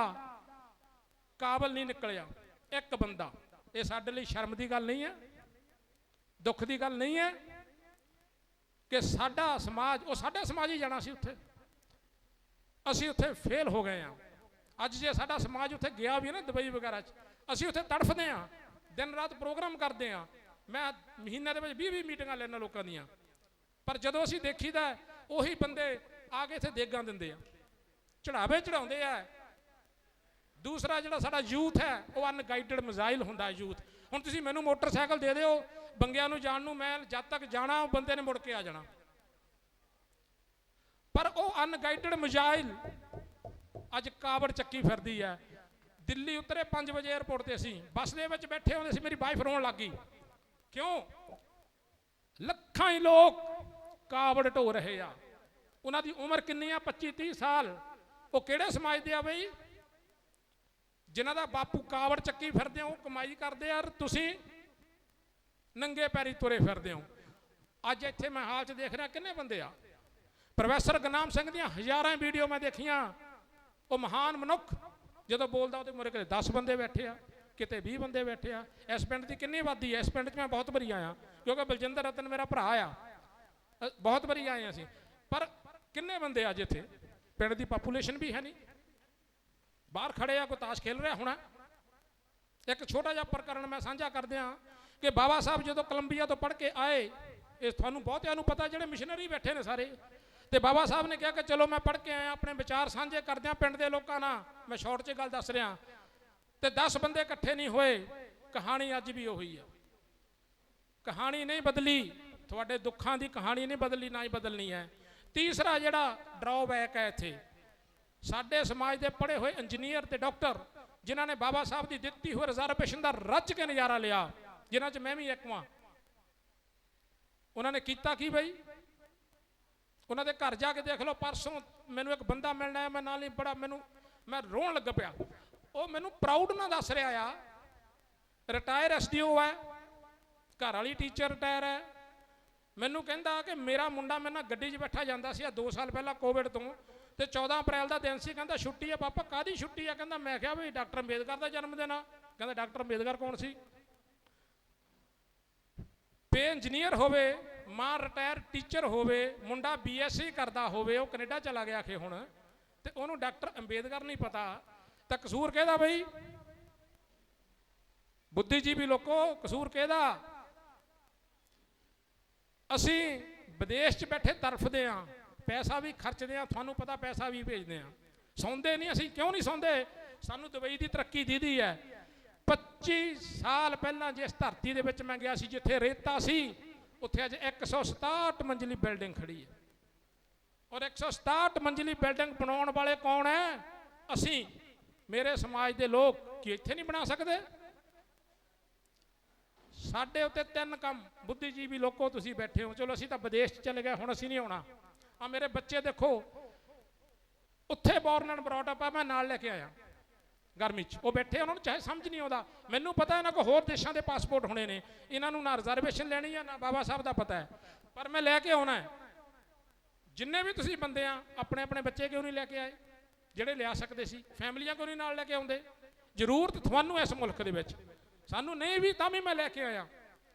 ਕਾਬਲ ਨਹੀਂ ਨਿਕਲਿਆ, ਇੱਕ ਬੰਦਾ। ਇਹ ਸਾਡੇ ਲਈ ਸ਼ਰਮ ਦੀ ਗੱਲ ਨਹੀਂ ਹੈ, ਦੁੱਖ ਦੀ ਗੱਲ ਨਹੀਂ ਹੈ ਕਿ ਸਾਡਾ ਸਮਾਜ, ਉਹ ਸਾਡਾ ਸਮਾਜ ਹੀ ਜਾਣਾ ਸੀ ਉੱਥੇ, ਅਸੀਂ ਉੱਥੇ ਫੇਲ ਹੋ ਗਏ ਹਾਂ। ਅੱਜ ਜੇ ਸਾਡਾ ਸਮਾਜ ਉੱਥੇ ਗਿਆ ਵੀ ਨਾ ਦੁਬਈ ਵਗੈਰਾ 'ਚ, ਅਸੀਂ ਉੱਥੇ ਤੜਫਦੇ ਹਾਂ, ਦਿਨ ਰਾਤ ਪ੍ਰੋਗਰਾਮ ਕਰਦੇ ਹਾਂ। ਮੈਂ ਮਹੀਨੇ ਦੇ ਵਿੱਚ 20-20 ਮੀਟਿੰਗਾਂ ਲੈਣਾ ਲੋਕਾਂ ਦੀਆਂ, ਪਰ ਜਦੋਂ ਅਸੀਂ ਦੇਖੀਦਾ ਉਹੀ ਬੰਦੇ ਆ ਕੇ ਇੱਥੇ ਦੇਗਾਂ ਦਿੰਦੇ ਆ, ਚੜਾਵੇ ਚੜਾਉਂਦੇ ਆ। ਦੂਸਰਾ ਜਿਹੜਾ ਸਾਡਾ ਯੂਥ ਹੈ ਉਹ ਅਨਗਾਈਡਡ ਮਜ਼ਾਈਲ ਹੁੰਦਾ ਯੂਥ। ਹੁਣ ਤੁਸੀਂ ਮੈਨੂੰ ਮੋਟਰਸਾਈਕਲ ਦੇ ਦਿਓ ਬੰਗਿਆਂ ਨੂੰ ਜਾਣ ਨੂੰ, ਮੈਂ ਜਦ ਤੱਕ ਜਾਣਾ ਉਹ ਬੰਦੇ ਨੇ ਮੁੜ ਕੇ ਆ ਜਾਣਾ, ਪਰ ਉਹ ਅਨਗਾਈਡਡ ਮਜ਼ਾਈਲ ਅੱਜ ਕਾਵੜ ਚੱਕੀ ਫਿਰਦੀ ਹੈ। ਦਿੱਲੀ ਉਤਰੇ 5 ਵਜੇ 에ਅਰਪੋਰਟ ਤੇ, ਅਸੀਂ ਬੱਸ ਦੇ ਵਿੱਚ ਬੈਠੇ ਹੁੰਦੇ ਸੀ, ਮੇਰੀ ਵਾਈਫ ਰੋਣ ਲੱਗ ਗਈ। ਕਿਉਂ? ਲੱਖਾਂ ਹੀ ਲੋਕ ਕਾਵੜ ਢੋ ਰਹੇ ਆ, ਉਹਨਾਂ ਦੀ ਉਮਰ ਕਿੰਨੀ ਆ? 25-30 ਸਾਲ। ਉਹ ਕਿਹੜੇ ਸਮਾਜ ਦੇ ਆ ਬਈ? ਜਿਨ੍ਹਾਂ ਦਾ ਬਾਪੂ ਕਾਵੜ ਚੱਕੀ ਫਿਰਦੇ ਹੋ, ਕਮਾਈ ਕਰਦੇ ਆ, ਤੁਸੀਂ ਨੰਗੇ ਪੈਰੀ ਤੁਰੇ ਫਿਰਦੇ ਹੋ। ਅੱਜ ਇੱਥੇ ਮੈਂ ਹਾਲ 'ਚ ਦੇਖ ਰਿਹਾ ਕਿੰਨੇ ਬੰਦੇ ਆ। ਪ੍ਰੋਫੈਸਰ ਗੁਰਨਾਮ ਸਿੰਘ ਦੀਆਂ ਹਜ਼ਾਰਾਂ ਵੀਡੀਓ ਮੈਂ ਦੇਖੀਆਂ। ਉਹ ਮਹਾਨ ਮਨੁੱਖ ਜਦੋਂ ਬੋਲਦਾ ਉਹਦੇ ਮੂਹਰੇ ਕਿਤੇ 10 ਬੰਦੇ ਬੈਠੇ ਆ, ਕਿਤੇ 20 ਬੰਦੇ ਬੈਠੇ ਆ। ਇਸ ਪਿੰਡ ਦੀ ਕਿੰਨੀ ਆਬਾਦੀ ਹੈ? ਇਸ ਪਿੰਡ 'ਚ ਮੈਂ ਬਹੁਤ ਵਾਰੀ ਆਇਆ, ਕਿਉਂਕਿ ਬਲਜਿੰਦਰ ਰਤਨ ਮੇਰਾ ਭਰਾ ਆ, ਬਹੁਤ ਵਾਰੀ ਆਏ ਅਸੀਂ। ਪਰ ਕਿੰਨੇ ਬੰਦੇ ਅੱਜ ਇੱਥੇ? ਪਿੰਡ ਦੀ ਪਾਪੂਲੇਸ਼ਨ ਵੀ ਹੈ ਨਹੀਂ। ਬਾਹਰ ਖੜੇ ਆ, ਕੋਈ ਤਾਸ਼ ਖੇਲ ਰਿਹਾ ਹੋਣਾ। ਇੱਕ ਛੋਟਾ ਜਿਹਾ ਪ੍ਰਕਰਨ ਮੈਂ ਸਾਂਝਾ ਕਰਦੇ ਹਾਂ ਕਿ ਬਾਬਾ ਸਾਹਿਬ ਜਦੋਂ ਕੋਲੰਬੀਆ ਤੋਂ ਪੜ੍ਹ ਕੇ ਆਏ, ਇਹ ਤੁਹਾਨੂੰ ਬਹੁਤਿਆਂ ਨੂੰ ਪਤਾ, ਜਿਹੜੇ ਮਿਸ਼ਨਰੀ ਬੈਠੇ ਨੇ ਸਾਰੇ, ਤੇ ਬਾਬਾ ਸਾਹਿਬ ਨੇ ਕਿਹਾ ਕਿ ਚਲੋ ਮੈਂ ਪੜ੍ਹ ਕੇ ਆਇਆ, ਆਪਣੇ ਵਿਚਾਰ ਸਾਂਝੇ ਕਰਦੇ ਹਾਂ ਪਿੰਡ ਦੇ ਲੋਕਾਂ ਨਾਲ। ਮੈਂ ਸ਼ਾਰਟ 'ਚ ਗੱਲ ਦੱਸ ਰਿਹਾ, ਤੇ 10 ਬੰਦੇ ਇਕੱਠੇ ਨਹੀਂ ਹੋਏ। ਕਹਾਣੀ ਅੱਜ ਵੀ ਉਹੀ ਹੈ, ਕਹਾਣੀ ਨਹੀਂ ਬਦਲੀ, ਤੁਹਾਡੇ ਦੁੱਖਾਂ ਦੀ ਕਹਾਣੀ ਨਹੀਂ ਬਦਲੀ, ਨਾ ਹੀ ਬਦਲਣੀ ਹੈ। ਤੀਸਰਾ ਜਿਹੜਾ ਡਰਾਬੈਕ ਹੈ ਇੱਥੇ, ਸਾਡੇ ਸਮਾਜ ਦੇ ਪੜ੍ਹੇ ਹੋਏ ਇੰਜੀਨੀਅਰ ਤੇ ਡਾਕਟਰ ਜਿਨ੍ਹਾਂ ਨੇ ਬਾਬਾ ਸਾਹਿਬ ਦੀ ਦਿੱਤੀ ਹੋਈ ਰਿਜ਼ਰਵੇਸ਼ਨ ਦਾ ਰੱਜ ਕੇ ਨਜ਼ਾਰਾ ਲਿਆ, ਜਿਨ੍ਹਾਂ 'ਚ ਮੈਂ ਵੀ ਇੱਕ ਵਾਂ। ਉਹਨਾਂ ਨੇ ਕੀਤਾ ਕੀ ਬਈ? ਉਹਨਾਂ ਦੇ ਘਰ ਜਾ ਕੇ ਦੇਖ ਲਓ। ਪਰਸੋਂ ਮੈਨੂੰ ਇੱਕ ਬੰਦਾ ਮਿਲਣਾ ਹੈ, ਮੈਂ ਨਾਲ ਹੀ ਬੜਾ ਮੈਂ ਰੋਣ ਲੱਗ ਪਿਆ। ਉਹ ਮੈਨੂੰ ਪ੍ਰਾਊਡ ਨਾਲ ਦੱਸ ਰਿਹਾ ਆ, ਰਿਟਾਇਰ ਐਸਡੀਓ ਹੈ, ਘਰ ਵਾਲੀ ਟੀਚਰ ਰਿਟਾਇਰ ਹੈ। ਮੈਨੂੰ ਕਹਿੰਦਾ ਕਿ ਮੇਰਾ ਮੁੰਡਾ ਮੇਰੇ ਨਾਲ ਗੱਡੀ 'ਚ ਬੈਠਾ ਜਾਂਦਾ ਸੀ 2 ਸਾਲ ਪਹਿਲਾਂ ਕੋਵਿਡ ਤੋਂ, ਤੇ 14 ਅਪ੍ਰੈਲ ਦਾ ਦਿਨ ਸੀ। ਕਹਿੰਦਾ ਛੁੱਟੀ ਹੈ ਪਾਪਾ। ਕਾਹਦੀ ਛੁੱਟੀ ਆ? ਕਹਿੰਦਾ ਮੈਂ ਕਿਹਾ ਵੀ ਡਾਕਟਰ ਅੰਬੇਦਕਰ ਦਾ ਜਨਮ ਦਿਨ ਆ। ਕਹਿੰਦਾ ਡਾਕਟਰ ਅੰਬੇਦਕਰ ਕੌਣ ਸੀ? ਪੇ ਇੰਜੀਨੀਅਰ ਹੋਵੇ, ਮਾਂ ਰਿਟਾਇਰ ਟੀਚਰ ਹੋਵੇ, ਮੁੰਡਾ BSc ਕਰਦਾ ਹੋਵੇ, ਉਹ ਕੈਨੇਡਾ ਚਲਾ ਗਿਆ ਕਿ ਹੁਣ, ਤੇ ਉਹਨੂੰ ਡਾਕਟਰ ਅੰਬੇਦਕਰ ਨਹੀਂ ਪਤਾ, ਤਾਂ ਕਸੂਰ ਕਿਹਦਾ ਬਈ? ਬੁੱਧੀਜੀਵੀ ਲੋਕੋ, ਕਸੂਰ ਕਿਹਦਾ? ਅਸੀਂ ਵਿਦੇਸ਼ 'ਚ ਬੈਠੇ ਤਰਫਦੇ ਹਾਂ, ਪੈਸਾ ਵੀ ਖਰਚਦੇ ਹਾਂ, ਤੁਹਾਨੂੰ ਪਤਾ ਪੈਸਾ ਵੀ ਭੇਜਦੇ ਹਾਂ, ਸੌਂਦੇ ਨਹੀਂ। ਅਸੀਂ ਕਿਉਂ ਨਹੀਂ ਸੌਂਦੇ? ਸਾਨੂੰ ਦੁਬਈ ਦੀ ਤਰੱਕੀ ਦੀਦੀ ਹੈ। 25 ਸਾਲ ਪਹਿਲਾਂ ਜਿਸ ਧਰਤੀ ਦੇ ਵਿੱਚ ਮੈਂ ਗਿਆ ਸੀ, ਜਿੱਥੇ ਰੇਤਾ ਸੀ, ਉੱਥੇ ਅੱਜ 167 ਮੰਜ਼ਲੀ ਬਿਲਡਿੰਗ ਖੜੀ ਹੈ। ਔਰ 167 ਮੰਜ਼ਲੀ ਬਿਲਡਿੰਗ ਬਣਾਉਣ ਵਾਲੇ ਕੌਣ ਹੈ? ਅਸੀਂ, ਮੇਰੇ ਸਮਾਜ ਦੇ ਲੋਕ। ਕੀ ਇੱਥੇ ਨਹੀਂ ਬਣਾ ਸਕਦੇ? ਸਾਡੇ ਉੱਤੇ 3 ਕੰਮ। ਬੁੱਧੀਜੀਵੀ ਲੋਕੋ ਤੁਸੀਂ ਬੈਠੇ ਹੋ, ਚਲੋ ਅਸੀਂ ਤਾਂ ਵਿਦੇਸ਼ 'ਚ ਚਲੇ ਗਏ, ਹੁਣ ਅਸੀਂ ਨਹੀਂ ਆਉਣਾ। ਆ ਮੇਰੇ ਬੱਚੇ ਦੇਖੋ, ਉੱਥੇ ਬੋਰਨ ਐਂਡ ਬਰੌਟ ਅਪ ਆ, ਮੈਂ ਨਾਲ ਲੈ ਕੇ ਆਇਆ ਗਰਮੀ 'ਚ। ਉਹ ਬੈਠੇ, ਉਹਨਾਂ ਨੂੰ ਚਾਹੇ ਸਮਝ ਨਹੀਂ ਆਉਂਦਾ। ਮੈਨੂੰ ਪਤਾ ਇਹਨਾਂ ਕੋਲ ਹੋਰ ਦੇਸ਼ਾਂ ਦੇ ਪਾਸਪੋਰਟ ਹੋਣੇ ਨੇ, ਇਹਨਾਂ ਨੂੰ ਨਾ ਰਿਜ਼ਰਵੇਸ਼ਨ ਲੈਣੀ ਆ, ਨਾ ਬਾਬਾ ਸਾਹਿਬ ਦਾ ਪਤਾ ਹੈ, ਪਰ ਮੈਂ ਲੈ ਕੇ ਆਉਣਾ ਹੈ। ਜਿੰਨੇ ਵੀ ਤੁਸੀਂ ਬੰਦੇ ਆ, ਆਪਣੇ ਆਪਣੇ ਬੱਚੇ ਕਿਉਂ ਨਹੀਂ ਲੈ ਕੇ ਆਏ? ਜਿਹੜੇ ਲਿਆ ਸਕਦੇ ਸੀ, ਫੈਮਲੀਆਂ ਕਿਉਂ ਨਹੀਂ ਨਾਲ ਲੈ ਕੇ ਆਉਂਦੇ? ਜ਼ਰੂਰਤ ਤੁਹਾਨੂੰ ਇਸ ਮੁਲਕ ਦੇ ਵਿੱਚ, ਸਾਨੂੰ ਨਹੀਂ ਵੀ, ਤਾਂ ਵੀ ਮੈਂ ਲੈ ਕੇ ਆਇਆ।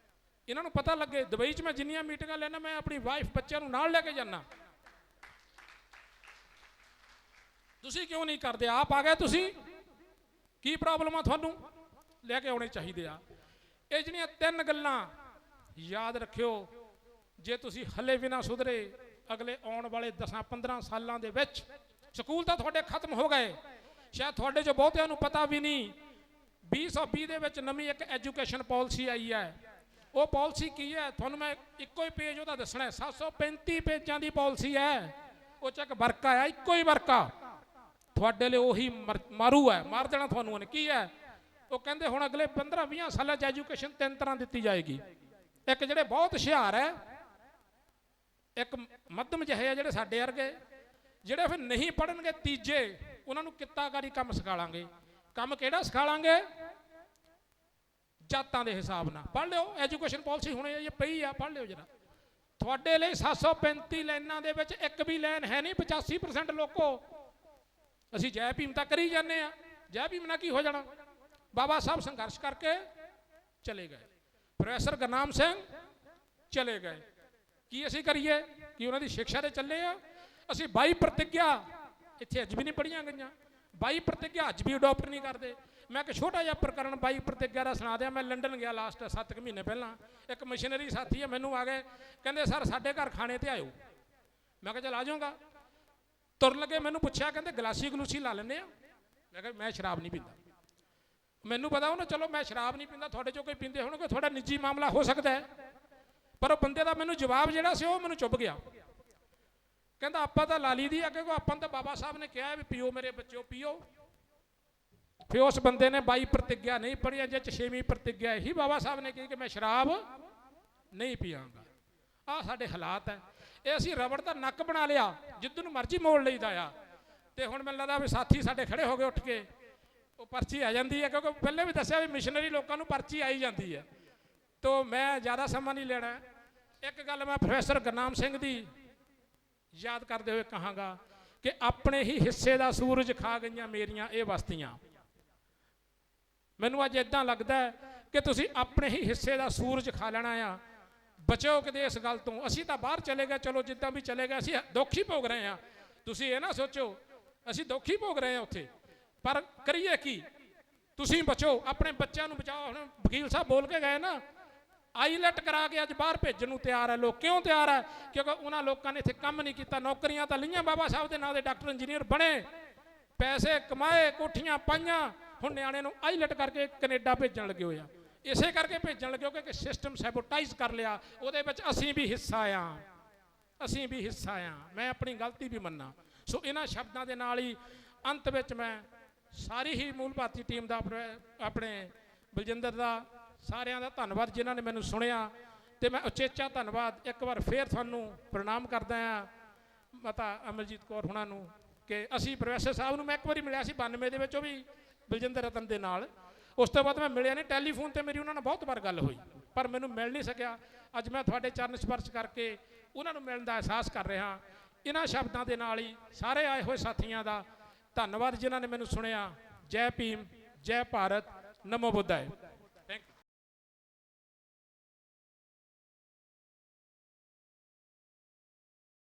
ਇਹਨਾਂ ਨੂੰ ਪਤਾ ਲੱਗੇ। ਦੁਬਈ 'ਚ ਮੈਂ ਜਿੰਨੀਆਂ ਮੀਟਿੰਗਾਂ ਲੈਣਾ, ਮੈਂ ਆਪਣੀ ਵਾਈਫ ਬੱਚਿਆਂ ਨੂੰ ਨਾਲ ਲੈ ਕੇ ਜਾਣਾ। ਤੁਸੀਂ ਕਿਉਂ ਨਹੀਂ ਕਰਦੇ? ਆਪ ਆ ਗਏ ਤੁਸੀਂ, ਕੀ ਪ੍ਰੋਬਲਮ ਆ ਤੁਹਾਨੂੰ? ਲੈ ਕੇ ਆਉਣੇ ਚਾਹੀਦੇ ਆ। ਇਹ ਜਿਹੜੀਆਂ 3 ਗੱਲਾਂ ਯਾਦ ਰੱਖਿਓ। ਜੇ ਤੁਸੀਂ ਹਲੇ ਵੀ ਨਾ ਸੁਧਰੇ, ਅਗਲੇ ਆਉਣ ਵਾਲੇ 10-15 ਸਾਲਾਂ ਦੇ ਵਿੱਚ ਸਕੂਲ ਤਾਂ ਤੁਹਾਡੇ ਖਤਮ ਹੋ ਗਏ, ਸ਼ਾਇਦ ਤੁਹਾਡੇ 'ਚੋਂ ਬਹੁਤਿਆਂ ਨੂੰ ਪਤਾ ਵੀ ਨਹੀਂ। 2020 ਦੇ ਵਿੱਚ ਨਵੀਂ ਇੱਕ ਐਜੂਕੇਸ਼ਨ ਪਾਲਿਸੀ ਆਈ ਹੈ। ਉਹ ਪਾਲਿਸੀ ਕੀ ਹੈ? ਤੁਹਾਨੂੰ ਮੈਂ ਇੱਕੋ ਹੀ ਪੇਜ ਉਹਦਾ ਦੱਸਣਾ ਹੈ। 735 ਪੇਜਾਂ ਦੀ ਪਾਲਿਸੀ ਹੈ। ਉਹ 'ਚ ਇੱਕ ਵਰਕਾ ਆ, ਇੱਕੋ ਹੀ ਵਰਕਾ ਤੁਹਾਡੇ ਲਈ ਉਹੀ ਮਾਰੂ ਹੈ, ਮਾਰ ਦੇਣਾ ਤੁਹਾਨੂੰ ਉਹਨੇ। ਕੀ ਹੈ? ਉਹ ਕਹਿੰਦੇ ਹੁਣ ਅਗਲੇ 15-20 ਸਾਲਾਂ 'ਚ ਐਜੂਕੇਸ਼ਨ 3 ਤਰ੍ਹਾਂ ਦਿੱਤੀ ਜਾਏਗੀ। ਇੱਕ ਜਿਹੜੇ ਬਹੁਤ ਹੁਸ਼ਿਆਰ ਹੈ, ਇੱਕ ਮੱਧਮ ਜਿਹੇ ਆ ਜਿਹੜੇ ਸਾਡੇ ਵਰਗੇ, ਜਿਹੜੇ ਫਿਰ ਨਹੀਂ ਪੜ੍ਹਨਗੇ, ਤੀਜੇ ਉਹਨਾਂ ਨੂੰ ਕਿੱਤਾਕਾਰੀ ਕੰਮ ਸਿਖਾਲਾਂਗੇ। ਕੰਮ ਕਿਹੜਾ ਸਿਖਾਲਾਂਗੇ? ਜਾਤਾਂ ਦੇ ਹਿਸਾਬ ਨਾਲ। ਪੜ੍ਹ ਲਿਓ, ਐਜੂਕੇਸ਼ਨ ਪਾਲਿਸੀ ਹੁਣ ਇਹ ਪਈ ਆ, ਪੜ੍ਹ ਲਿਓ ਜਰਾ। ਤੁਹਾਡੇ ਲਈ 735 ਲਾਈਨਾਂ ਦੇ ਵਿੱਚ ਇੱਕ ਵੀ ਲਾਈਨ ਹੈ ਨਹੀਂ। 85% ਲੋਕੋ ਅਸੀਂ ਜੈ ਭੀਮ ਤਾਂ ਕਰੀ ਜਾਂਦੇ ਆ। ਜੈ ਭੀਮ ਨਾਲ ਕੀ ਹੋ ਜਾਣਾ? ਬਾਬਾ ਸਾਹਿਬ ਸੰਘਰਸ਼ ਕਰਕੇ ਚਲੇ ਗਏ, ਪ੍ਰੋਫੈਸਰ ਗੁਰਨਾਮ ਸਿੰਘ ਚਲੇ ਗਏ। ਕੀ ਅਸੀਂ ਕਰੀਏ? ਕਿ ਉਹਨਾਂ ਦੀ ਸਿੱਖਿਆ ਤੇ ਚੱਲੇ ਆ। ਅਸੀਂ 22 ਪ੍ਰਤਿੱਗਿਆ ਇੱਥੇ ਅੱਜ ਵੀ ਨਹੀਂ ਪੜ੍ਹੀਆਂ ਗਈਆਂ। 22 ਪ੍ਰਤਿੱਗਿਆ ਅੱਜ ਵੀ ਅਡਾਪਟ ਨਹੀਂ ਕਰਦੇ। ਮੈਂ ਇੱਕ ਛੋਟਾ ਜਿਹਾ ਪ੍ਰਕਰਨ 22 ਪ੍ਰਤਿੱਗਿਆ ਦਾ ਸੁਣਾ ਦਿਆਂ। ਮੈਂ ਲੰਡਨ ਗਿਆ ਲਾਸਟ 7 ਮਹੀਨੇ ਪਹਿਲਾਂ। ਇੱਕ ਮਿਸ਼ਨਰੀ ਸਾਥੀ ਹੈ, ਮੈਨੂੰ ਆ ਗਏ, ਕਹਿੰਦੇ ਸਰ ਸਾਡੇ ਘਰ ਖਾਣੇ ਤੇ ਆਇਓ। ਮੈਂ ਕਿਹਾ ਚਲ ਆ ਜਾਊਂਗਾ। ਤੁਰਨ ਲੱਗੇ ਮੈਨੂੰ ਪੁੱਛਿਆ, ਕਹਿੰਦੇ ਗਲਾਸੀ ਗਲੂਸੀ ਲਾ ਲੈਂਦੇ ਆ। ਮੈਂ ਕਿਹਾ ਮੈਂ ਸ਼ਰਾਬ ਨਹੀਂ ਪੀਂਦਾ। ਮੈਨੂੰ ਪਤਾ ਉਹਨਾਂ, ਚਲੋ ਮੈਂ ਸ਼ਰਾਬ ਨਹੀਂ ਪੀਂਦਾ, ਤੁਹਾਡੇ ਚੋਂ ਕੋਈ ਪੀਂਦੇ ਹੋਣਗੇ, ਤੁਹਾਡਾ ਨਿੱਜੀ ਮਾਮਲਾ ਹੋ ਸਕਦਾ ਹੈ। ਪਰ ਉਹ ਬੰਦੇ ਦਾ ਮੈਨੂੰ ਜਵਾਬ ਜਿਹੜਾ ਸੀ ਉਹ ਮੈਨੂੰ ਚੁੱਭ ਗਿਆ। ਕਹਿੰਦਾ ਆਪਾਂ ਤਾਂ ਲਾਲੀ ਦੀ ਆ, ਕਿਉਂਕਿ ਆਪਾਂ ਨੂੰ ਤਾਂ ਬਾਬਾ ਸਾਹਿਬ ਨੇ ਕਿਹਾ ਵੀ ਪੀਓ ਮੇਰੇ ਬੱਚਿਓ ਪੀਓ। ਫਿਰ ਉਸ ਬੰਦੇ ਨੇ 22 ਪ੍ਰਤਿੱਗਿਆ ਨਹੀਂ ਪੜ੍ਹੀਆਂ, ਜੇ 6ਵੀਂ ਪ੍ਰਤਿੱਗਿਆ ਇਹੀ ਬਾਬਾ ਸਾਹਿਬ ਨੇ ਕਹੀ ਕਿ ਮੈਂ ਸ਼ਰਾਬ ਨਹੀਂ ਪੀਵਾਂਗਾ। ਆਹ ਸਾਡੇ ਹਾਲਾਤ ਹੈ। ਇਹ ਅਸੀਂ ਰਬੜ ਦਾ ਨੱਕ ਬਣਾ ਲਿਆ, ਜਿੱਦ ਨੂੰ ਮਰਜ਼ੀ ਮੋੜ ਲਈਦਾ ਆ। ਤੇ ਹੁਣ ਮੈਨੂੰ ਲੱਗਦਾ ਵੀ ਸਾਥੀ ਸਾਡੇ ਖੜੇ ਹੋ ਗਏ ਉੱਠ ਕੇ, ਉਹ ਪਰਚੀ ਆ ਜਾਂਦੀ ਹੈ, ਕਿਉਂਕਿ ਪਹਿਲੇ ਵੀ ਦੱਸਿਆ ਵੀ ਮਿਸ਼ਨਰੀ ਲੋਕਾਂ ਨੂੰ ਪਰਚੀ ਆਈ ਜਾਂਦੀ ਹੈ। ਤੋ ਮੈਂ ਜ਼ਿਆਦਾ ਸਮਾਂ ਨਹੀਂ ਲੈਣਾ। ਇੱਕ ਗੱਲ ਮੈਂ ਪ੍ਰੋਫੈਸਰ ਗੁਰਨਾਮ ਸਿੰਘ ਦੀ ਯਾਦ ਕਰਦੇ ਹੋਏ ਕਹਾਂਗਾ ਕਿ ਆਪਣੇ ਹੀ ਹਿੱਸੇ ਦਾ ਸੂਰਜ ਖਾ ਗਈਆਂ ਮੇਰੀਆਂ ਇਹ ਬਸਤੀਆਂ। ਮੈਨੂੰ ਅੱਜ ਇਦਾਂ ਲੱਗਦਾ ਕਿ ਤੁਸੀਂ ਆਪਣੇ ਹੀ ਹਿੱਸੇ ਦਾ ਸੂਰਜ ਖਾ ਲੈਣਾ ਆ। ਬਚੋ ਕਿਤੇ ਇਸ ਗੱਲ ਤੋਂ। ਅਸੀਂ ਤਾਂ ਬਾਹਰ ਚਲੇ ਗਏ, ਚਲੋ ਜਿੱਦਾਂ ਵੀ ਚਲੇ ਗਏ, ਅਸੀਂ ਦੁੱਖ ਹੀ ਭੋਗ ਰਹੇ ਹਾਂ। ਤੁਸੀਂ ਇਹ ਨਾ ਸੋਚੋ ਅਸੀਂ ਦੁੱਖ ਹੀ ਭੋਗ ਰਹੇ ਹਾਂ ਉੱਥੇ, ਪਰ ਕਰੀਏ ਕੀ? ਤੁਸੀਂ ਬਚੋ, ਆਪਣੇ ਬੱਚਿਆਂ ਨੂੰ ਬਚਾਓ। ਹੁਣ ਵਕੀਲ ਸਾਹਿਬ ਬੋਲ ਕੇ ਗਏ ਨਾ, ਆਈਲੈਟ ਕਰਾ ਕੇ ਅੱਜ ਬਾਹਰ ਭੇਜਣ ਨੂੰ ਤਿਆਰ ਹੈ ਲੋਕ। ਕਿਉਂ ਤਿਆਰ ਹੈ? ਕਿਉਂਕਿ ਉਹਨਾਂ ਲੋਕਾਂ ਨੇ ਇੱਥੇ ਕੰਮ ਨਹੀਂ ਕੀਤਾ। ਨੌਕਰੀਆਂ ਤਾਂ ਲਈਆਂ ਬਾਬਾ ਸਾਹਿਬ ਦੇ ਨਾਂ ਦੇ, ਡਾਕਟਰ ਇੰਜੀਨੀਅਰ ਬਣੇ, ਪੈਸੇ ਕਮਾਏ, ਕੋਠੀਆਂ ਪਾਈਆਂ। ਹੁਣ ਨਿਆਣੇ ਨੂੰ ਆਈਲੈਟ ਕਰਕੇ ਕੈਨੇਡਾ ਭੇਜਣ ਲੱਗੇ ਹੋਏ ਆ। ਇਸੇ ਕਰਕੇ ਭੇਜਣ ਲੱਗੇ ਕਿਉਂਕਿ ਸਿਸਟਮ ਸੈਬੋਟਾਈਜ਼ ਕਰ ਲਿਆ। ਉਹਦੇ ਵਿੱਚ ਅਸੀਂ ਵੀ ਹਿੱਸਾ ਆ, ਅਸੀਂ ਵੀ ਹਿੱਸਾ ਆ। ਮੈਂ ਆਪਣੀ ਗਲਤੀ ਵੀ ਮੰਨਾਂ। ਸੋ ਇਹਨਾਂ ਸ਼ਬਦਾਂ ਦੇ ਨਾਲ ਹੀ ਅੰਤ ਵਿੱਚ ਮੈਂ ਸਾਰੀ ਹੀ ਮੂਲ ਭਾਰਤੀ ਟੀਮ ਦਾ, ਆਪਣੇ ਬਲਜਿੰਦਰ ਦਾ, ਸਾਰਿਆਂ ਦਾ ਧੰਨਵਾਦ ਜਿਨ੍ਹਾਂ ਨੇ ਮੈਨੂੰ ਸੁਣਿਆ। ਤੇ ਮੈਂ ਉਚੇਚਾ ਧੰਨਵਾਦ ਇੱਕ ਵਾਰ ਫੇਰ ਤੁਹਾਨੂੰ ਪ੍ਰਣਾਮ ਕਰਦਾ ਹਾਂ ਮਾਤਾ ਅਮਰਜੀਤ ਕੌਰ ਹੁਣਾਂ ਨੂੰ ਕਿ ਅਸੀਂ ਪ੍ਰੋਫੈਸਰ ਸਾਹਿਬ ਨੂੰ ਮੈਂ ਇੱਕ ਵਾਰੀ ਮਿਲਿਆ ਸੀ 92 ਦੇ ਵਿੱਚ, ਉਹ ਵੀ ਬਲਜਿੰਦਰ ਰਤਨ ਦੇ ਨਾਲ। ਉਸ ਤੋਂ ਬਾਅਦ ਮੈਂ ਮਿਲਿਆ ਨਹੀਂ। ਟੈਲੀਫੋਨ ਤੇ ਮੇਰੀ ਉਹਨਾਂ ਨਾਲ ਬਹੁਤ ਵਾਰ ਗੱਲ ਹੋਈ, ਪਰ ਮੈਨੂੰ ਮਿਲ ਨਹੀਂ ਸਕਿਆ। ਅੱਜ ਮੈਂ ਤੁਹਾਡੇ ਚਰਨ ਸਪਰਸ਼ ਕਰਕੇ ਉਹਨਾਂ ਨੂੰ ਮਿਲਣ ਦਾ ਅਹਿਸਾਸ ਕਰ ਰਿਹਾ। ਇਹਨਾਂ ਸ਼ਬਦਾਂ ਦੇ ਨਾਲ ਹੀ ਸਾਰੇ ਆਏ ਹੋਏ ਸਾਥੀਆਂ ਦਾ ਧੰਨਵਾਦ ਜਿਨ੍ਹਾਂ ਨੇ ਮੈਨੂੰ ਸੁਣਿਆ। ਜੈ ਭੀਮ, ਜੈ ਭਾਰਤ, ਨਮੋ ਬੁੱਧਾਏ।